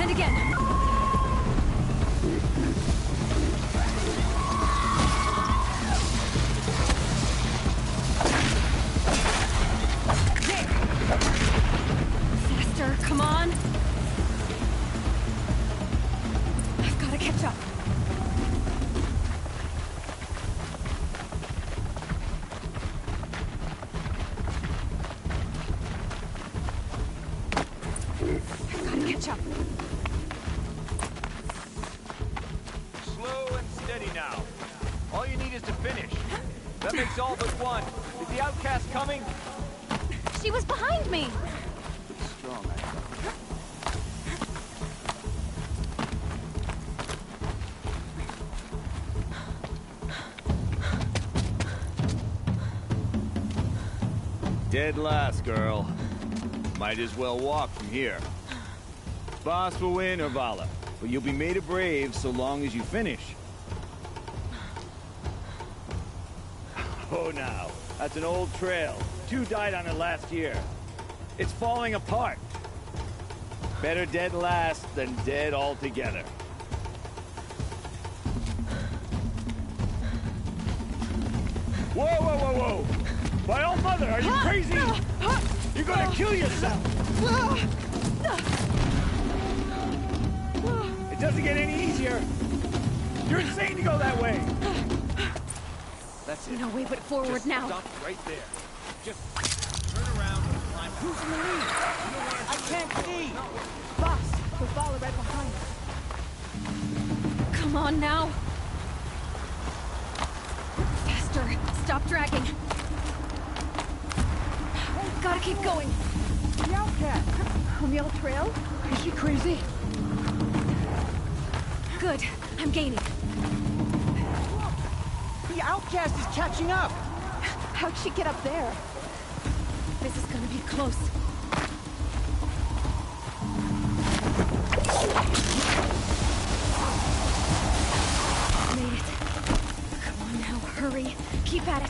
And again. Faster, come on. I've got to catch up. I've got to catch up. Slow and steady now. All you need is to finish. That makes all but one. Is the outcast coming? She was behind me. Strong, Dead last, girl. Might as well walk from here. Boss will win or Vala, but you'll be made a brave so long as you finish. Oh, now. That's an old trail. 2 died on it last year. It's falling apart. Better dead last than dead altogether. Whoa, whoa, whoa, whoa! My old mother, are you crazy? You're gonna kill yourself! It doesn't get any easier! You're insane to go that way! That's it. No way but forward Just now. Stop right there. Just turn around and climb. Who's in the lead? I can't see! Boss, the Vala right behind us. Come on now. Faster. Stop dragging. Gotta keep going. The outcast! On the old trail? Is she crazy? Good. I'm gaining. The outcast is catching up! How'd she get up there? This is gonna be close. Made it. Come on now, hurry. Keep at it.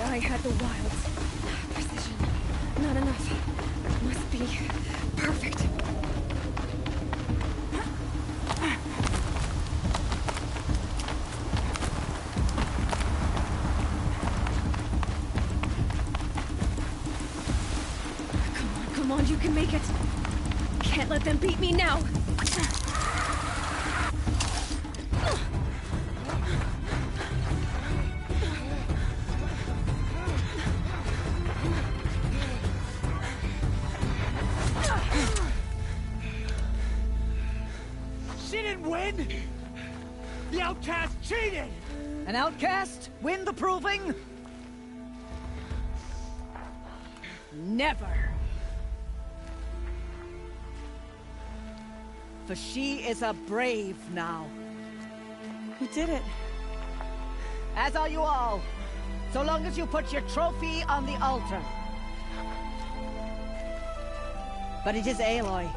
I had the wilds. Precision. Not enough. Must be perfect. Come on, you can make it. Can't let them beat me now. The outcast cheated! An outcast? Win the proving? Never. For she is a brave now. We did it. As are you all. So long as you put your trophy on the altar. But it is Aloy.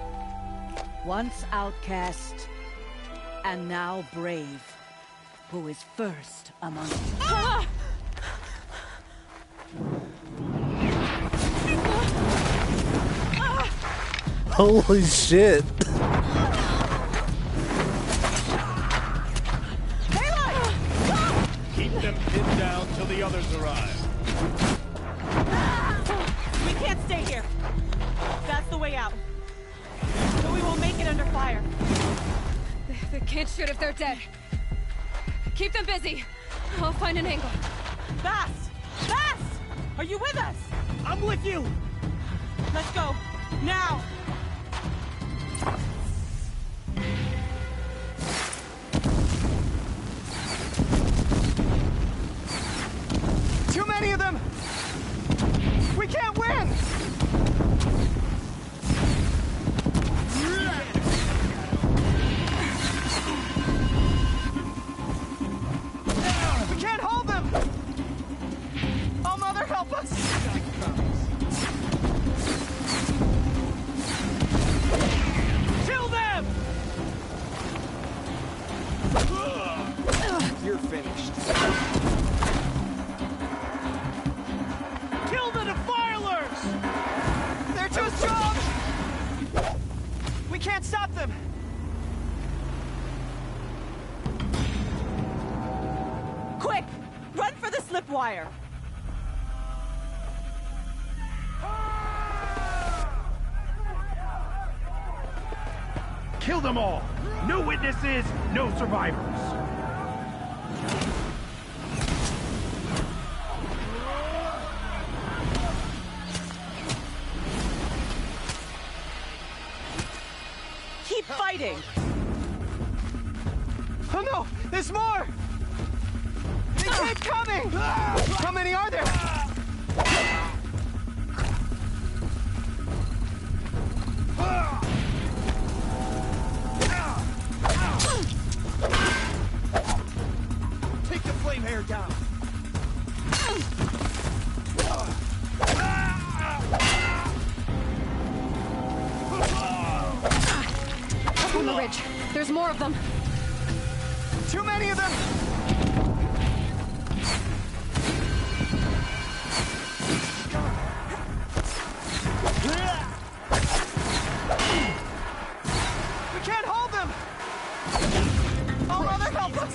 Once outcast, and now brave, who is first among you. Ah! Holy shit! Keep them pinned down till the others arrive. We out. So we won't make it under fire. They can't shoot if they're dead. Keep them busy. I'll find an angle. Bass! Bass! Are you with us? I'm with you! Let's go. Now! Too many of them! We can't win! We can't hold them! Oh, Mother, help us! Kill them! You're finished. Kill the defilers! They're too strong! We can't stop them! Quick! Run for the slipwire! Kill them all! No witnesses, no survivors! Keep fighting! Oh no! There's more! They keep coming! How many are there? Take the flame hair down! Up on the ridge. There's more of them. Too many of them! We can't hold them! Oh, Mother, help us!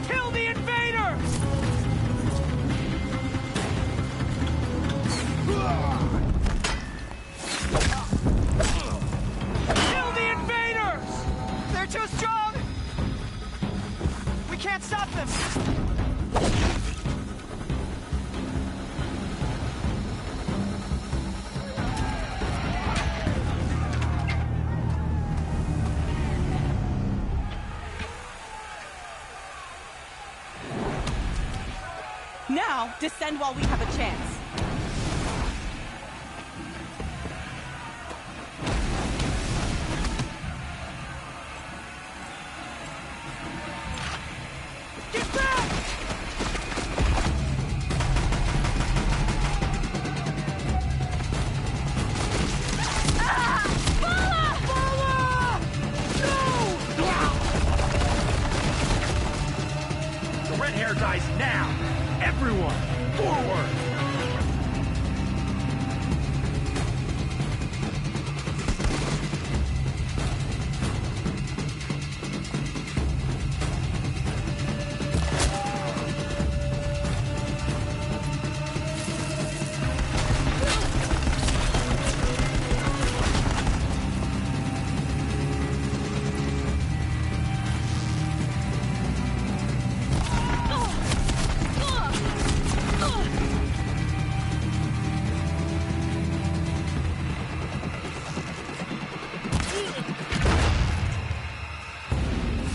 Kill the invaders! Kill the invaders! They're too strong! We can't stop them! Now, descend while we have a chance. Get back! The red hair dies now! Everyone, forward!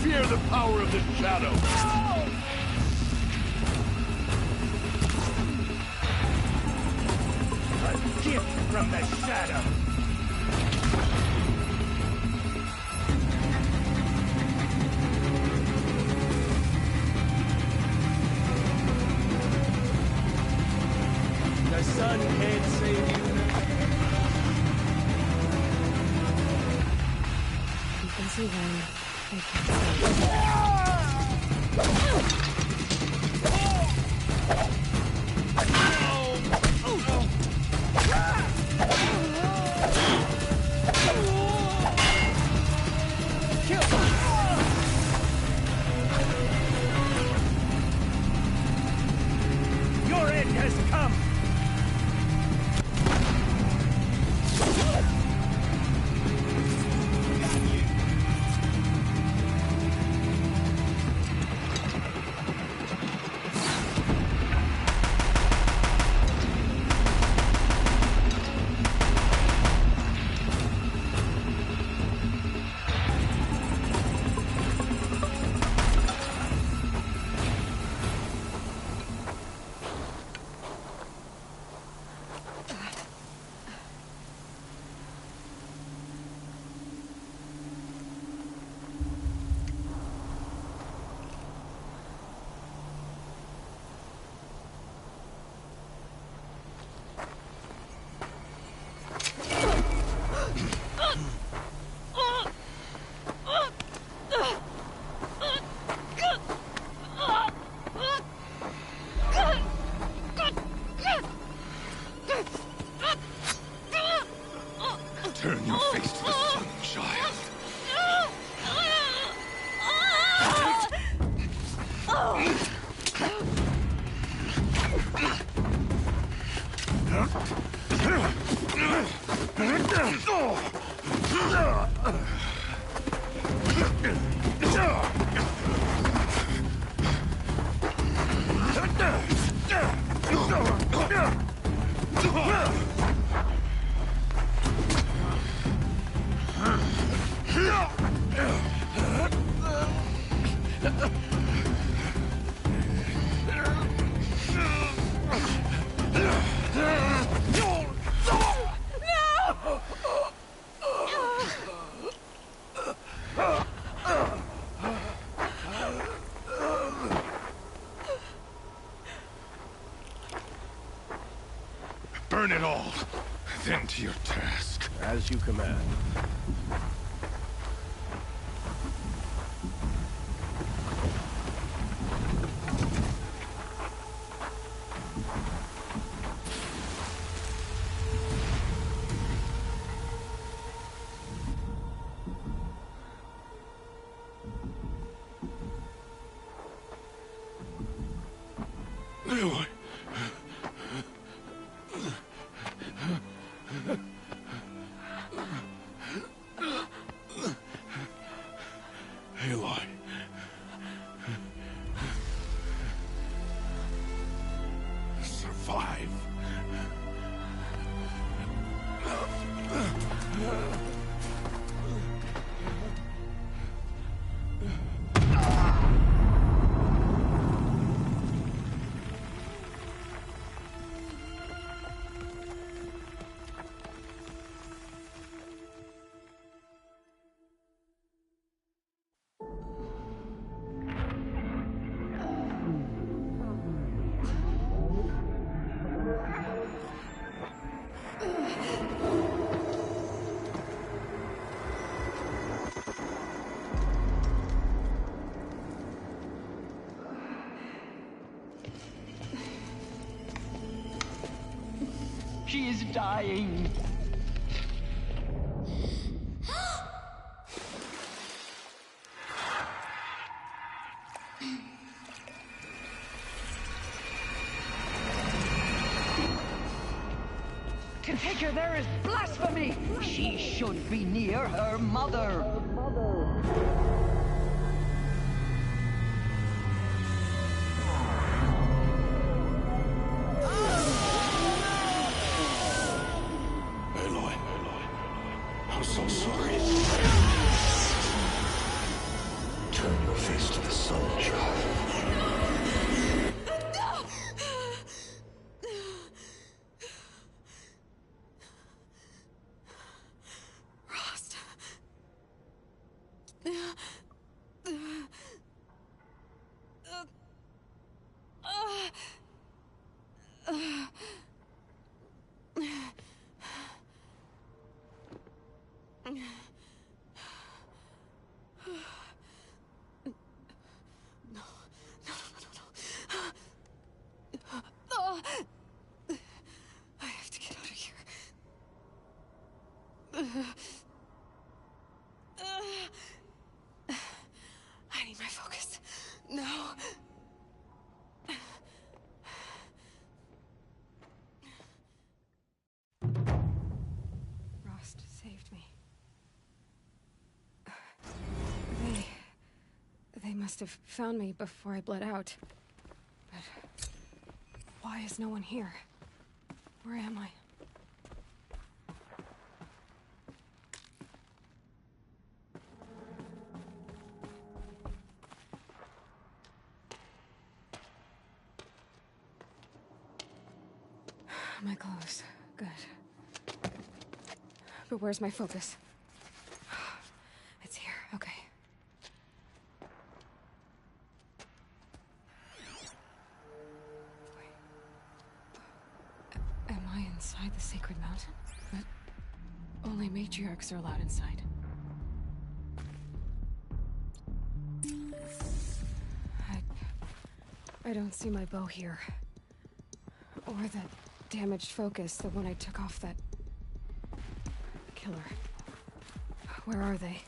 Fear the power of the shadow! A gift from the shadow! The sun can't save you. You can see them. They can't see. You're Turn your face to the sun, child. Burn it all, then to your task. As you command. Aloy. Aloy. Survive. She is dying. To take her there is blasphemy. She should be near her mother. Aloy. I'm so sorry. Turn your face to the sun, child. I have to get out of here. I need my focus. No. Rost saved me. They must have found me before I bled out. But why is no one here? Where am I? My clothes. Good. But where's my focus? It's here. Okay. Am I inside the sacred mountain? But only matriarchs are allowed inside. I don't see my bow here. Or that damaged focus, the one I took off that killer. Where are they?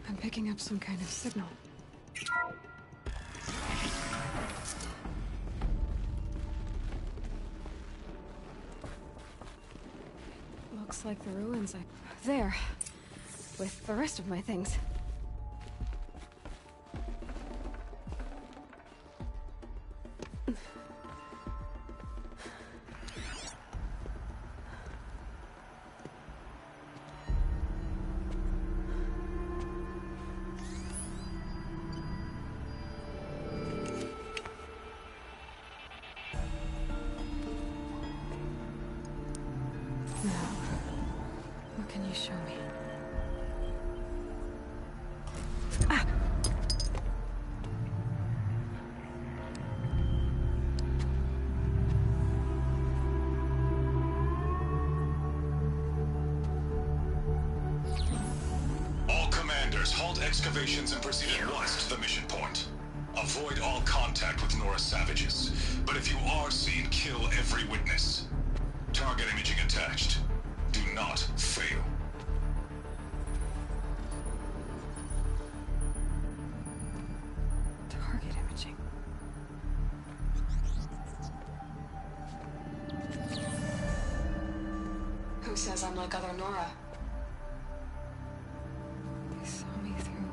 I'm picking up some kind of signal. Looks like the ruins there, with the rest of my things. What can you show me? Ah! All commanders, halt excavations and proceed at once to the mission point. Avoid all contact with Nora savages, but if you are seen, kill every witness. Target imaging attached. Do not fail. Target imaging. Who says I'm like other Nora? They saw me through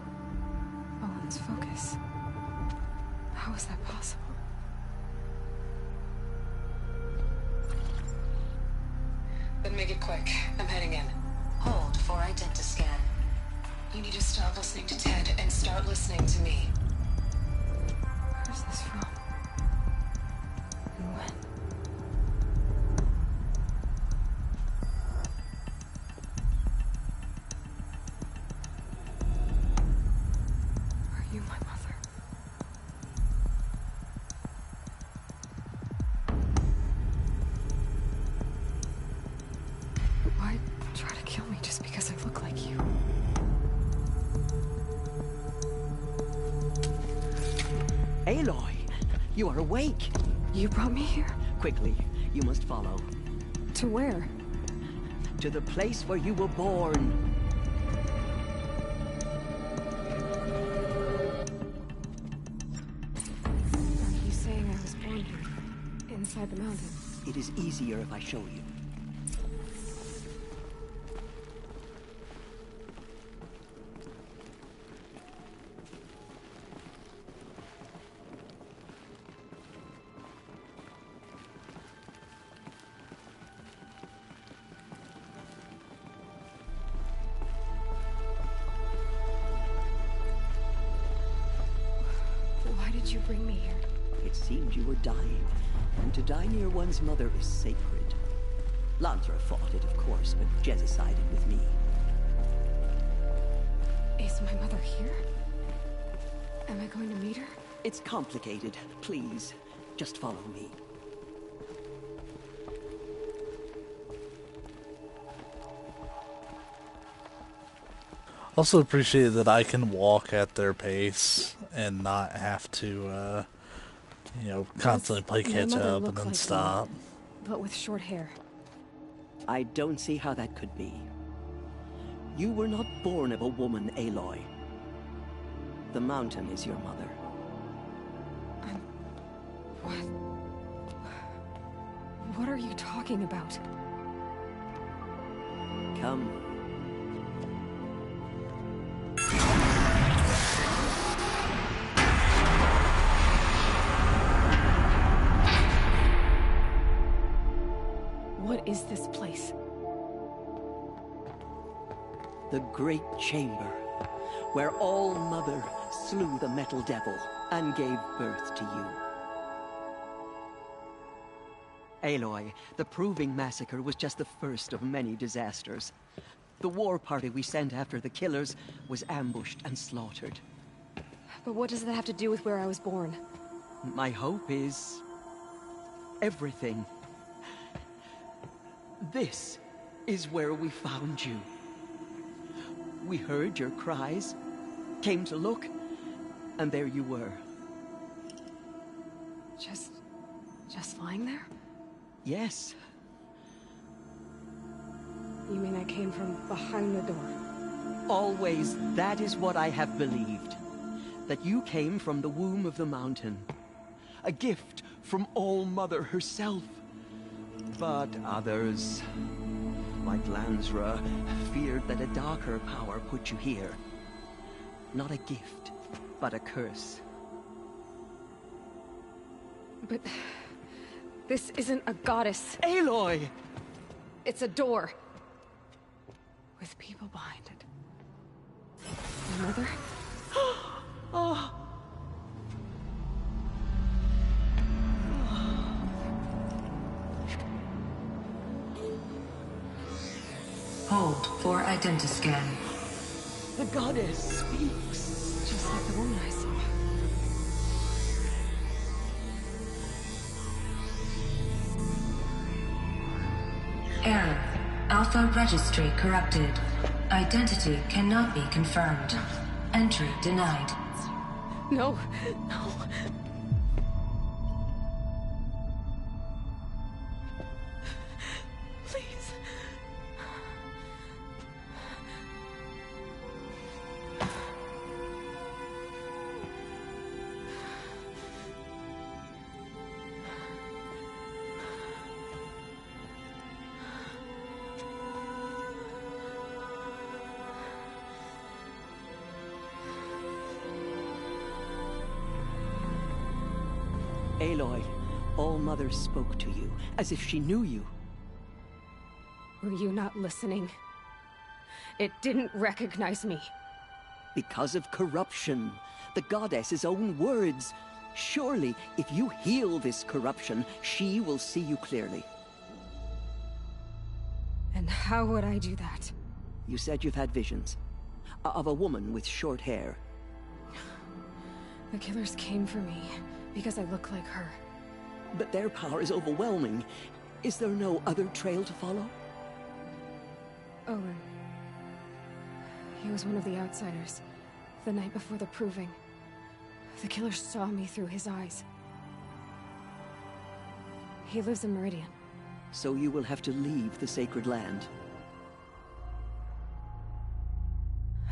Owen's focus. How is that possible? Then make it quick. I'm heading in. Hold for identiscan. You need to stop listening to Ted and start listening to me. Where's this from? And when? Are you my mother? Why try to kill me just because I look like you? Aloy, you are awake. You brought me here? Quickly, you must follow. To where? To the place where you were born. Are you saying I was born here? Inside the mountain? It is easier if I show you. Why did you bring me here? It seemed you were dying, and to die near one's mother is sacred. Lantra fought it, of course, but Jezza sided with me. Is my mother here? Am I going to meet her? It's complicated. Please, just follow me. Also appreciate that I can walk at their pace and not have to, constantly play catch up and then stop. But with short hair. I don't see how that could be. You were not born of a woman, Aloy. The mountain is your mother. What? What are you talking about? Come. What is this place? The Great Chamber, where All-Mother slew the Metal Devil and gave birth to you. Aloy, the Proving Massacre was just the first of many disasters. The war party we sent after the killers was ambushed and slaughtered. But what does that have to do with where I was born? My hope is everything. This is where we found you. We heard your cries, came to look, And there you were. Just lying there? Yes. You mean I came from behind the door? Always, that is what I have believed. That you came from the womb of the mountain. A gift from All-Mother herself. But others, like Lansra, feared that a darker power put you here. Not a gift, but a curse. But this isn't a goddess. Aloy! It's a door. With people behind it. My mother? Oh. Hold for identiscan. The goddess speaks. Just like the woman I saw. Error. Alpha registry corrupted. Identity cannot be confirmed. Entry denied. No, no. Please. Aloy, All-Mother spoke to you, as if she knew you. Were you not listening? It didn't recognize me. Because of corruption. The goddess's own words. Surely, if you heal this corruption, she will see you clearly. And how would I do that? You said you've had visions. Of a woman with short hair. The killers came for me because I look like her. But their power is overwhelming. Is there no other trail to follow? Owen. He was one of the outsiders. The night before the proving. The killers saw me through his eyes. He lives in Meridian. So you will have to leave the sacred land.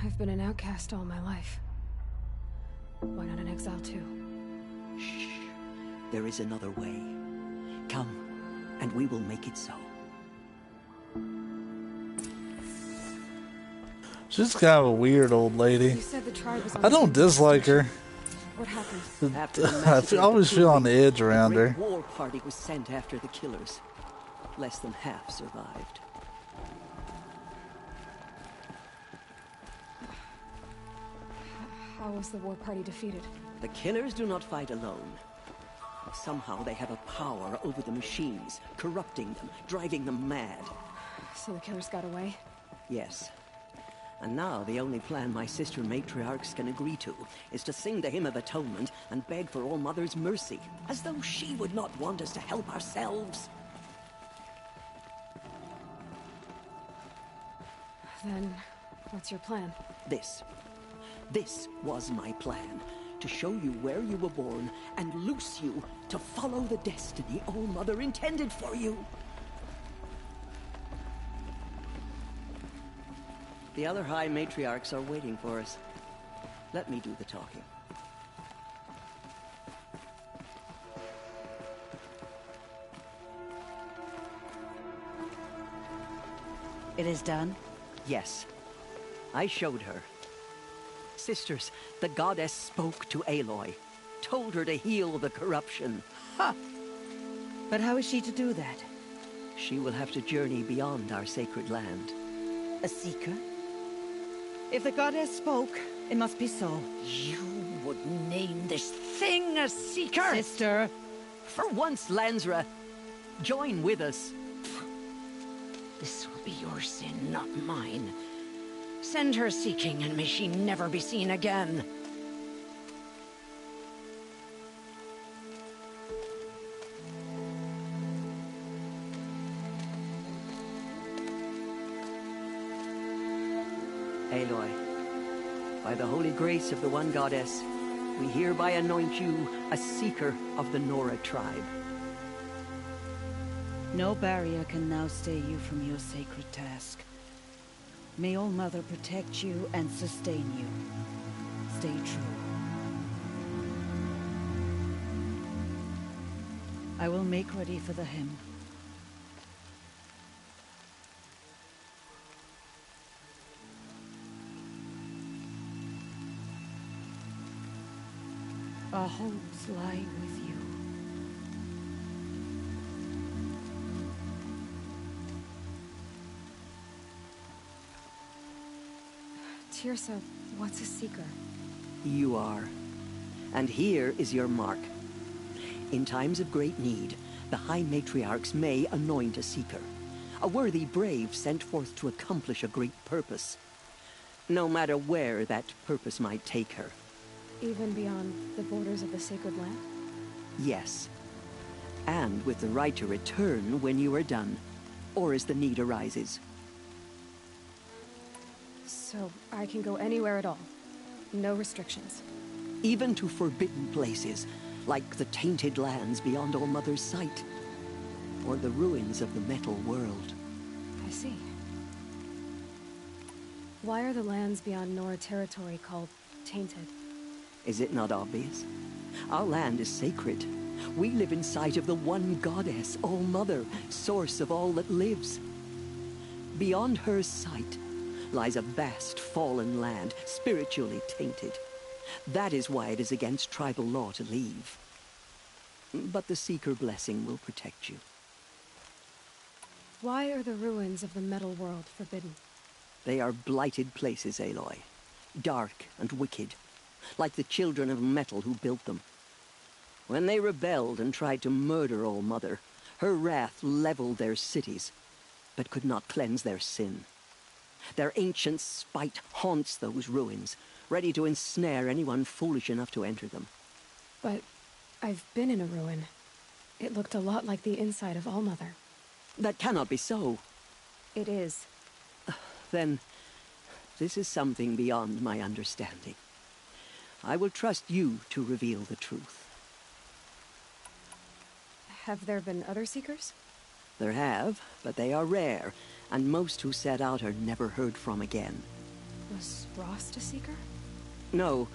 I've been an outcast all my life. Why not an exile too? Shh. There is another way. Come, and we will make it so. She's kind of a weird old lady. You said the tribe was on I don't dislike her. What happened? After I always feel on the edge around a great her. war party was sent after the killers. Less than half survived. How was the war party defeated? The killers do not fight alone. Somehow they have a power over the machines, corrupting them, driving them mad. So the killers got away? Yes. And now the only plan my sister matriarchs can agree to is to sing the Hymn of Atonement and beg for All-Mother's mercy, as though she would not want us to help ourselves. Then, what's your plan? This was my plan. To show you where you were born and loose you to follow the destiny All-Mother intended for you. The other High Matriarchs are waiting for us. Let me do the talking. It is done? Yes. I showed her. Sisters, the goddess spoke to Aloy. Told her to heal the corruption. Ha! But how is she to do that? She will have to journey beyond our sacred land. A seeker? If the goddess spoke, it must be so. You would name this thing a seeker? Sister! For once, Lansra, join with us. This will be your sin, not mine. Send her seeking, and may she never be seen again. Aloy, by the holy grace of the one goddess, we hereby anoint you a seeker of the Nora tribe. No barrier can now stay you from your sacred task. May All Mother protect you and sustain you. Stay true. I will make ready for the hymn. Our hopes lie with you. Tirsa, what's a seeker? You are. And here is your mark. In times of great need, the High Matriarchs may anoint a seeker. A worthy brave sent forth to accomplish a great purpose. No matter where that purpose might take her. Even beyond the borders of the sacred land? Yes. And with the right to return when you are done, or as the need arises. So, I can go anywhere at all? No restrictions? Even to forbidden places, like the tainted lands beyond All Mother's sight. Or the ruins of the metal world. I see. Why are the lands beyond Nora territory called tainted? Is it not obvious? Our land is sacred. We live in sight of the one goddess, All Mother, source of all that lives. Beyond her sight lies a vast fallen land, spiritually tainted. That is why it is against tribal law to leave. But the Seeker blessing will protect you. Why are the ruins of the metal world forbidden? They are blighted places, Aloy. Dark and wicked. Like the children of metal who built them. When they rebelled and tried to murder All Mother, her wrath leveled their cities, but could not cleanse their sin. Their ancient spite haunts those ruins, ready to ensnare anyone foolish enough to enter them. But I've been in a ruin. It looked a lot like the inside of All Mother. That cannot be so. It is. Then, this is something beyond my understanding. I will trust you to reveal the truth. Have there been other Seekers? There have, but they are rare, and most who set out are never heard from again. Was Rost a Seeker? No,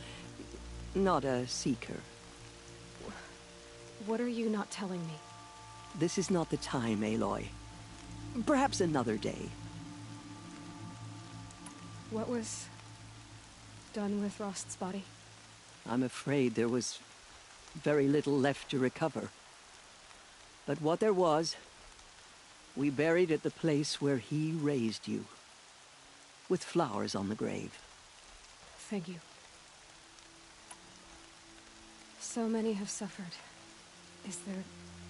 not a Seeker. What are you not telling me? This is not the time, Aloy. Perhaps another day. What was done with Rost's body? I'm afraid there was very little left to recover. But what there was, we buried at the place where he raised you, with flowers on the grave. Thank you. So many have suffered. Is there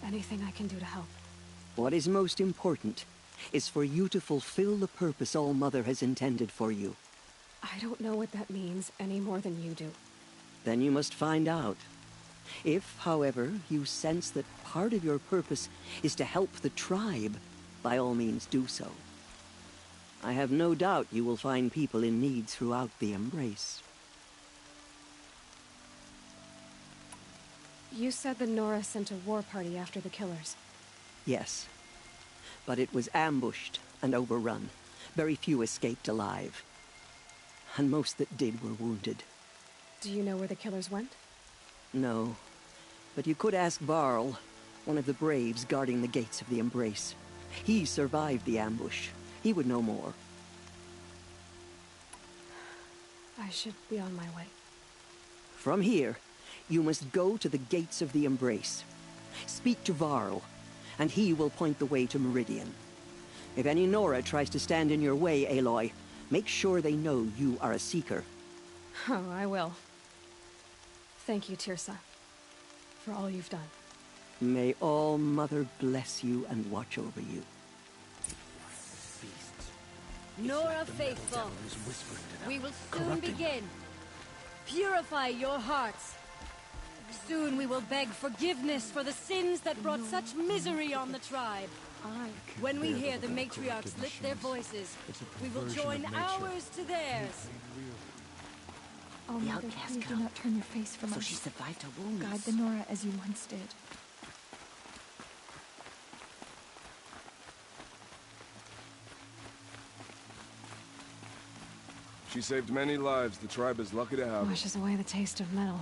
anything I can do to help? What is most important is for you to fulfill the purpose All Mother has intended for you. I don't know what that means any more than you do. Then you must find out. If, however, you sense that part of your purpose is to help the tribe, by all means do so. I have no doubt you will find people in need throughout the Embrace. You said the Nora sent a war party after the killers. Yes. But it was ambushed and overrun. Very few escaped alive. And most that did were wounded. Do you know where the killers went? No. But you could ask Varl, one of the braves guarding the gates of the Embrace. He survived the ambush. He would know more. I should be on my way. From here, you must go to the gates of the Embrace. Speak to Varl, and he will point the way to Meridian. If any Nora tries to stand in your way, Aloy, make sure they know you are a Seeker. Oh, I will. Thank you, Tirsa, for all you've done. May All Mother bless you and watch over you. Nora faithful, we will soon begin. Purify your hearts. Soon we will beg forgiveness for the sins that brought such misery on the tribe. When we hear the matriarchs lift their voices, we will join ours to theirs. Oh, The Mother, outcast please do girl. not turn your face from So us. she survived her wounds. Guide the Nora as you once did. She saved many lives. The tribe is lucky to have her. Washes away the taste of metal.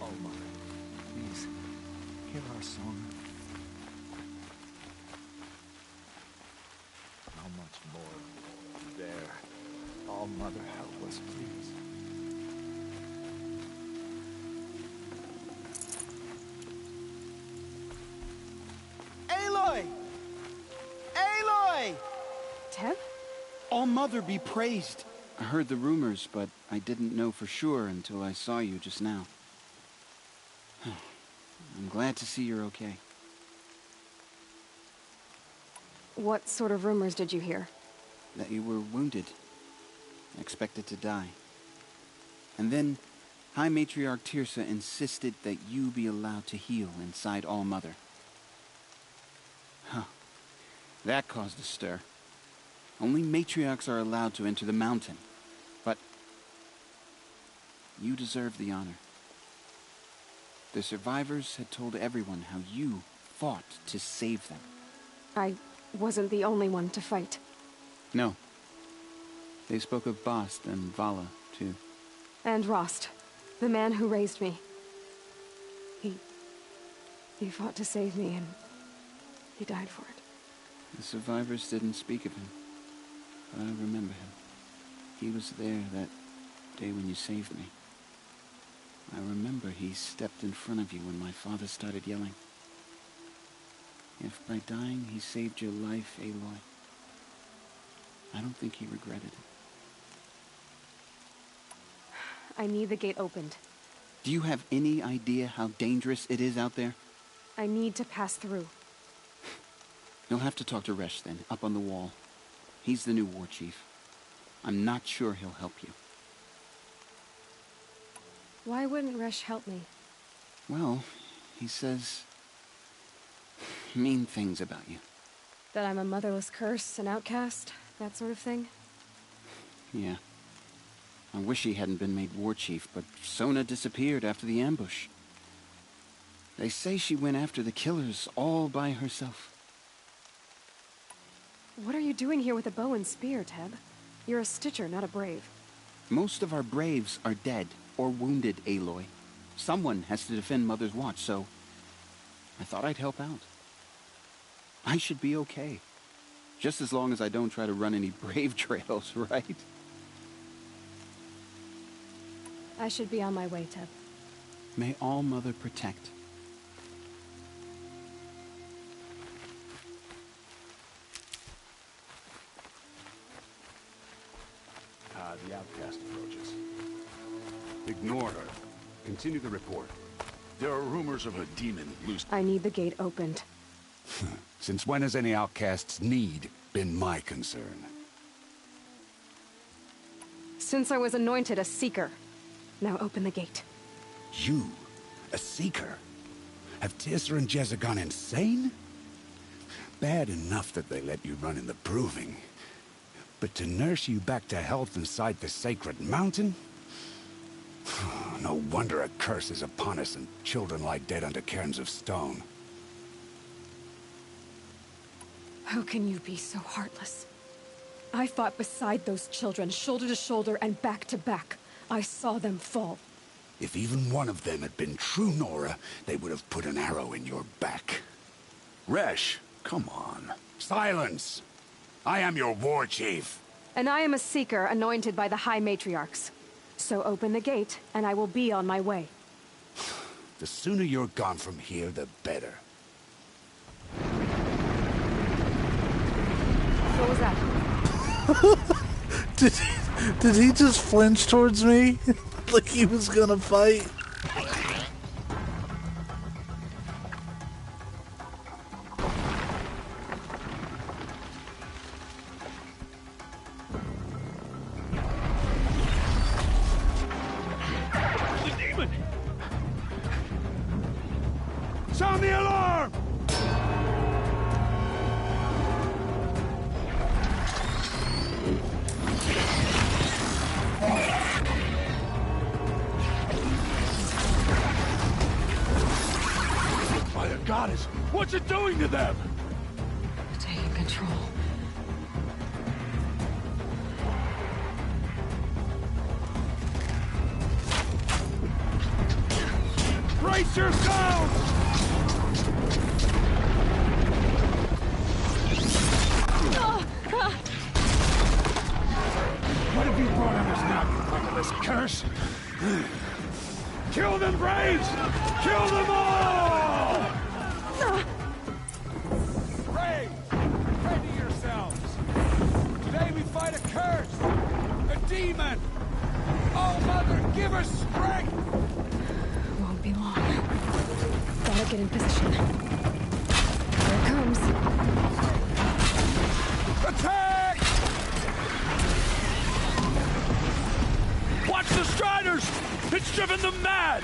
Oh, Mother, please, hear our song. How much more there? Oh, Mother, help us, please. Aloy! Aloy! Teb? All Mother be praised. I heard the rumors, but I didn't know for sure until I saw you just now. I'm glad to see you're okay. What sort of rumors did you hear? That you were wounded. Expected to die. And then, High Matriarch Tirsa insisted that you be allowed to heal inside All Mother. Huh. That caused a stir. Only matriarchs are allowed to enter the mountain. But you deserve the honor. The survivors had told everyone how you fought to save them. I wasn't the only one to fight. No. They spoke of Bast and Vala, too. And Rost, the man who raised me. He fought to save me, and he died for it. The survivors didn't speak of him, but I remember him. He was there that day when you saved me. I remember he stepped in front of you when my father started yelling. If by dying he saved your life, Aloy, I don't think he regretted it. I need the gate opened. Do you have any idea how dangerous it is out there? I need to pass through. You'll have to talk to Resh then, up on the wall. He's the new war chief. I'm not sure he'll help you. Why wouldn't Resh help me? Well, he says mean things about you. That I'm a motherless curse, an outcast, that sort of thing? Yeah. I wish he hadn't been made war chief, but Sona disappeared after the ambush. They say she went after the killers all by herself. What are you doing here with a bow and spear, Teb? You're a Stitcher, not a brave. Most of our braves are dead or wounded, Aloy. Someone has to defend Mother's Watch, so I thought I'd help out. I should be okay. Just as long as I don't try to run any brave trails, right? I should be on my way, Teb. May All Mother protect. The outcast approaches. Ignore her. Continue the report. There are rumors of a demon loose. I need the gate opened. Since when has any outcast's need been my concern? Since I was anointed a seeker. Now open the gate. You? A seeker? Have Tirsa and Jezza gone insane? Bad enough that they let you run in the proving. But to nurse you back to health inside the sacred mountain? No wonder a curse is upon us and children lie dead under cairns of stone. How can you be so heartless? I fought beside those children, shoulder to shoulder and back to back. I saw them fall. If even one of them had been true Nora, they would have put an arrow in your back. Resh, come on. Silence! I am your war chief. And I am a seeker anointed by the High Matriarchs. So open the gate, and I will be on my way. The sooner you're gone from here, the better. What was that? Did he just flinch towards me? Like he was gonna fight? The demon! Sound the alarm! By the goddess, what's it doing to them? Taking control. Brace yourselves! What have you brought on us now, you reckless curse? Kill them, Braves! Kill them all! Braves, ready yourselves. Today we fight a curse, a demon. Oh, Mother, give us strength. Won't be long. Gotta get in position. Here it comes. Attack! Watch the Striders! It's driven them mad!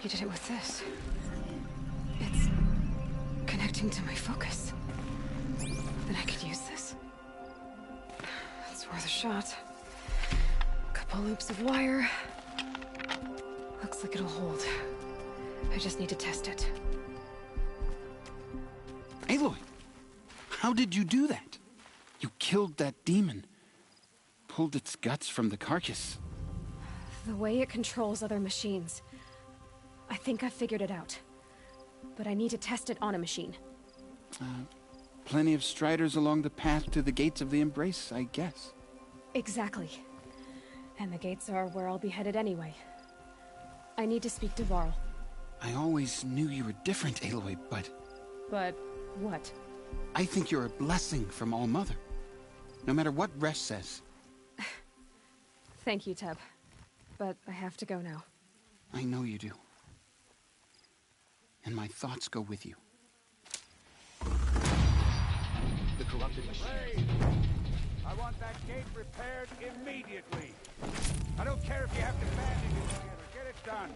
You did it with this. It's connecting to my focus. Then I could use this. It's worth a shot. Couple loops of wire. Looks like it'll hold. I just need to test it. Aloy, how did you do that? You killed that demon. Pulled its guts from the carcass. The way it controls other machines. I think I figured it out. But I need to test it on a machine. Plenty of striders along the path to the gates of the Embrace, I guess. Exactly. And the gates are where I'll be headed anyway. I need to speak to Varl. I always knew you were different, Aloy, but But what? I think you're a blessing from All Mother. No matter what Resh says. Thank you, Teb. But I have to go now. I know you do. And my thoughts go with you. The corrupted machine. I want that gate repaired immediately. I don't care if you have to bandage it together. Get it done.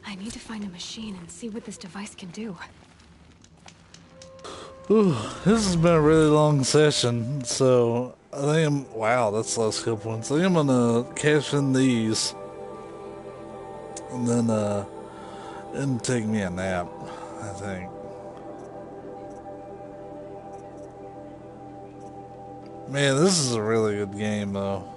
I need to find a machine and see what this device can do. Ooh, this has been a really long session, so I think wow, that's a lot of skill points. I think I'm gonna cash in these, and then and take me a nap, I think. Man, this is a really good game, though.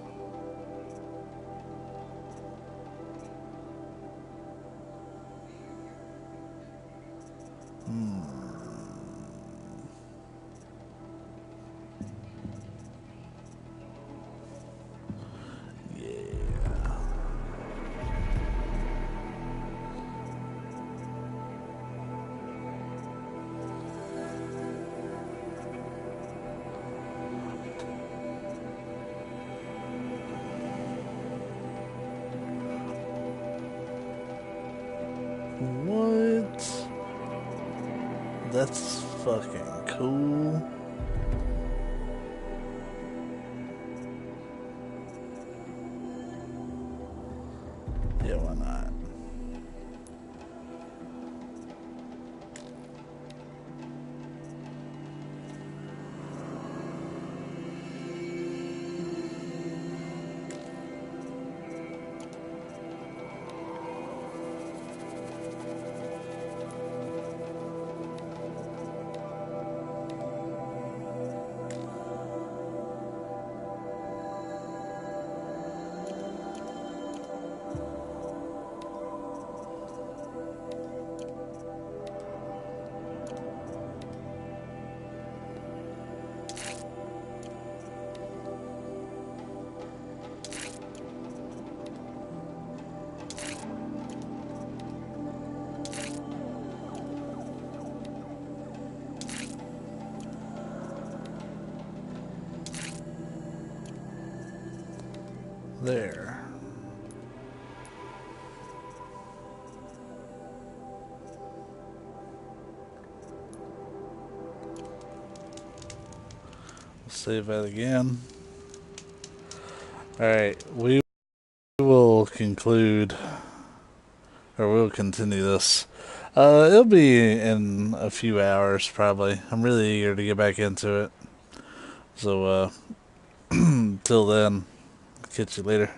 What? That's fucking cool. Yeah, why not? There. Save that again. Alright, we will conclude, or we'll continue this. It'll be in a few hours, probably. I'm really eager to get back into it. So, till then, catch you later.